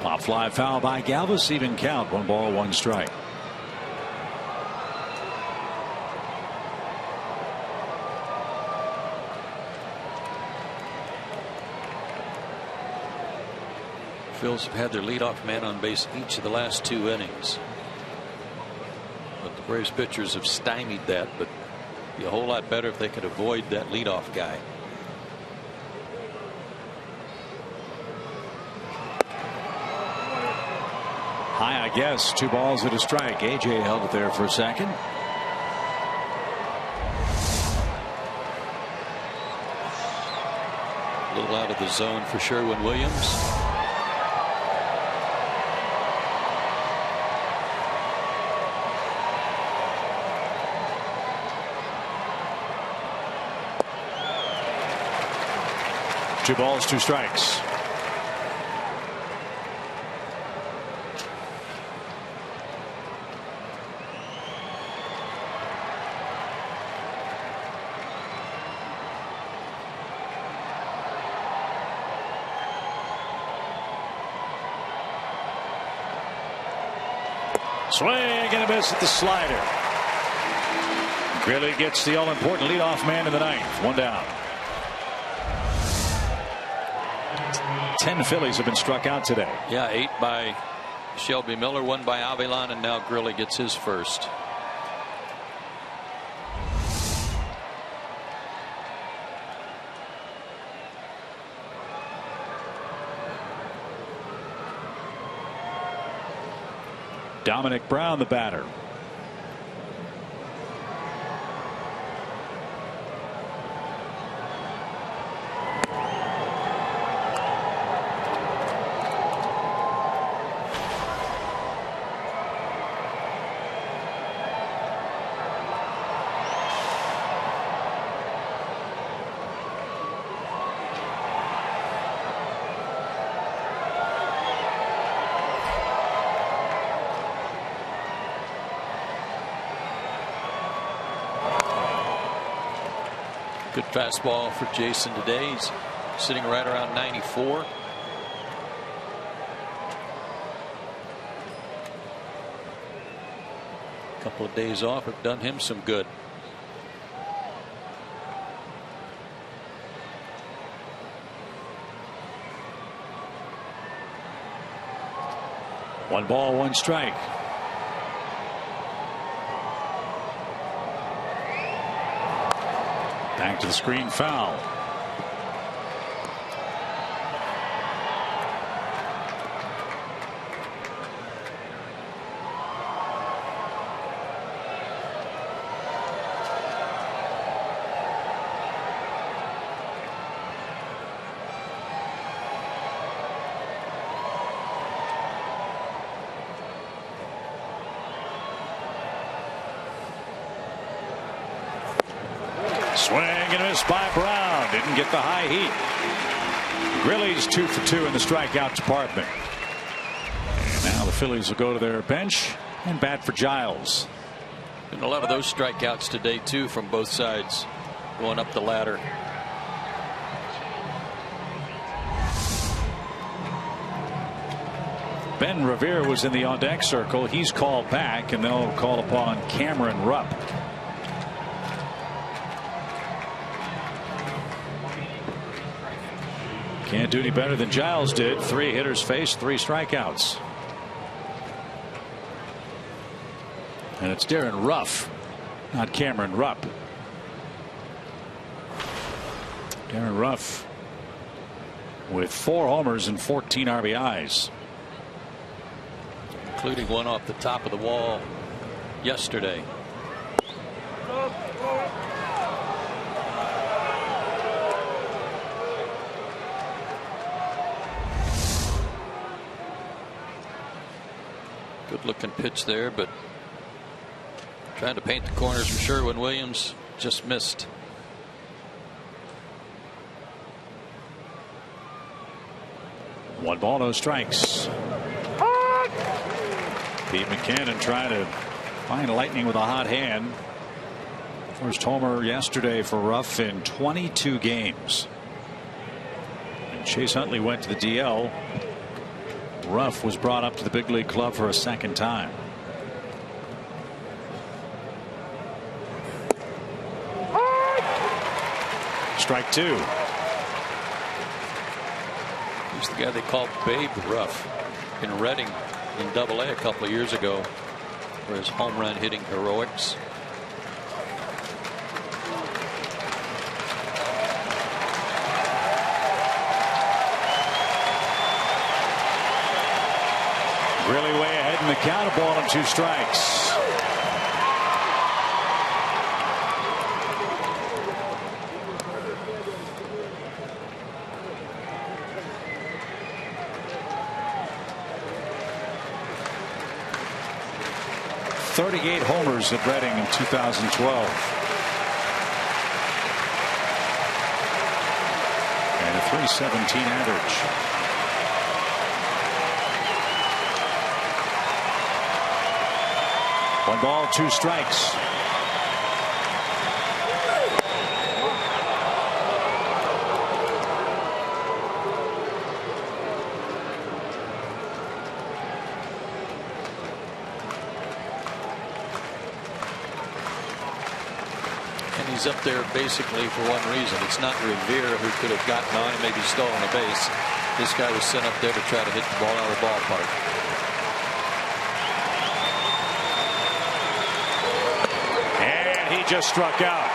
Pop fly foul by Galvis, even count, 1 ball 1 strike. Phils have had their leadoff man on base each of the last 2 innings. But the Braves pitchers have stymied that, but it'd be a whole lot better if they could avoid that leadoff guy. High, I guess. 2 balls and a strike. AJ held it there for a second. A little out of the zone for Sherwin-Williams. Two balls, 2 strikes. Swing and a miss at the slider. Grilli gets the all-important leadoff man in the 9th. 1 down. 10 Phillies have been struck out today. Yeah, 8 by Shelby Miller, 1 by Avilan, and now Grilli gets his first. Dominic Brown, the batter. Good fastball for Jason today. He's sitting right around 94. A couple of days off have done him some good. One ball, 1 strike. Back to the screen, foul. Swing and a miss by Brown. Didn't get the high heat. Grilli's 2 for 2 in the strikeout department. And now the Phillies will go to their bench and bat for Giles. And a lot of those strikeouts today too from both sides going up the ladder. Ben Revere was in the on deck circle. He's called back, and they'll call upon Cameron Rupp. Can't do any better than Giles did. 3 hitters faced, 3 strikeouts. And it's Darren Ruff, not Cameron Rupp. Darren Ruff with 4 homers and 14 RBIs, including one off the top of the wall yesterday. Good looking pitch there, but trying to paint the corners for Sherwin-Williams, just missed. One ball, no strikes. Pete McCannon trying to find lightning with a hot hand. First homer yesterday for Ruff in 22 games. And Chase Utley went to the DL. Ruff was brought up to the big league club for a second time. Strike 2. He's the guy they called Babe Ruff in Reading in Double-A a couple of years ago for his home run hitting heroics. Really way ahead in the count. A ball and 2 strikes. .38 homers at Reading in 2012. And a .317 average. One ball, 2 strikes. And he's up there basically for one reason. It's not Revere who could have gotten on and maybe stolen a base. This guy was sent up there to try to hit the ball out of the ballpark. Just struck out.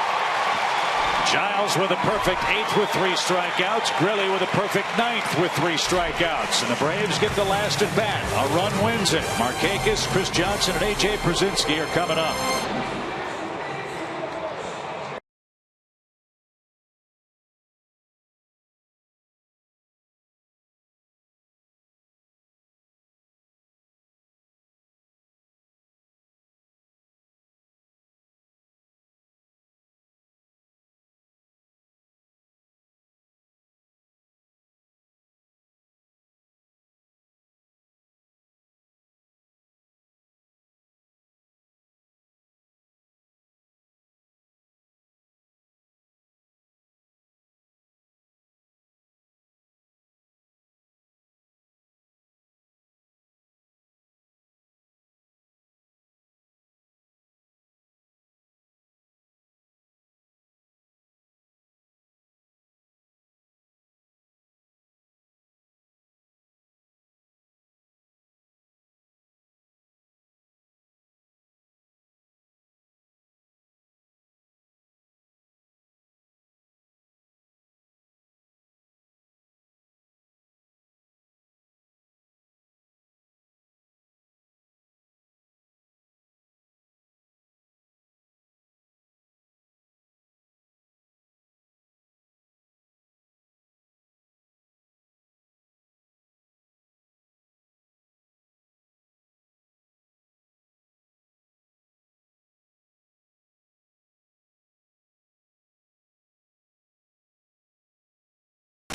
Giles with a perfect 8th with 3 strikeouts. Grilly with a perfect 9th with 3 strikeouts. And the Braves get the last at bat. A run wins it. Markakis, Chris Johnson, and A.J. Przinsky are coming up.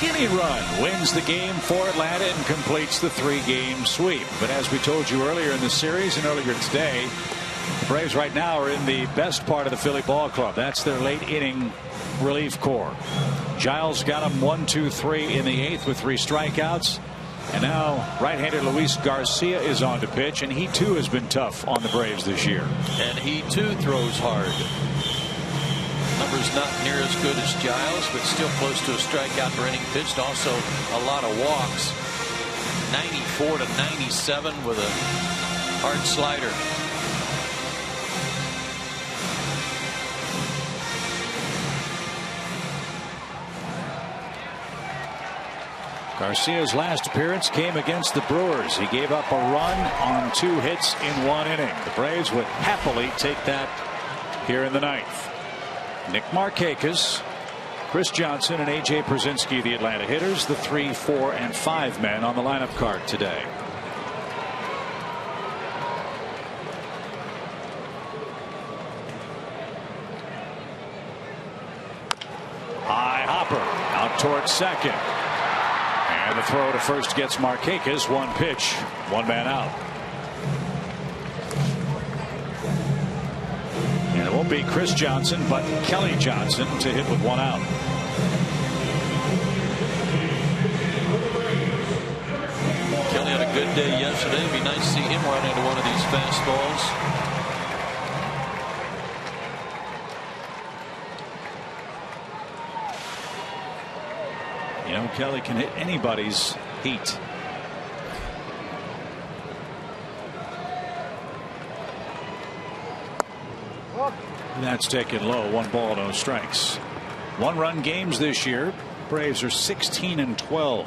Any run wins the game for Atlanta and completes the 3-game sweep. But as we told you earlier in the series and earlier today, the Braves right now are in the best part of the Philly ball club. That's their late inning relief corps. Giles got him 1, 2, 3 in the 8th with 3 strikeouts. And now right-hander Luis Garcia is on to pitch, and he too has been tough on the Braves this year. And he too throws hard. Numbers not near as good as Giles, but still close to a strikeout per inning pitched. Also a lot of walks. 94 to 97 with a hard slider. Garcia's last appearance came against the Brewers. He gave up a run on 2 hits in 1 inning. The Braves would happily take that here in the 9th. Nick Markakis, Chris Johnson, and A.J. Pierzynski, the Atlanta hitters, the 3, 4, and 5 men on the lineup card today. High hopper out towards second. And the throw to first gets Markakis. 1 pitch, 1 man out. And it won't be Chris Johnson, but Kelly Johnson to hit with 1 out. Kelly had a good day yesterday. It'd be nice to see him run into one of these fastballs. You know, Kelly can hit anybody's heat. That's taken low. 1 ball, no strikes. 1-run games this year. Braves are 16-12.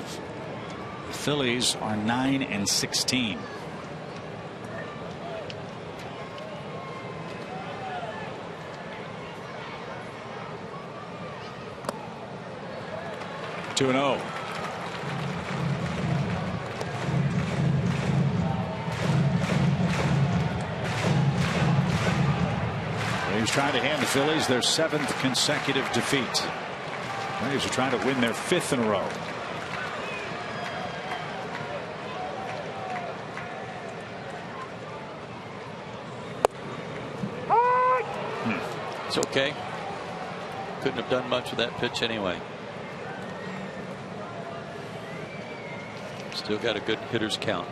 The Phillies are 9-16. Two and 0. Braves trying to hand the Phillies their 7th consecutive defeat. Braves are trying to win their 5th in a row. It's okay. Couldn't have done much with that pitch anyway. Still got a good hitter's count.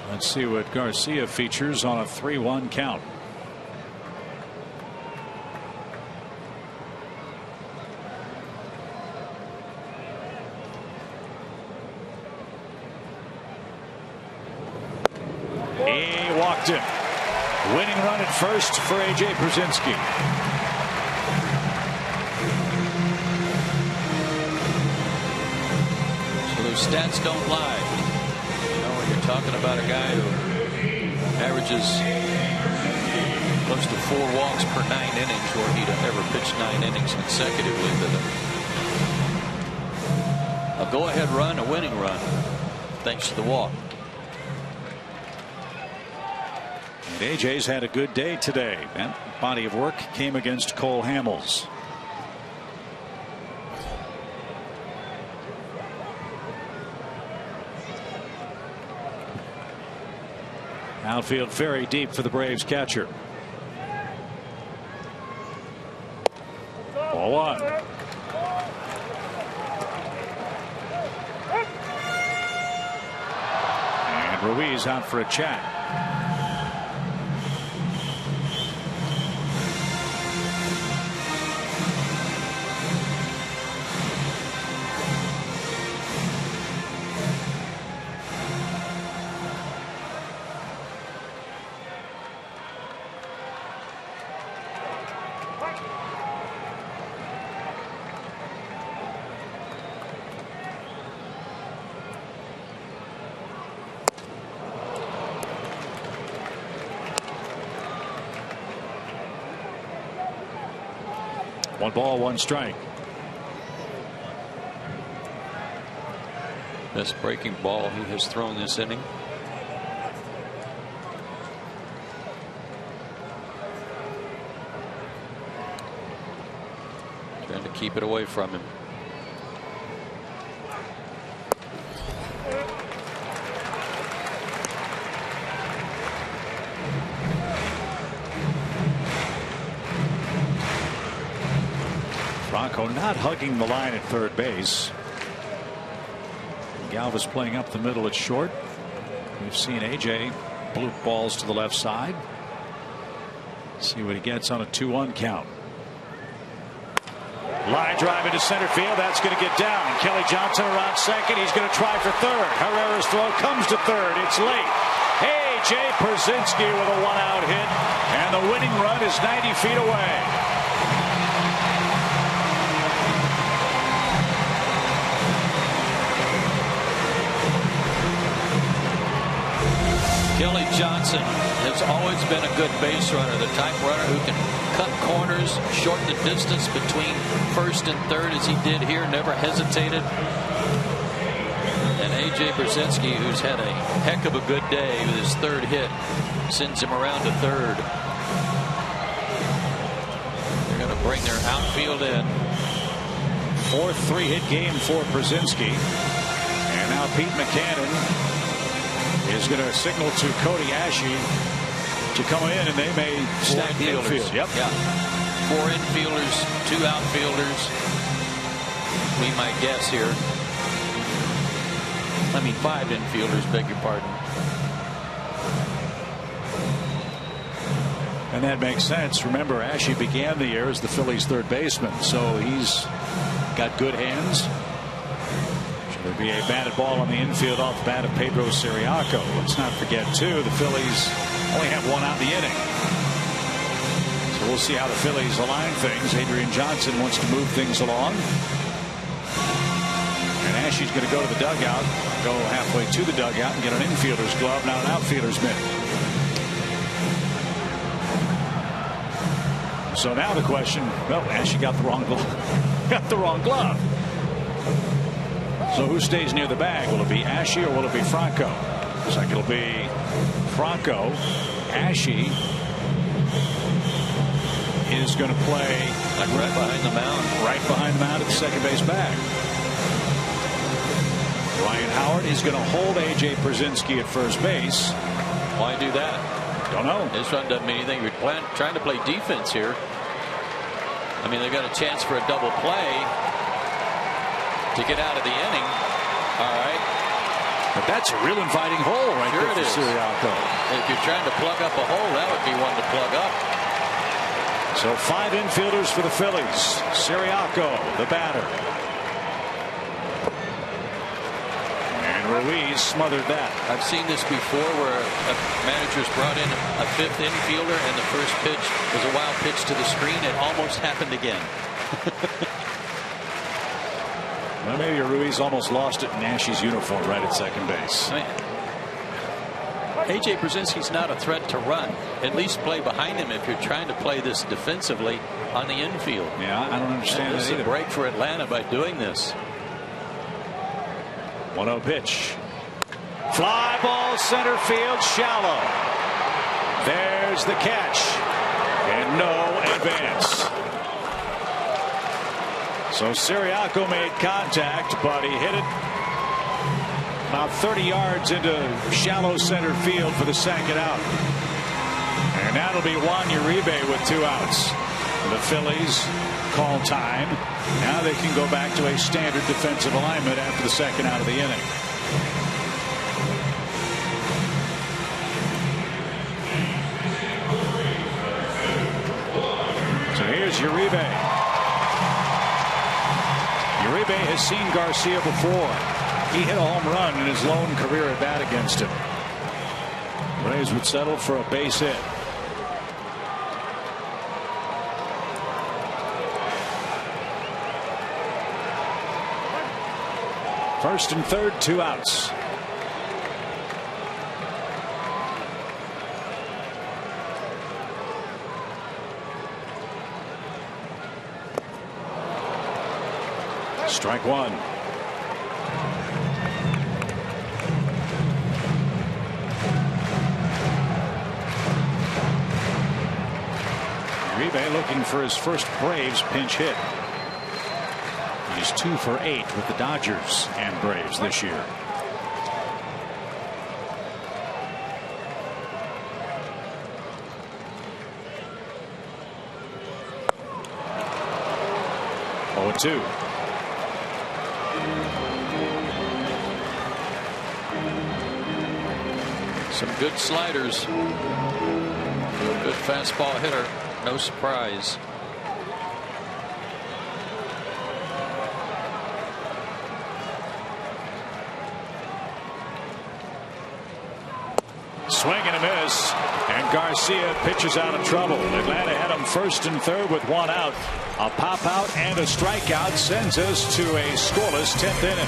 Let's see what Garcia features on a 3-1 count. He walked him. Winning run at first for A.J. Pierzynski. So those stats don't lie. You know, when you're talking about a guy who averages close to 4 walks per 9 innings, or he'd ever pitched 9 innings consecutively, a go-ahead run, a winning run, thanks to the walk. And AJ's had a good day today. That body of work came against Cole Hamels. Outfield very deep for the Braves catcher. Ball 1. And Ruiz out for a chat. One ball, one strike. Best breaking ball he has thrown this inning. Trying to keep it away from him. Franco not hugging the line at third base. Galvis playing up the middle at short. We've seen AJ bloop balls to the left side. See what he gets on a 2-1 count. Line drive into center field. That's going to get down. Kelly Johnson around second. He's going to try for third. Herrera's throw comes to third. It's late. AJ Pierzynski with a 1-out hit. And the winning run is 90 feet away. Kelly Johnson has always been a good base runner, the type runner who can cut corners, shorten the distance between first and third as he did here, never hesitated. And AJ Pierzynski, who's had a heck of a good day with his third hit, sends him around to third. They're going to bring their outfield in. Fourth 3-hit game for Pierzynski. And now Pete Mackanin is going to signal to Cody Ashe to come in, and they may stack the infield. Yep. Yeah. 4 infielders, 2 outfielders. We might guess here. 5 infielders, beg your pardon. And that makes sense. Remember, Ashe began the year as the Phillies' third baseman, so he's got good hands. There'll be a batted ball on the infield off the bat of Pedro Ciriaco. Let's not forget, too, the Phillies only have 1 out in the inning. So we'll see how the Phillies align things. Adrian Johnson wants to move things along. And Ashe's going to go to the dugout, go halfway to the dugout and get an infielder's glove, not an outfielder's mitt. So now the question, well, Ashe got the wrong glove. Got the wrong glove. So who stays near the bag? Will it be Ashe or will it be Franco? Looks like it'll be Franco. Ashe is going to play like right behind the mound. Right behind the mound at the second base bag. Ryan Howard is going to hold AJ Pierzynski at first base. Why do that? Don't know. This run doesn't mean anything. You're trying to play defense here. They got a chance for a double play to get out of the inning. All right. But that's a real inviting hole right there for Ciriaco. If you're trying to plug up a hole, that would be one to plug up. So 5 infielders for the Phillies. Ciriaco, the batter. And Ruiz smothered that. I've seen this before where a manager's brought in a 5th infielder and the first pitch was a wild pitch to the screen. It almost happened again. Well, maybe Ruiz almost lost it in Ashe's uniform right at second base. AJ Pierzynski's not a threat to run. At least play behind him if you're trying to play this defensively on the infield. Yeah, I don't understand that either. This is a break for Atlanta by doing this. 1-0 pitch. Fly ball center field shallow. There's the catch. And no advance. So Ciriaco made contact, but he hit it about 30 yards into shallow center field for the second out. And that'll be Juan Uribe with 2 outs. The Phillies call time. Now they can go back to a standard defensive alignment after the second out of the inning. So here's Uribe. Uribe has seen Garcia before. He hit a home run in his lone career at bat against him. Rays would settle for a base hit. First and third, 2 outs. Strike 1. Uribe looking for his first Braves pinch hit. He's 2 for 8 with the Dodgers and Braves this year. Oh, 2. Some good sliders. Good fastball hitter. No surprise. Swing and a miss, and Garcia pitches out of trouble. Atlanta had him 1st and 3rd with 1 out. A pop out and a strikeout sends us to a scoreless 10th inning.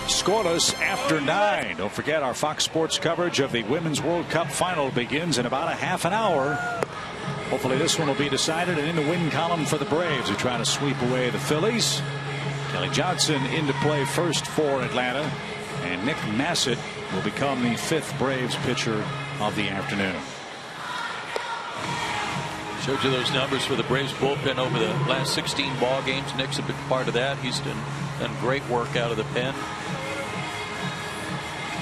Scoreless after 9. Don't forget our Fox Sports coverage of the Women's World Cup final begins in about a half an hour. Hopefully this one will be decided, and in the win column for the Braves who try to sweep away the Phillies. Kelly Johnson into play first for Atlanta, and Nick Massett will become the 5th Braves pitcher of the afternoon. Showed you those numbers for the Braves bullpen over the last 16 ball games. Nick's a big part of that. He's done great work out of the pen.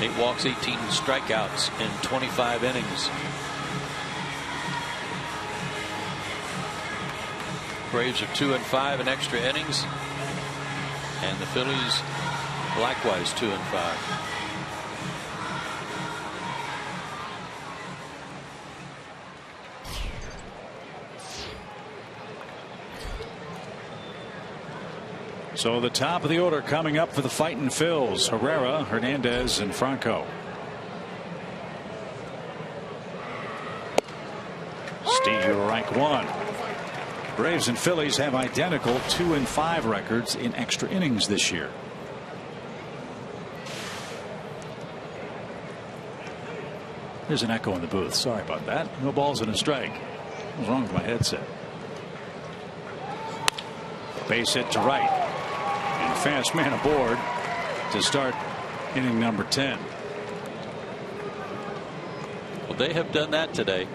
8 walks, 18 strikeouts in 25 innings. Braves are 2 and 5 in extra innings, and the Phillies likewise 2 and 5. So the top of the order coming up for the Fightin' Phils: Herrera, Hernandez, and Franco. Steve Reich 1. Braves and Phillies have identical 2 and 5 records in extra innings this year. There's an echo in the booth. Sorry about that. No balls and a strike. What's wrong with my headset? Base hit to right. And fast man aboard to start inning number 10. Well, they have done that today.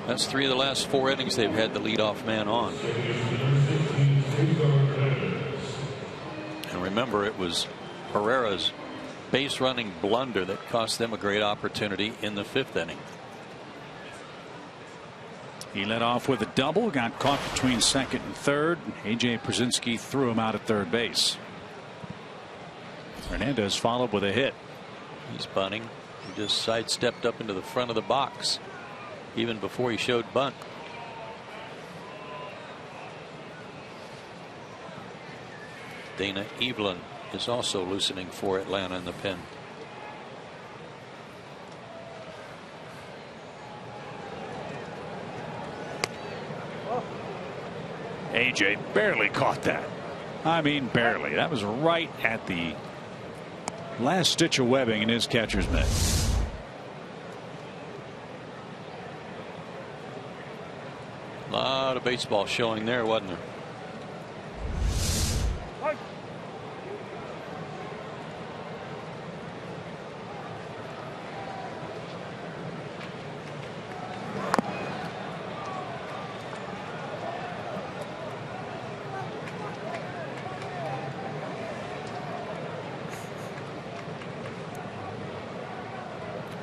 That's 3 of the last 4 innings they've had the leadoff man on. And remember, it was Herrera's base running blunder that cost them a great opportunity in the 5th inning. He led off with a double, got caught between 2nd and 3rd. A.J. Przinsky threw him out at 3rd base. Hernandez followed with a hit. He's bunting. He just sidestepped up into the front of the box even before he showed bunt. Dana Evelyn is also loosening for Atlanta in the pen. AJ barely caught that. I mean, barely. That was right at the last stitch of webbing in his catcher's mitt. A lot of baseball showing there, wasn't there?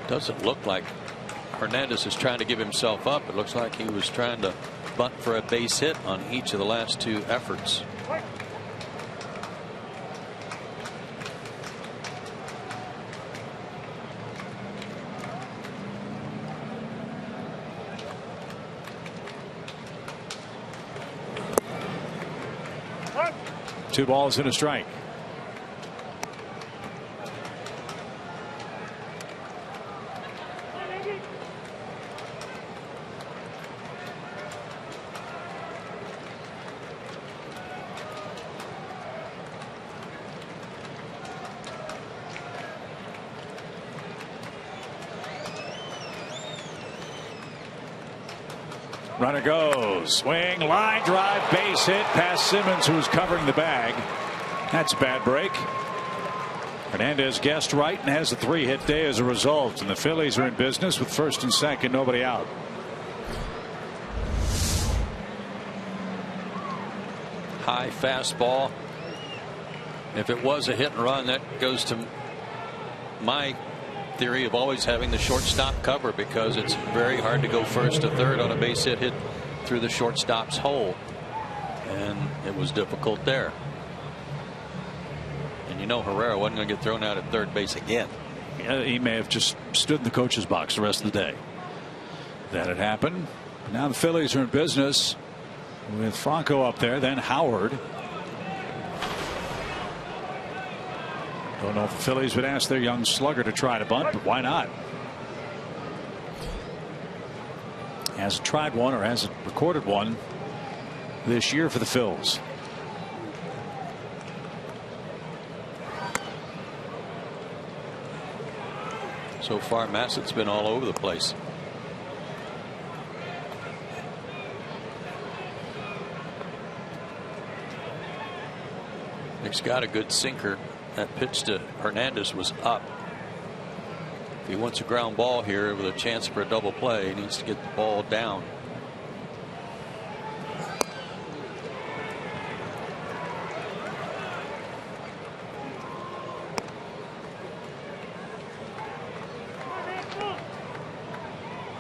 Doesn't look like Hernandez is trying to give himself up. It looks like he was trying to bunt for a base hit on each of the last two efforts. Two balls and a strike. Runner goes. Swing, line drive, base hit past Simmons, who was covering the bag. That's a bad break. Hernandez guessed right and has a 3-hit day as a result. And the Phillies are in business with first and second, nobody out. High fastball. If it was a hit and run, that goes to my theory of always having the shortstop cover, because it's very hard to go first to third on a base hit through the shortstop's hole, and it was difficult there. And you know Herrera wasn't going to get thrown out at third base again. Yeah, he may have just stood in the coach's box the rest of the day. That had happened. Now the Phillies are in business with Franco up there, then Howard. Don't know if the Phillies would ask their young slugger to try to bunt, but why not? Hasn't tried one or hasn't recorded one this year for the Phils. So far, Massett's been all over the place. He's got a good sinker. That pitch to Hernandez was up. If he wants a ground ball here with a chance for a double play, he needs to get the ball down.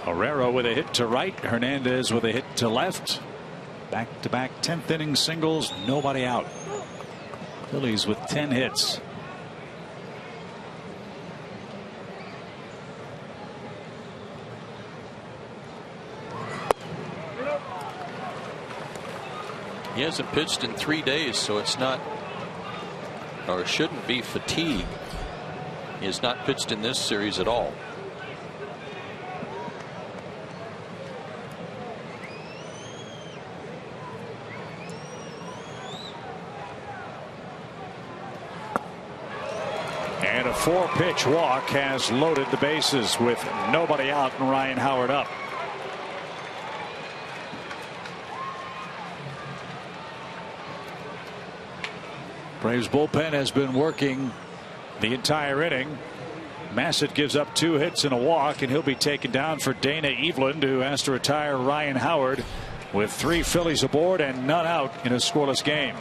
Herrera with a hit to right, Hernandez with a hit to left. Back-to-back 10th inning singles, nobody out. Phillies with 10 hits. He hasn't pitched in 3 days, so it's not, or shouldn't be, fatigue. He has not pitched in this series at all. And a 4-pitch walk has loaded the bases with nobody out and Ryan Howard up. Braves bullpen has been working the entire inning. Massett gives up 2 hits and a walk, and he'll be taken down for Dana Eveland, who has to retire Ryan Howard with 3 Phillies aboard and none out in a scoreless game.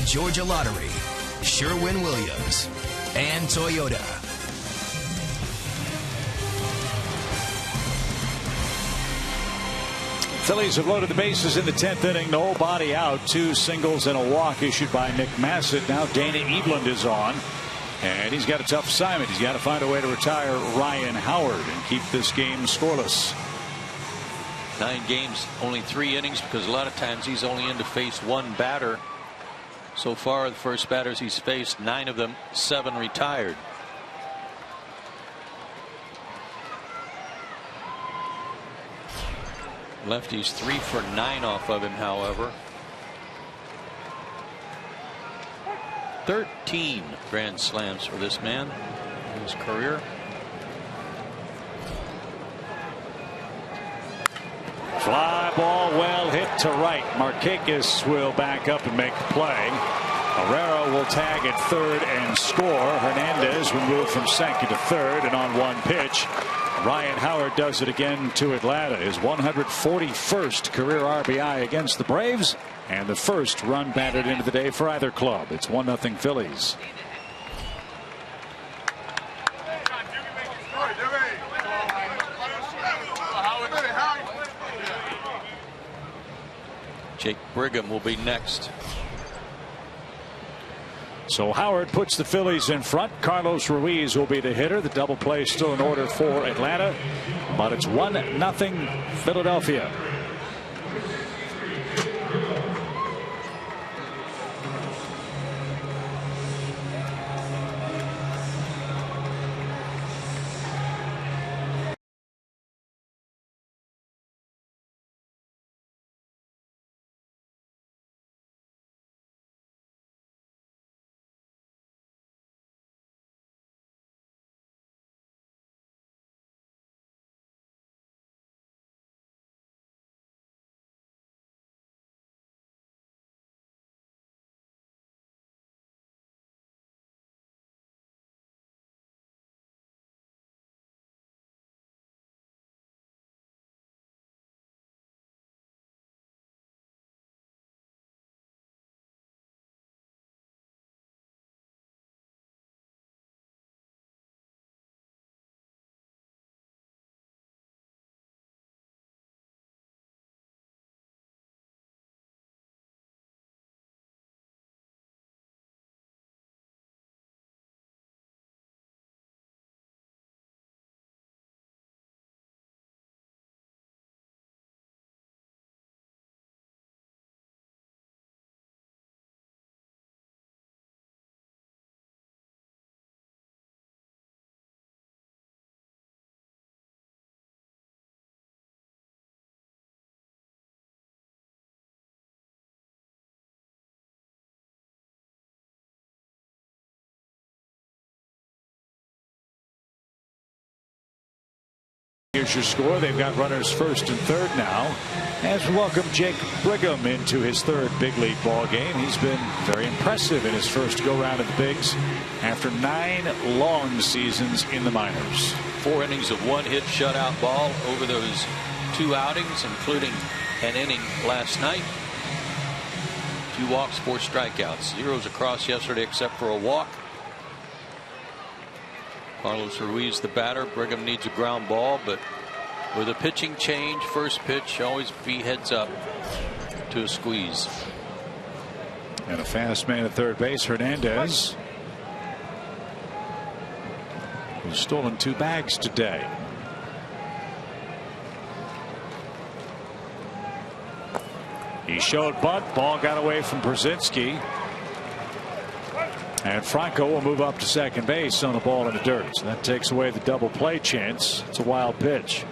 Georgia Lottery, Sherwin-Williams, and Toyota. Phillies have loaded the bases in the 10th inning. Nobody out. 2 singles and a walk issued by Nick Massett. Now Dana Eveland is on. And he's got a tough assignment. He's got to find a way to retire Ryan Howard and keep this game scoreless. 9 games, only 3 innings, because a lot of times he's only in to face 1 batter. So far, the first batters he's faced, 9 of them, 7 retired. Lefties 3 for 9 off of him, however. 13 grand slams for this man in his career. Fly ball well hit to right. Markakis will back up and make the play. Herrera will tag at third and score. Hernandez will move from second to third, and on 1 pitch Ryan Howard does it again to Atlanta. His 141st career RBI against the Braves, and the first run batted into the day for either club. It's 1-0 Phillies. Jake Brigham will be next. So Howard puts the Phillies in front. Carlos Ruiz will be the hitter. The double play still in order for Atlanta, but it's 1-0 Philadelphia. Here's your score. They've got runners first and third now, as we welcome Jake Brigham into his 3rd big league ball game. He's been very impressive in his first go round of the bigs after 9 long seasons in the minors. 4 innings of 1-hit shutout ball over those 2 outings, including an inning last night. 2 walks, 4 strikeouts. 0s across yesterday except for a walk. Carlos Ruiz the batter. Brigham needs a ground ball, but with a pitching change, first pitch always be heads up to a squeeze. And a fast man at third base, Hernandez, who's stolen 2 bags today. He showed bunt. Ball got away from Brzezinski. And Franco will move up to second base on a ball in the dirt. So that takes away the double play chance. It's a wild pitch.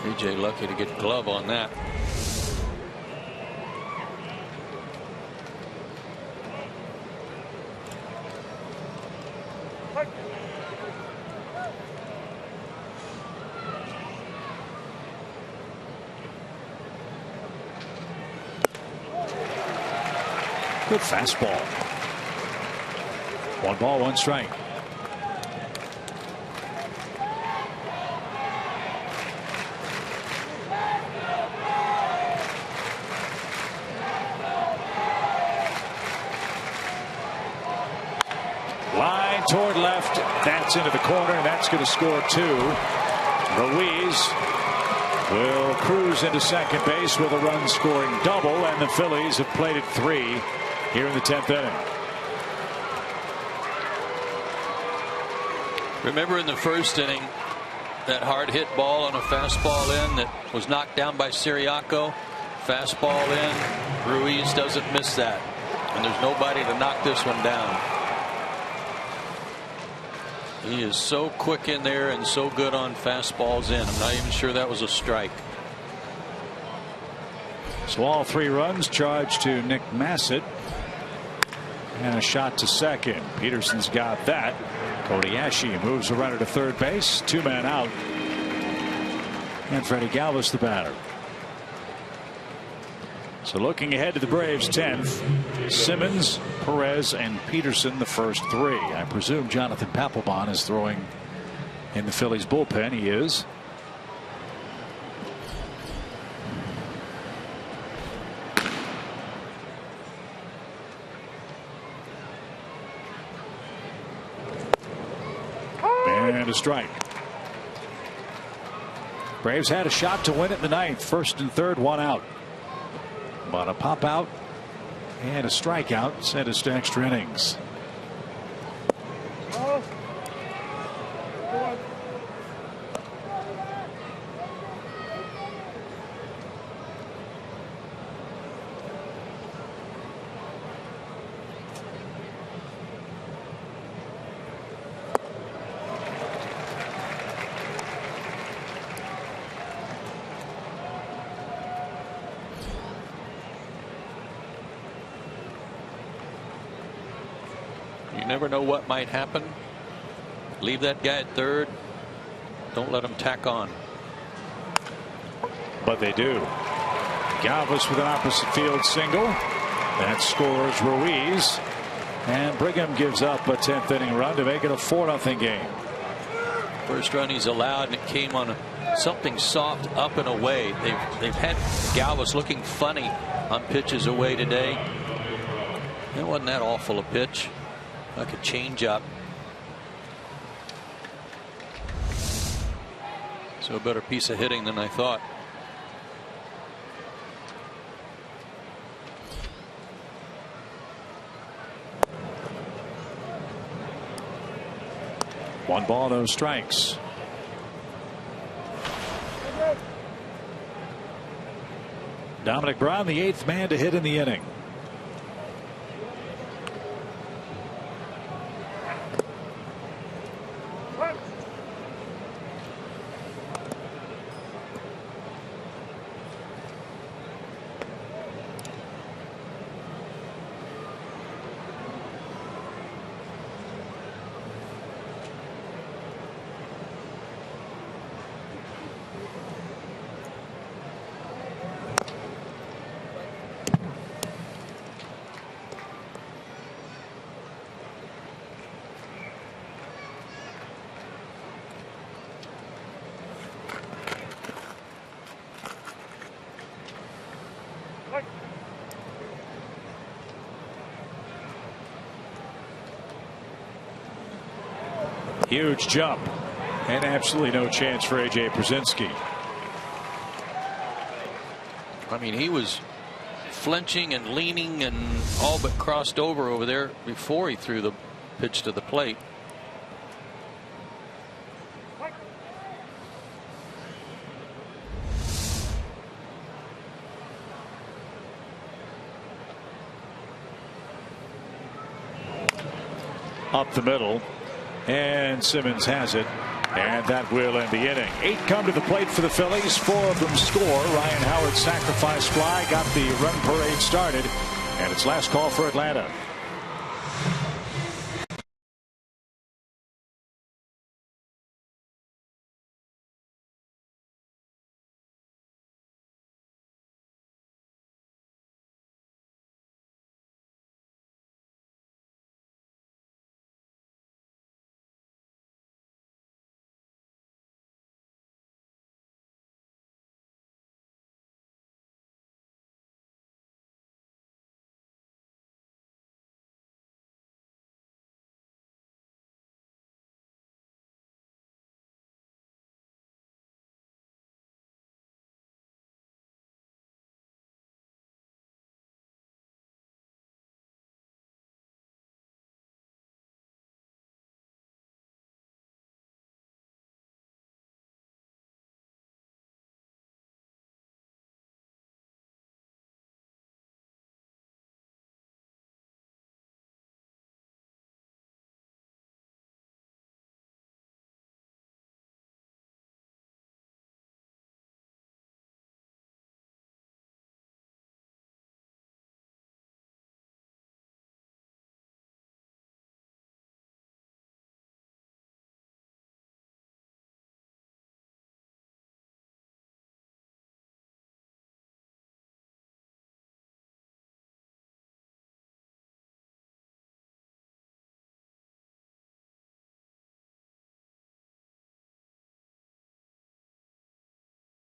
AJ lucky to get a glove on that. Good fastball. 1 ball, 1 strike. toward left. That's into the corner, and that's going to score 2. Ruiz will cruise into second base with a run scoring double, and the Phillies have played it 3 here in the 10th inning. Remember in the first inning, that hard hit ball on a fastball in that was knocked down by Siriaco. Fastball in. Ruiz doesn't miss that. And there's nobody to knock this one down. He is so quick in there and so good on fastballs in. I'm not even sure that was a strike. So all 3 runs charged to Nick Massett. And a shot to second. Peterson's got that. Kobayashi moves a runner to third base. 2-man out. And Freddie Galvis the batter. So looking ahead to the Braves 10th, Simmons, Perez, and Peterson the first 3. I presume Jonathan Papelbon is throwing in the Phillies bullpen. He is. And a strike. Braves had a shot to win it in the 9th. First and third, 1 out. But a pop out and a strikeout sent us to extra innings. You never know what might happen. Leave that guy at third. Don't let him tack on. But they do. Galvis with an opposite field single. That scores Ruiz. And Brigham gives up a 10th inning run to make it a 4-0 game. First run he's allowed, and it came on something soft up and away. They've had Galvis looking funny on pitches away today. It wasn't that awful a pitch. Like a changeup. So a better piece of hitting than I thought. One ball, no strikes. Dominic Brown, the 8th man to hit in the inning. Huge jump and absolutely no chance for A.J. Pierzynski. I mean, he was flinching and leaning and all but crossed over there before he threw the pitch to the plate. Up the middle. And Simmons has it. And that will end the inning. 8 come to the plate for the Phillies. 4 of them score. Ryan Howard's sacrifice fly got the run parade started. And it's last call for Atlanta.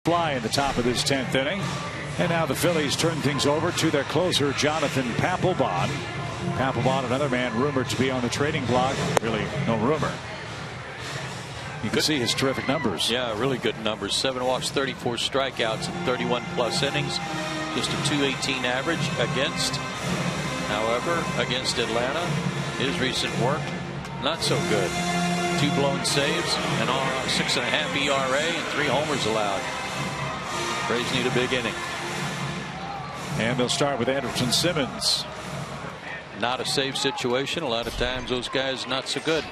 fly in the top of this 10th inning. And now the Phillies turn things over to their closer, Jonathan Papelbon. Papelbon, another man rumored to be on the trading block. Really, no rumor. You can see his terrific numbers. Yeah, really good numbers. 7 walks, 34 strikeouts, and 31 plus innings. Just a .218 average against. However, against Atlanta, his recent work, not so good. 2 blown saves, and 6.5 ERA, and 3 homers allowed. Braves need a big inning. And they'll start with Anderson Simmons. Not a safe situation. A lot of times those guys not so good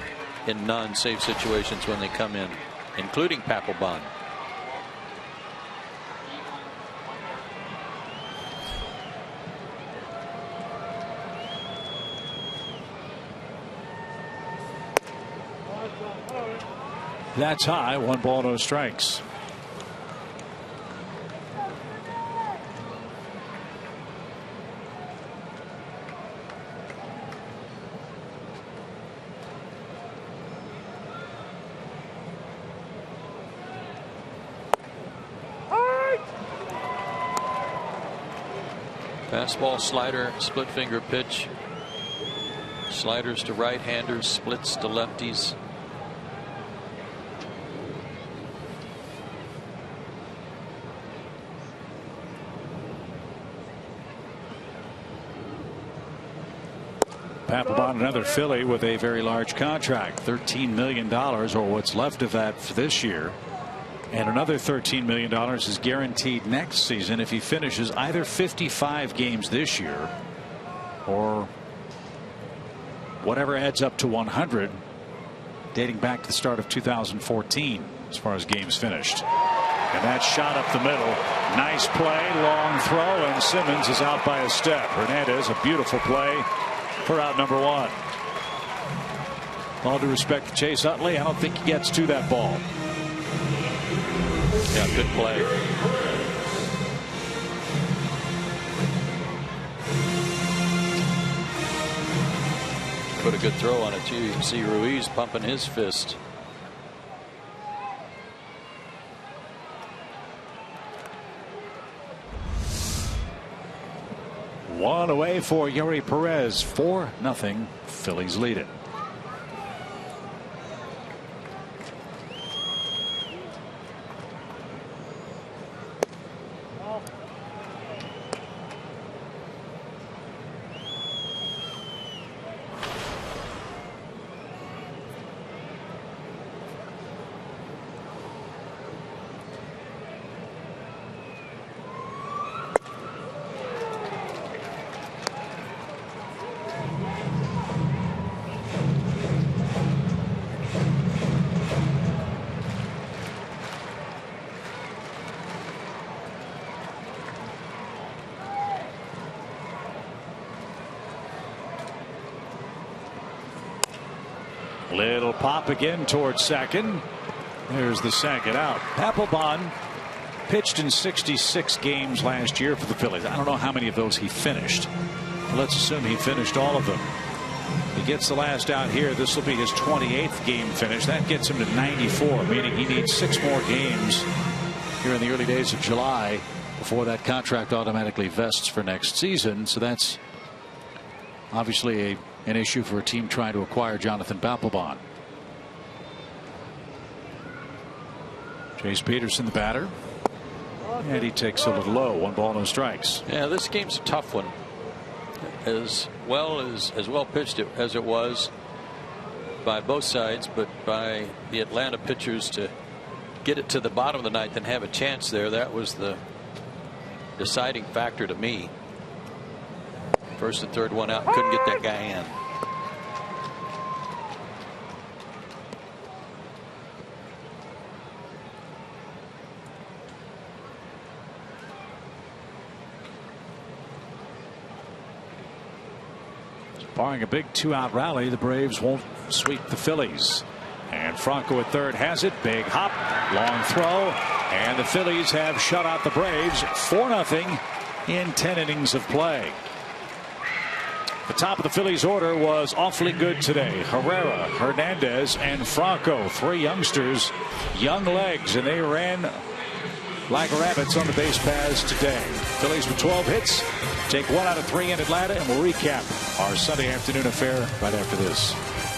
in non-safe situations when they come in, including Papelbon. That's high. 1 ball, no strikes. Fastball, slider, split finger pitch. Sliders to right-handers, splits to lefties. Papelbon, another Philly with a very large contract, $13 million, or what's left of that for this year. And another $13 million is guaranteed next season if he finishes either 55 games this year or whatever adds up to 100 dating back to the start of 2014 as far as games finished. And that shot up the middle. Nice play, long throw, and Simmons is out by a step. Hernandez, a beautiful play for out number 1. All due respect to Chase Utley, I don't think he gets to that ball. Yeah, good play. Put a good throw on it too. You can see Ruiz pumping his fist. One away for Yuri Perez. 4-0. Phillies lead it. Little pop again towards second. There's the second out. Papelbon pitched in 66 games last year for the Phillies. I don't know how many of those he finished. Let's assume he finished all of them. He gets the last out here. This will be his 28th game finish. That gets him to 94, meaning he needs 6 more games here in the early days of July before that contract automatically vests for next season. So that's obviously an issue for a team trying to acquire Jonathan Papelbon. Chase Peterson, the batter, and he takes a little low. 1 ball, no strikes. Yeah, this game's a tough one. As well pitched as it was by both sides, but by the Atlanta pitchers to get it to the bottom of the ninth and have a chance there, that was the deciding factor to me. First and third one out, couldn't get that guy in. Barring a big 2-out rally, the Braves won't sweep the Phillies. And Franco at third has it. Big hop, long throw, and the Phillies have shut out the Braves 4-0 in 10 innings of play. The top of the Phillies order was awfully good today. Herrera, Hernandez, and Franco, 3 youngsters, young legs, and they ran like rabbits on the base paths today. Phillies with 12 hits. Take 1 out of 3 in Atlanta, and we'll recap our Sunday afternoon affair right after this.